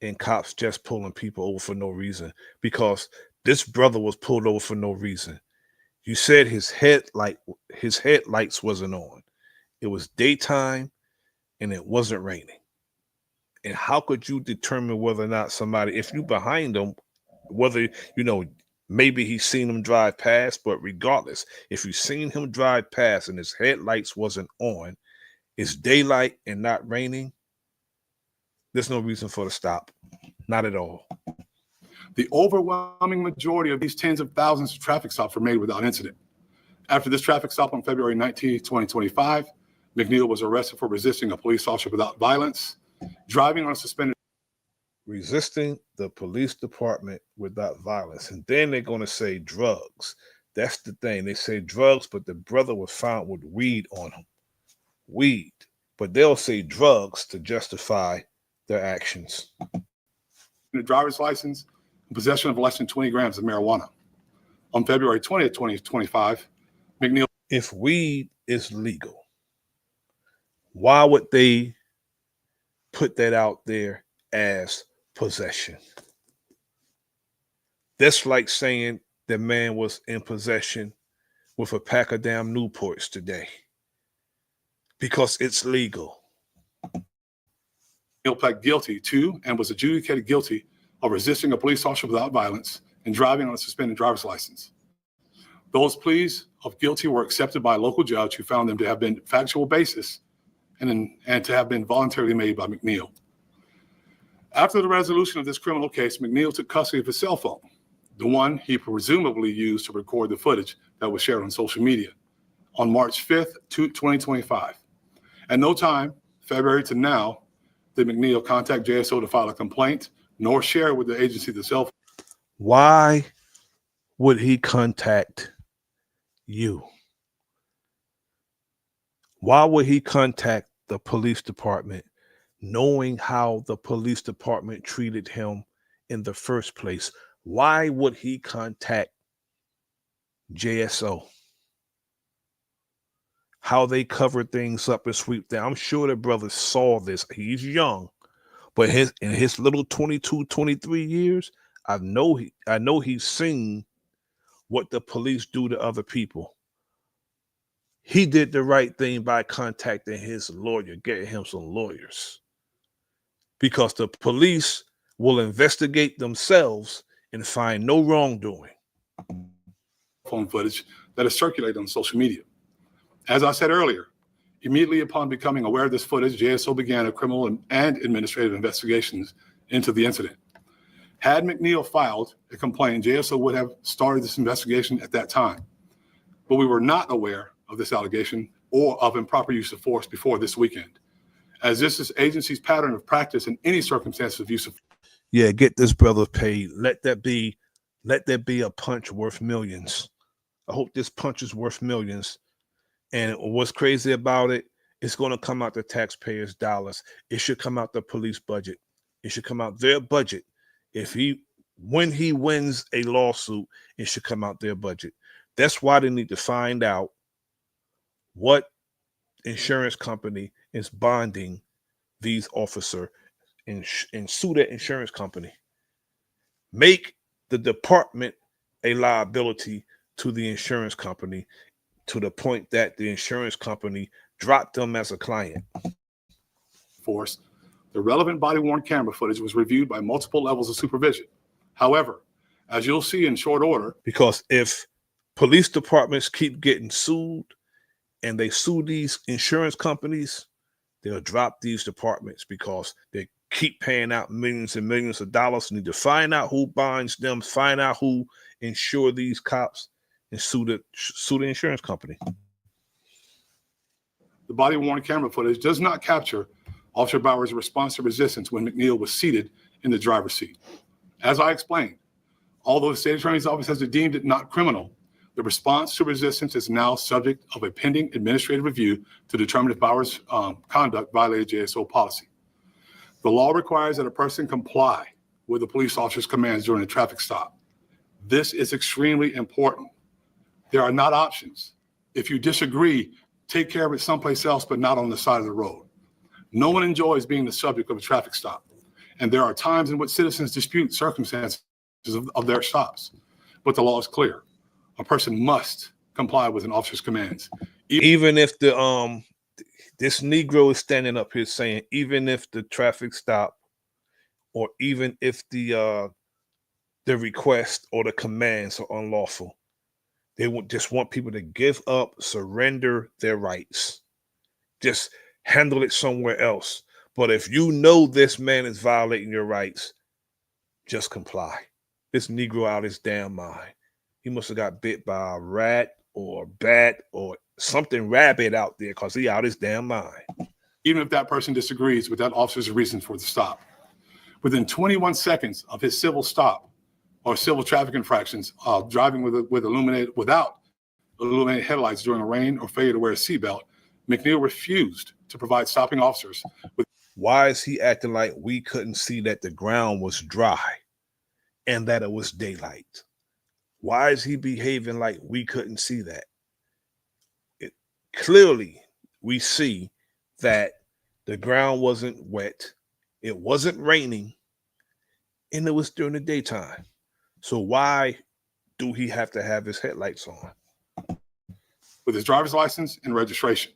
and cops just pulling people over for no reason? Because this brother was pulled over for no reason. You said his headlights wasn't on. It was daytime and it wasn't raining. And how could you determine whether or not somebody, if you behind them, whether, maybe he's seen him drive past, but regardless, if you've seen him drive past and his headlights wasn't on, it's daylight and not raining, there's no reason for the stop. Not at all. The overwhelming majority of these tens of thousands of traffic stops were made without incident. After this traffic stop on February 19, 2025, McNeil was arrested for resisting a police officer without violence, driving on a suspended... Resisting the police department without violence. And then they're going to say drugs. That's the thing. They say drugs, but the brother was found with weed on him. Weed. But they'll say drugs to justify their actions. The driver's license, and possession of less than 20 grams of marijuana. On February 20th, 2025, McNeil. If weed is legal, why would they put that out there as possession? That's like saying the man was in possession with a pack of damn Newports today because it's legal. McNeil pled guilty to and was adjudicated guilty of resisting a police officer without violence and driving on a suspended driver's license. Those pleas of guilty were accepted by a local judge who found them to have been factual basis and to have been voluntarily made by McNeil. After the resolution of this criminal case, McNeil took custody of his cell phone, the one he presumably used to record the footage that was shared on social media, on March 5th, 2025. At no time, February to now, did McNeil contact JSO to file a complaint, nor share with the agency the cell phone. Why would he contact you? Why would he contact the police department knowing how the police department treated him in the first place? Why would he contact JSO? How they covered things up and sweep down. I'm sure the brother saw this. He's young, but in his little 22, 23 years, I know he's seen what the police do to other people. He did the right thing by contacting his lawyer, getting him some lawyers, because the police will investigate themselves and find no wrongdoing. Phone footage that is circulated on social media. As I said earlier, immediately upon becoming aware of this footage, JSO began a criminal and administrative investigations into the incident. Had McNeil filed a complaint, JSO would have started this investigation at that time. But we were not aware of this allegation or of improper use of force before this weekend, as this is agency's pattern of practice in any circumstance of use of. Yeah, get this brother paid. Let that be a punch worth millions. I hope this punch is worth millions. And what's crazy about it, it's going to come out the taxpayers' dollars. It should come out the police budget. It should come out their budget. When he wins a lawsuit, it should come out their budget. That's why they need to find out what insurance company is bonding these officers and sue that insurance company. Make the department a liability to the insurance company, to the point that the insurance company dropped them as a client. Force. The relevant body-worn camera footage was reviewed by multiple levels of supervision. However, as you'll see in short order, because if police departments keep getting sued and they sue these insurance companies, they'll drop these departments because they keep paying out millions and millions of dollars. Need to find out who binds them, find out who insure these cops, and sue the insurance company. the body-worn camera footage does not capture Officer Bowers' response to resistance when McNeil was seated in the driver's seat. As I explained, although the state attorney's office has deemed it not criminal, the response to resistance is now subject of a pending administrative review to determine if Bowers' conduct violated JSO policy. The law requires that a person comply with the police officer's commands during a traffic stop. This is extremely important. There are not options. If you disagree, take care of it someplace else, but not on the side of the road. No one enjoys being the subject of a traffic stop. And there are times in which citizens dispute circumstances of their stops. But the law is clear. A person must comply with an officer's commands. Even if the this Negro is standing up here saying, even if the traffic stop, or even if the request or the commands are unlawful, they would just want people to give up, surrender their rights, just handle it somewhere else. But if you know this man is violating your rights, just comply. This Negro out his damn mind. He must have got bit by a rat or a bat or something rabid out there, because he out his damn mind. Even if that person disagrees with that officer's reason for the stop. Within 21 seconds of his civil stop or civil traffic infractions, driving without illuminated headlights during the rain or failure to wear a seatbelt, McNeil refused to provide stopping officers with. Why is he acting like we couldn't see that the ground was dry? and that it was daylight. Why is he behaving like we couldn't see that? Clearly, we see that the ground wasn't wet, it wasn't raining, and it was during the daytime. So why do he have to have his headlights on? With his driver's license and registration.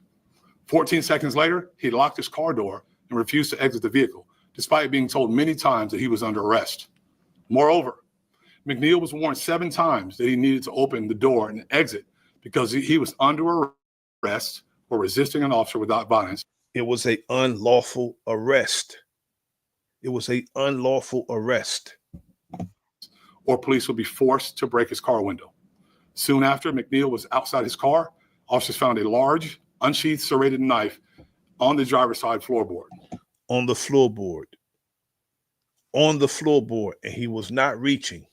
14 seconds later, he locked his car door and refused to exit the vehicle, despite being told many times that he was under arrest. Moreover, McNeil was warned 7 times that he needed to open the door and exit because he was under arrest for resisting an officer without violence. It was an unlawful arrest. It was an unlawful arrest. Or police would be forced to break his car window. Soon after McNeil was outside his car, officers found a large, unsheathed serrated knife on the driver's side floorboard. On the floorboard. On the floorboard, and he was not reaching.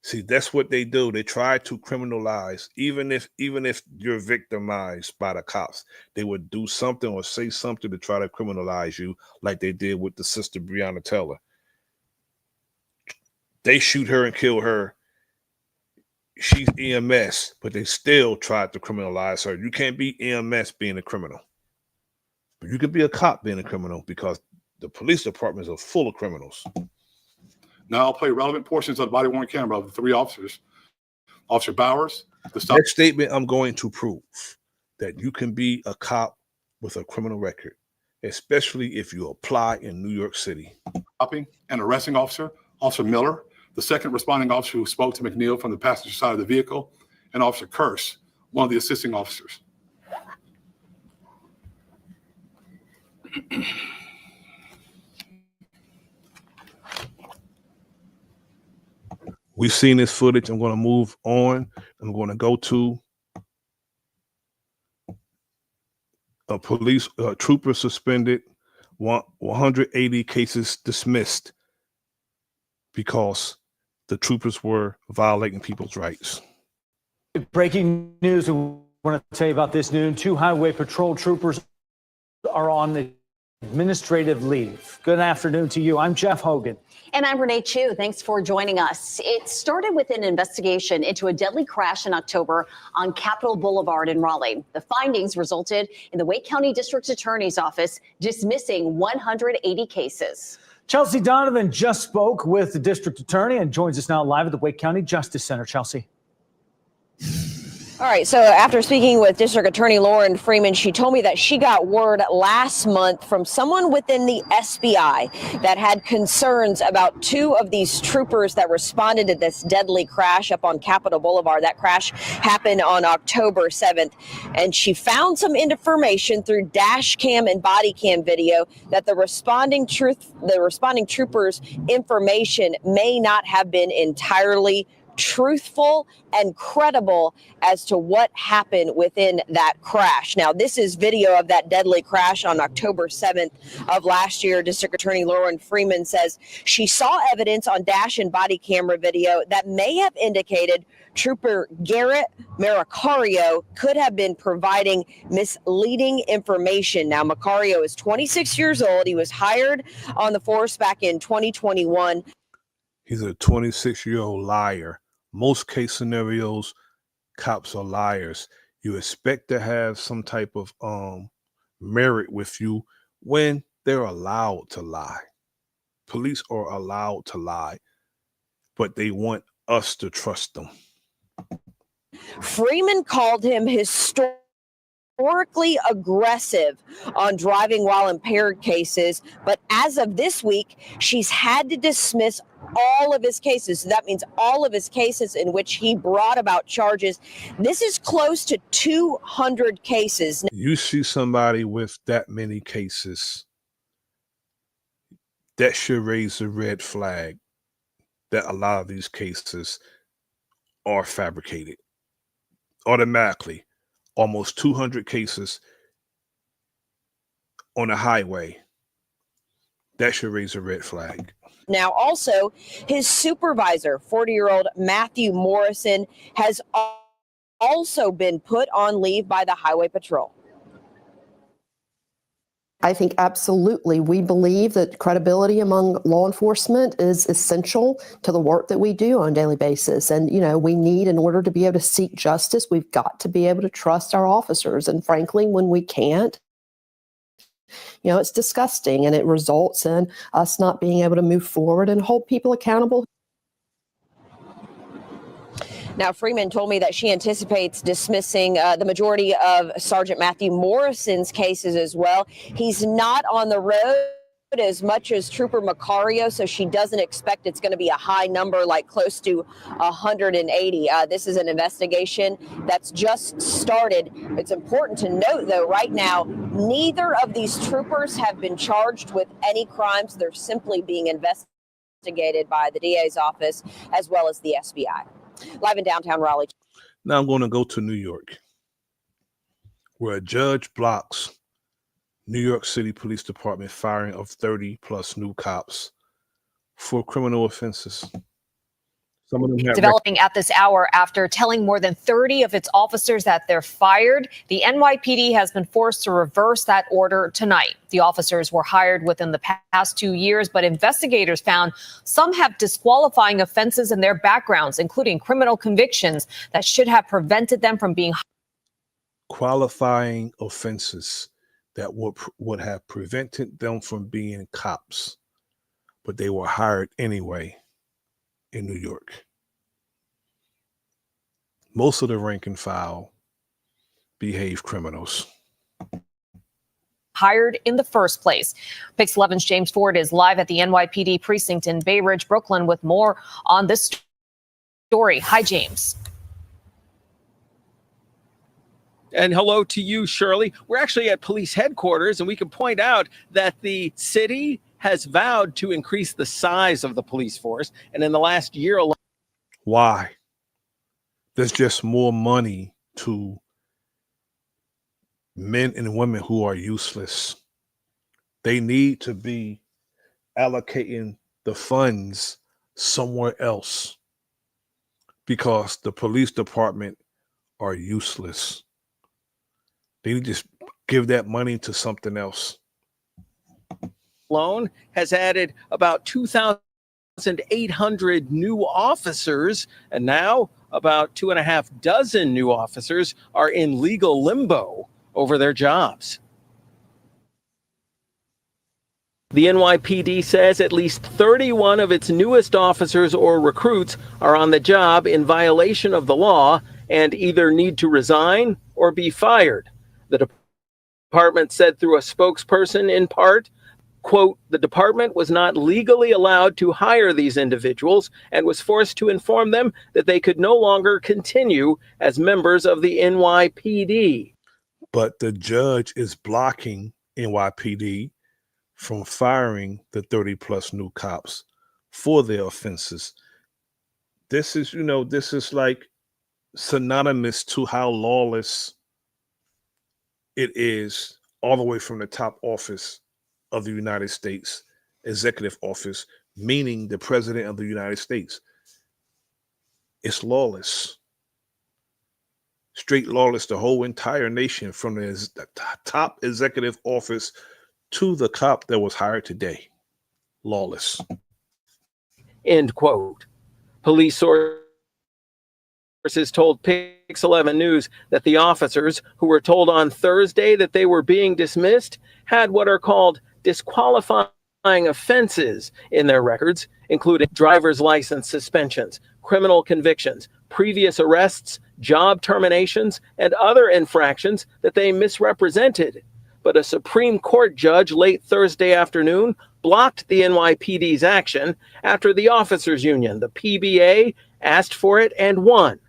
See, that's what they do. They try to criminalize, even if you're victimized by the cops, they would do something or say something to try to criminalize you, like they did with the sister Breonna Taylor. They shoot her and kill her. She's EMS, but they still tried to criminalize her. You can't be EMS being a criminal, but you can be a cop being a criminal, because the police departments are full of criminals. Now I'll play relevant portions of the body-worn camera of the 3 officers. Officer Bowers. That statement I'm going to prove that you can be a cop with a criminal record, especially if you apply in New York City. Stopping and arresting officer, Officer Miller, the second responding officer who spoke to McNeil from the passenger side of the vehicle, and Officer Curse, one of the assisting officers. We've seen this footage. I'm going to move on. I'm going to go to a police trooper suspended, 180 cases dismissed because the troopers were violating people's rights. Breaking news. We want to tell you about this noon. 2 highway patrol troopers are on administrative leave. Good afternoon to you. I'm Jeff Hogan. And I'm Renee Chu. Thanks for joining us. It started with an investigation into a deadly crash in October on Capitol Boulevard in Raleigh. The findings resulted in the Wake County District Attorney's Office dismissing 180 cases. Chelsea Donovan just spoke with the district attorney and joins us now live at the Wake County Justice Center. Chelsea. All right, so after speaking with District Attorney Lauren Freeman, she told me that she got word last month from someone within the SBI that had concerns about 2 of these troopers that responded to this deadly crash up on Capitol Boulevard. That crash happened on October 7th, and she found some information through dash cam and body cam video that the responding troopers' information may not have been entirely truthful and credible as to what happened within that crash. Now, this is video of that deadly crash on October 7th of last year. District Attorney Lauren Freeman says she saw evidence on dash and body camera video that may have indicated Trooper Garrett Maricario could have been providing misleading information. Now, Maricario is 26 years old. He was hired on the force back in 2021. He's a 26-year-old liar. Most case scenarios, cops are liars. You expect to have some type of merit with you when they're allowed to lie. Police are allowed to lie, but they want us to trust them. Freeman called him historically aggressive on driving while impaired cases, but as of this week, she's had to dismiss all of his cases. So that means all of his cases in which he brought about charges. This is close to 200 cases. You see somebody with that many cases, that should raise a red flag that a lot of these cases are fabricated. Automatically, almost 200 cases on a highway, that should raise a red flag. Now, also, his supervisor, 40-year-old Matthew Morrison, has also been put on leave by the Highway Patrol. I think absolutely. We believe that credibility among law enforcement is essential to the work that we do on a daily basis. And, we need, in order to be able to seek justice, we've got to be able to trust our officers. And frankly, when we can't, it's disgusting, and it results in us not being able to move forward and hold people accountable. Now, Freeman told me that she anticipates dismissing the majority of Sergeant Matthew Morrison's cases as well. He's not on the road as much as Trooper Macario, so she doesn't expect it's going to be a high number, like close to 180. This is an investigation that's just started. It's important to note, though, right now, neither of these troopers have been charged with any crimes. They're simply being investigated by the DA's office as well as the SBI. Live in downtown Raleigh. Now I'm going to go to New York, where a judge blocks New York City Police Department firing of 30 plus new cops for criminal offenses. Some of them have Developing at this hour after telling more than 30 of its officers that they're fired. The NYPD has been forced to reverse that order tonight. The officers were hired within the past 2 years, but investigators found some have disqualifying offenses in their backgrounds, including criminal convictions that should have prevented them from being qualifying offenses that would have prevented them from being cops, but they were hired anyway in New York. Most of the rank and file behave criminals. hired in the first place. Pix 11's James Ford is live at the NYPD precinct in Bay Ridge, Brooklyn, with more on this story. Hi, James. And hello to you, Shirley. We're actually at police headquarters, and we can point out that the city has vowed to increase the size of the police force. And in the last year alone. Why? There's just more money to men and women who are useless. They need to be allocating the funds somewhere else because the police department are useless. They need to just give that money to something else. Alone has added about 2,800 new officers, and now about 2.5 new officers are in legal limbo over their jobs. The NYPD says at least 31 of its newest officers or recruits are on the job in violation of the law and either need to resign or be fired. The department said through a spokesperson in part, quote, the department was not legally allowed to hire these individuals and was forced to inform them that they could no longer continue as members of the NYPD. But the judge is blocking NYPD from firing the 30 plus new cops for their offenses. This is, this is like synonymous to how lawless it is all the way from the top office of the United States, executive office, meaning the president of the United States. It's lawless. Straight lawless, the whole entire nation, from the top executive office to the cop that was hired today. Lawless. End quote. Police sources told Pix 11 News that the officers, who were told on Thursday that they were being dismissed, had what are called disqualifying offenses in their records, including driver's license suspensions, criminal convictions, previous arrests, job terminations, and other infractions that they misrepresented. But a Supreme Court judge late Thursday afternoon blocked the NYPD's action after the officers union, the PBA, asked for it and won.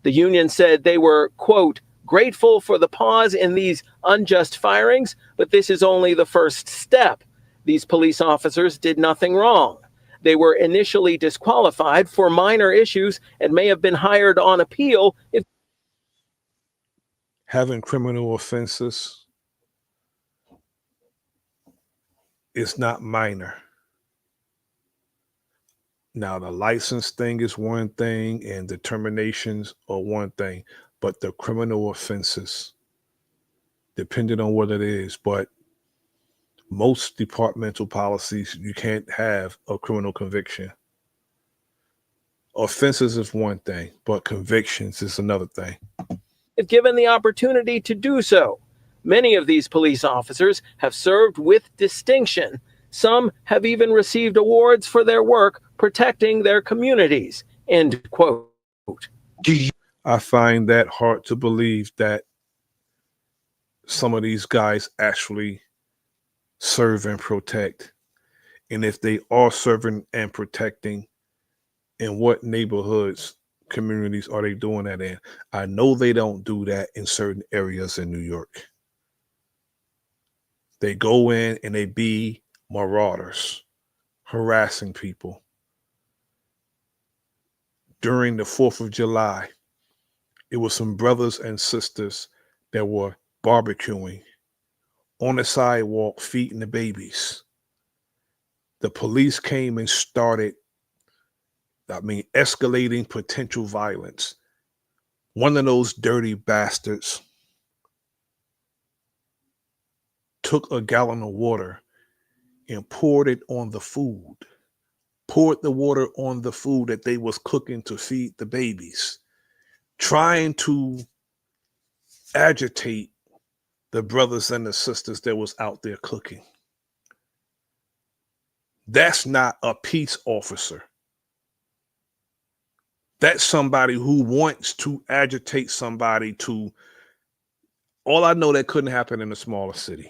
The union said they were, quote, grateful for the pause in these unjust firings, but this is only the first step. These police officers did nothing wrong. They were initially disqualified for minor issues and may have been hired on appeal if having criminal offenses is not minor. Now, the license thing is one thing and determinations are one thing, but the criminal offenses, depending on what it is, but Most departmental policies, you can't have a criminal conviction. Offenses is one thing, but convictions is another thing. If given the opportunity to do so, many of these police officers have served with distinction. Some have even received awards for their work protecting their communities. End quote. I find that hard to believe that some of these guys actually serve and protect. And if they are serving and protecting, in what neighborhoods, communities are they doing that in? I know they don't do that in certain areas in New York. They go in and they be marauders, harassing people. During the 4th of July, it was some brothers and sisters that were barbecuing on the sidewalk, feeding the babies. The police came and started, escalating potential violence. One of those dirty bastards took a gallon of water and poured it on the food, poured the water on the food that they was cooking to feed the babies, trying to agitate the brothers and the sisters that was out there cooking. That's not a peace officer. That's somebody who wants to agitate somebody to, all I know that couldn't happen in a smaller city.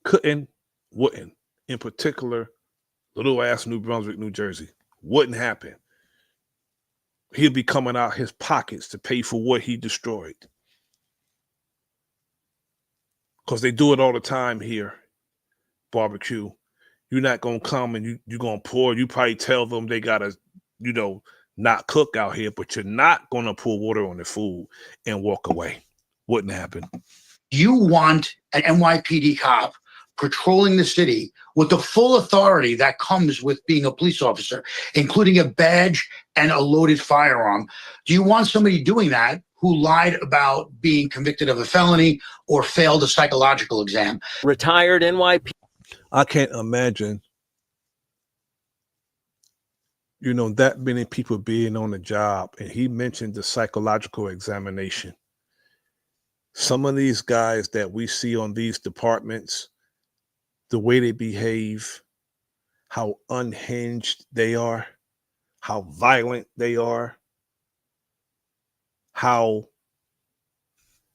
Couldn't, wouldn't. In particular, little ass New Brunswick, New Jersey. Wouldn't happen. He'll be coming out his pockets to pay for what he destroyed. Because they do it all the time here, barbecue. You're not going to come and you're going to pour. You probably tell them they got to, not cook out here, but you're not going to pour water on the food and walk away. Wouldn't happen. You want an NYPD cop patrolling the city with the full authority that comes with being a police officer, including a badge and a loaded firearm. Do you want somebody doing that who lied about being convicted of a felony or failed a psychological exam? Retired NYPD. I can't imagine, that many people being on the job. And he mentioned the psychological examination. Some of these guys that we see on these departments, the way they behave, how unhinged they are, how violent they are, how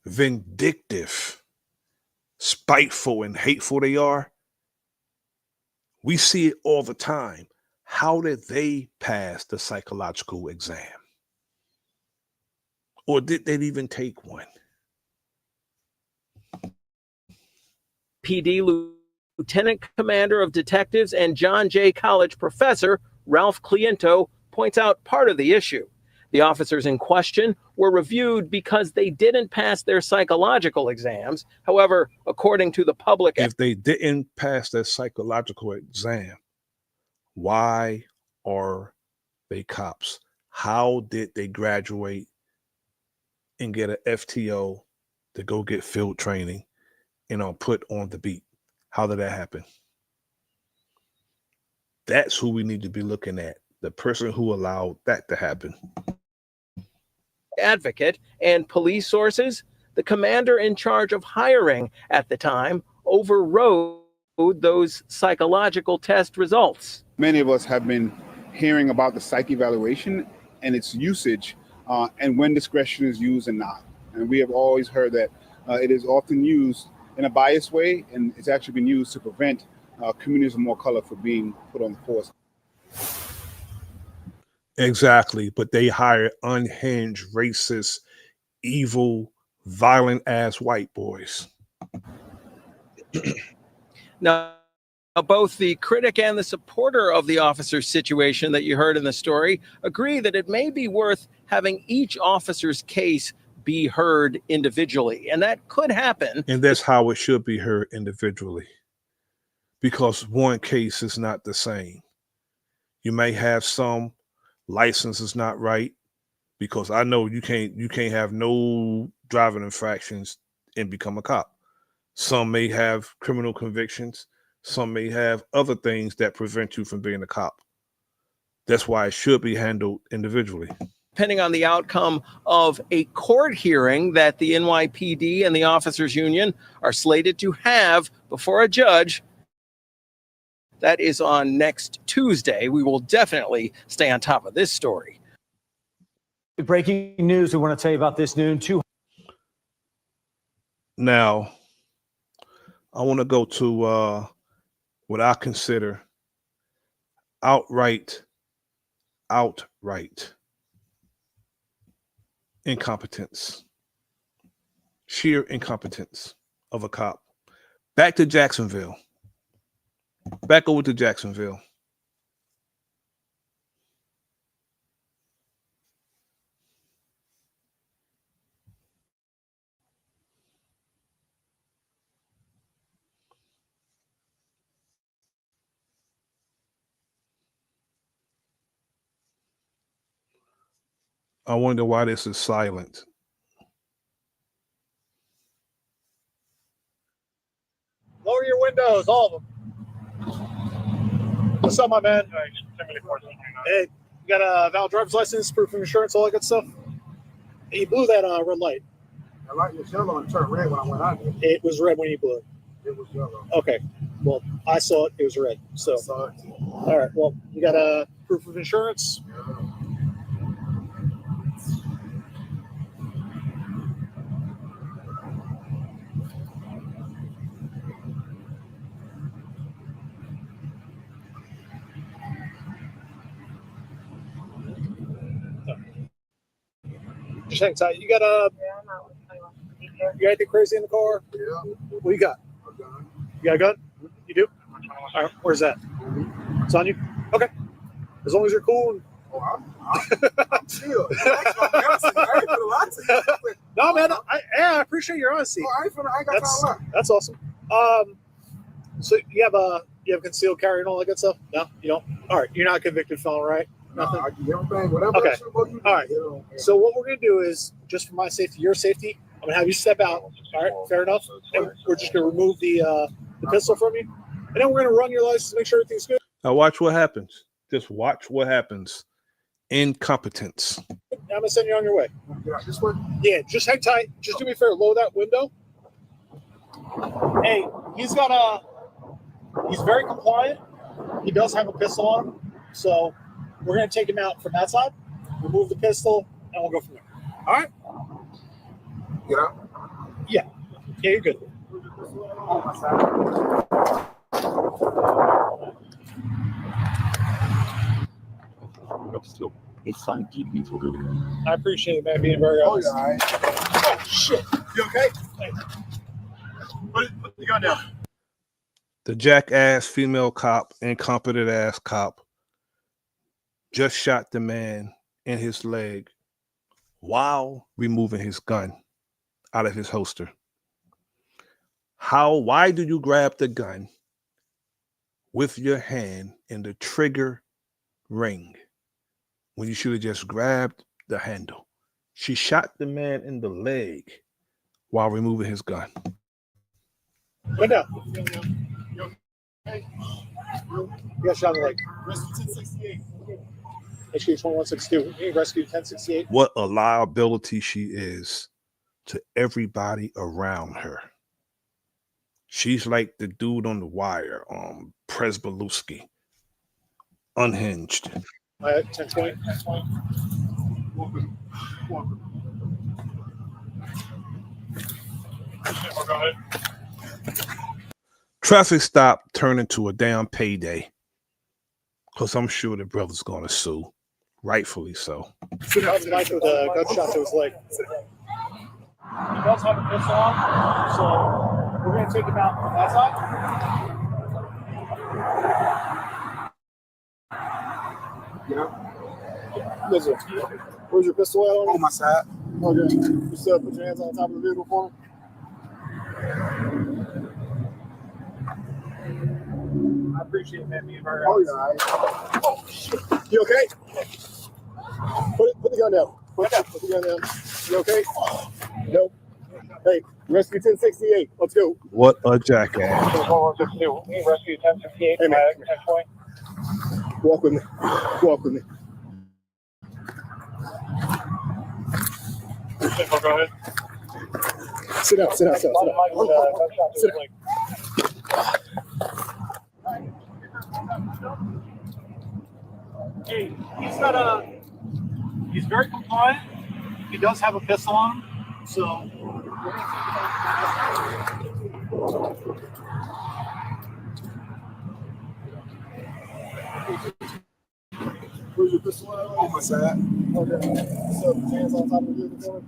vindictive, spiteful, and hateful they are. We see it all the time. How did they pass the psychological exam? Or did they even take one? PD Lieutenant Commander of Detectives and John Jay College professor Ralph Cliento points out part of the issue. The officers in question were reviewed because they didn't pass their psychological exams. However, according to the public, if they didn't pass their psychological exam, why are they cops? How did they graduate and get an FTO to go get field training and put on the beat? How did that happen? That's who we need to be looking at. The person who allowed that to happen. Advocate and police sources, the commander in charge of hiring at the time overrode those psychological test results. Many of us have been hearing about the psych evaluation and its usage and when discretion is used and not. And we have always heard that it is often used in a biased way, and it's actually been used to prevent communities of more color from being put on the force. Exactly, but they hire unhinged, racist, evil, violent ass white boys. Now, both the critic and the supporter of the officer's situation that you heard in the story agree that it may be worth having each officer's case be heard individually, and that could happen. And that's how it should be heard individually, because one case is not the same. You may have some license is not right, because I know you can't have no driving infractions and become a cop. Some may have criminal convictions. Some may have other things that prevent you from being a cop. That's why it should be handled individually. Depending on the outcome of a court hearing that the NYPD and the Officers Union are slated to have before a judge. That is on next Tuesday. We will definitely stay on top of this story. Breaking news we want to tell you about this noon. Now, I want to go to what I consider outright incompetence, sheer incompetence of a cop. Back to Jacksonville. Back over to Jacksonville. I wonder why this is silent. Lower your windows, all of them. What's up, my man? Hey, you got a valid driver's license, proof of insurance, all that good stuff? Hey, you blew that red light. The light was yellow and turned red when I went out there. It was red when you blew it. It was yellow. Okay. Well, I saw it. It was red. So, all right. Well, you got a proof of insurance? Just hang tight. You got you got anything crazy in the car? Yeah. What you got? You got a gun? You do? All right. Where's that? It's on you? Okay. As long as you're cool. I'm chill. No, man. I appreciate your honesty. I ain't got time left. That's awesome. So you have concealed carry and all that good stuff? No, you don't. All right. You're not a convicted felon, right? Nothing. Okay. All right. So what we're gonna do is, just for my safety, your safety, I'm gonna have you step out. All right. Fair enough. And we're just gonna remove the pistol from you, and then we're gonna run your license to make sure everything's good. Now watch what happens. Just watch what happens. Incompetence. I'm gonna send you on your way. Yeah. Just hang tight. Just do me a favor. Lower that window. Hey, he's very compliant. He does have a pistol on him, so we're going to take him out from that side, remove the pistol, and we'll go from there. All right? Get out? Yeah. Yeah, you're good. It's fine. I appreciate it, man, being very honest. Oh, yeah, Oh, shit. You okay? Hey. Put the gun down. The jackass female cop, incompetent ass cop, just shot the man in his leg while removing his gun out of his holster. Why do you grab the gun with your hand in the trigger ring when you should have just grabbed the handle? She shot the man in the leg while removing his gun. Go down. You got shot in the leg. Rescue 1068. HQ 2162. Hey, Rescue 1068. What a liability she is to everybody around her. She's like the dude on The Wire, Presbalewski. Unhinged. 1020. Go ahead. Traffic stop turned into a damn payday. Because I'm sure the brother's going to sue. Rightfully so. Shoot out tonight with a gunshot to his leg. He does have a pistol on, so we're going to take him out from that side. Yeah. Listen, where's your pistol at? On my side. Okay. You still put your hands on top of the vehicle for me? I appreciate it, man. Being very honest. Oh, shit. You okay? Put the gun down. Put the gun down. You okay? Nope. Hey, Rescue 1068. Let's go. What a jackass. Rescue 1068. Hey, man. Walk with me. Walk with me. Go ahead. Sit down. Sit down. Sit down. Sit down. Hey, he's very compliant. He does have a pistol on him, so. Where's your pistol on my side? Okay. So, hands on top of the vehicle.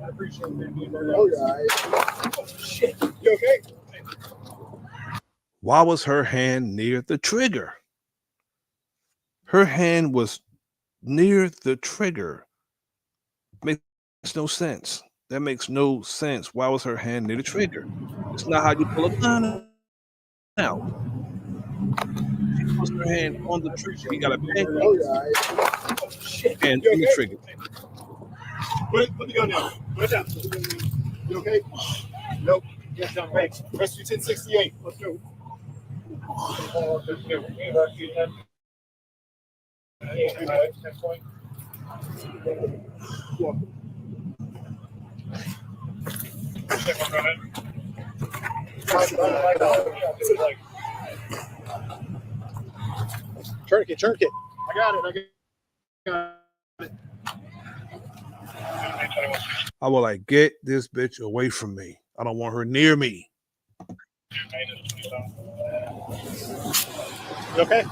I appreciate that. Oh, yeah. Oh, shit. You okay? Why was her hand near the trigger? Her hand was near the trigger. Makes no sense. That makes no sense. Why was her hand near the trigger? It's not how you pull a gun out. She puts her hand on the trigger. He got a pancake. Oh, yeah. Shit. And You on the okay? trigger. Put the gun down. Put it down. You okay? Nope. Yes, I'm right. Rescue 1068. Let's go. Tourniquet. I got it. I will like, get this bitch away from me. I don't want her near me. You okay?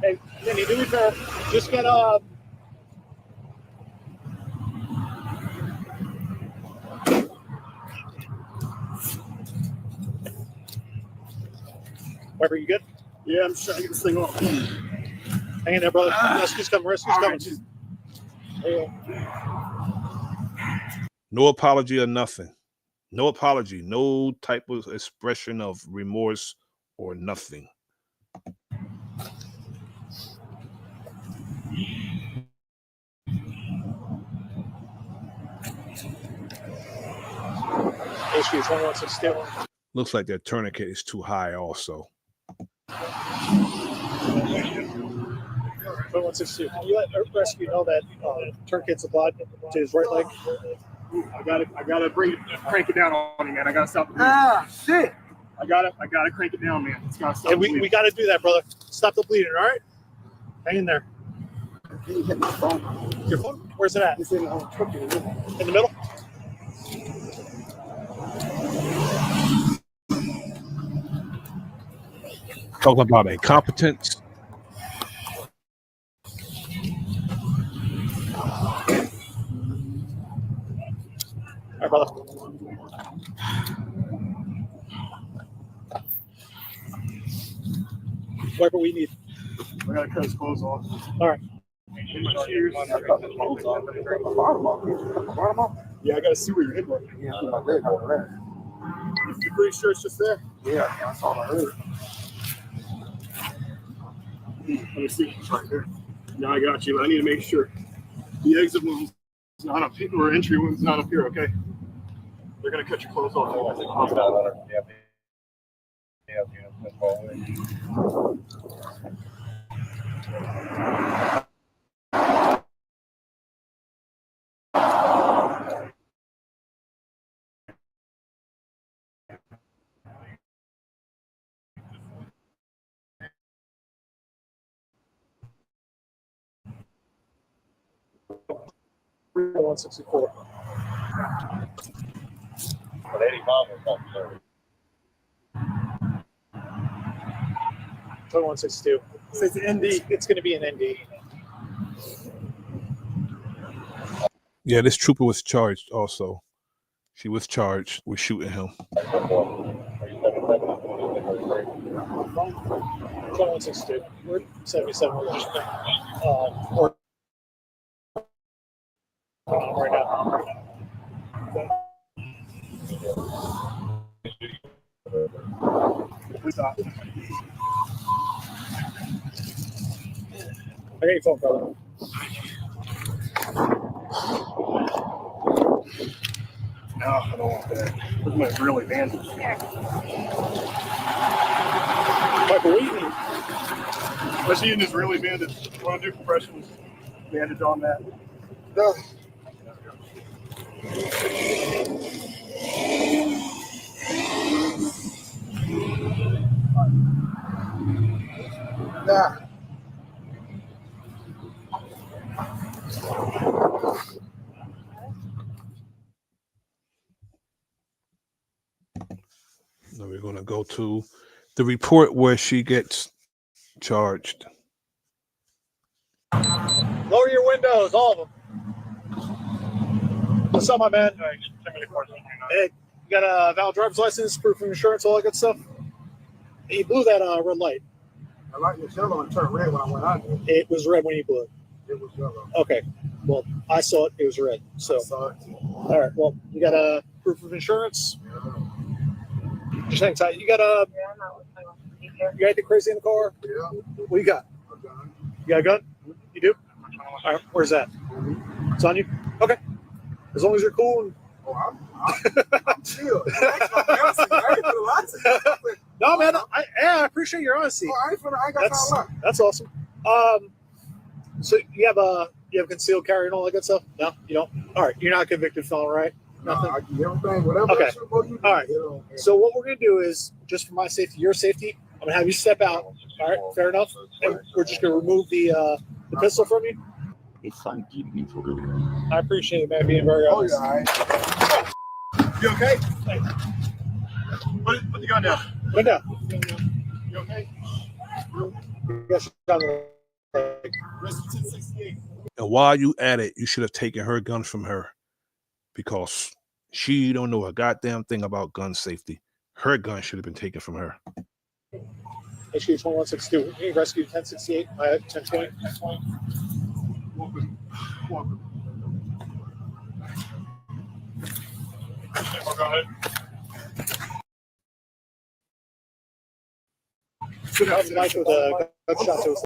Hey, Vinny, do me a favor. Just get Weber, you good? Yeah, I'm just trying to get this thing off. Hang in there, brother. Rescue's coming. No apology or nothing. No apology. No type of expression of remorse or nothing. HQ 2162. Looks like that tourniquet is too high also. 2162. Can you let Rescue know that tourniquet's applied to his right leg? I gotta crank it down on him, man. I gotta stop the bleeding. Shit. I gotta crank it down, man. It's gotta stop Hey, the bleeding. we got to do that, brother. Stop the bleeding, all right? Hang in there. Can you hit my phone? Your phone? Where's it at? It's in the truck in the middle. In the middle? Talking about incompetence. All right, brother. Whatever we need. I gotta cut his clothes off. All right. Yeah, I gotta see where your head was. Yeah, my leg on the leg. You pretty sure it's just there? Yeah, that's all I heard. Let me see. It's right there. Yeah, I got you, but I need to make sure the exit wound's not up here, or entry wound's not up here, okay? They're gonna cut your clothes off. One 64. But 85 was not there. 2162. It's an ND. It's going to be an ND. Yeah, this trooper was charged also. She was charged with shooting him. 2162. We're 77. Or right now. Stop. I got your phone, brother. No, I don't want that. This is my really bandage. Michael, what do you need? Let's use this really bandage. I want to do compression bandage on that. No. Nah. Now we're going to go to the report where she gets charged. Lower your windows, all of them. What's up, my man? Hey, you got a valid driver's license, proof of insurance, all that good stuff? He blew that red light. I like the yellow and turned red when I went out there. It was red when you blew it. It was yellow. Okay. Well, I saw it. It was red. So, all right. Well, you got a proof of insurance? Just hang tight. You got a. You got anything crazy in the car? Yeah. What you got? You got a gun? You do? All right. Where's that? It's on you? Okay. As long as you're cool. And... I'm chill. No, man. I appreciate your honesty. I got that's awesome. So you have concealed carry and all that good stuff? No, you don't. All right. You're not a convicted felon, right? Nothing. Okay. All right. So what we're gonna do is, just for my safety, your safety, I'm gonna have you step out. All right. Fair enough. And we're just gonna remove the pistol from you. I appreciate it, man. Being very honest. You okay? Hey. Put the gun down. Put it down. You okay? Yes. And while you at it, you should have taken her gun from her, because she don't know a goddamn thing about gun safety. Her gun should have been taken from her. HQ 2162. Rescue 1068. 1020. Welcome. Go ahead. Sit down tonight with a gunshot to his.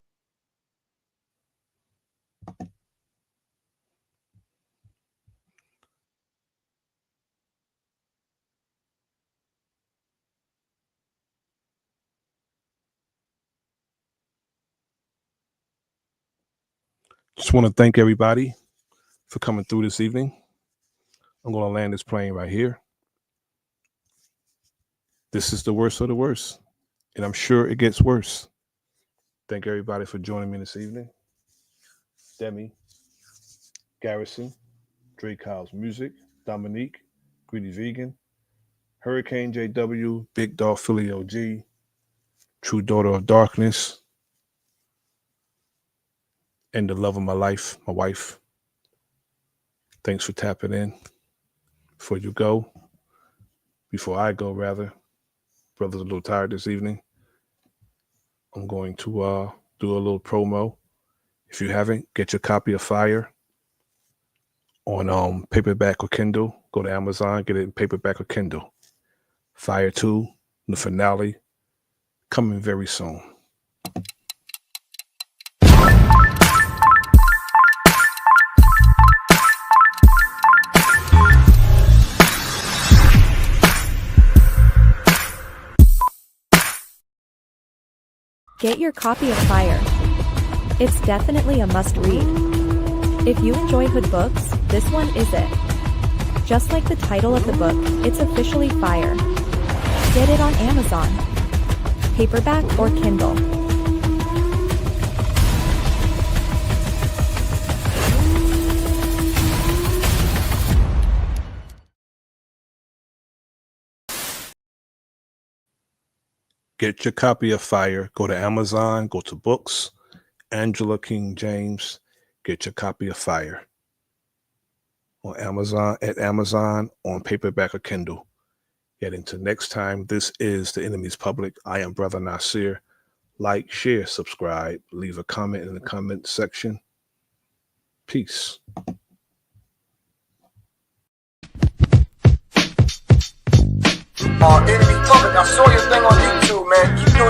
Just want to thank everybody for coming through this evening. I'm going to land this plane right here. This is the worst of the worst, and I'm sure it gets worse. Thank everybody for joining me this evening. Demi, Garrison, Drake House Music, Dominique, Greedy Vegan, Hurricane JW, Big Dog Philly OG, True Daughter of Darkness, and the love of my life, my wife. Thanks for tapping in. Before I go, brother's a little tired this evening. I'm going to do a little promo. If you haven't, get your copy of Fire on paperback or Kindle. Go to Amazon, get it in paperback or Kindle. Fire 2, the finale, coming very soon. Get your copy of Fire. It's definitely a must-read. If you enjoy hood books, this one is it. Just like the title of the book, it's officially Fire. Get it on Amazon, paperback or Kindle. Get your copy of Fire. Go to Amazon, go to books, Angela King James. Get your copy of Fire on Amazon, at Amazon, on paperback or Kindle. Yet until next time, this is The Enemy's Public. I am Brother Nasir. Like, share, subscribe, leave a comment in the comment section. Peace. Enemy Public, I saw your thing on YouTube, man. Keep doing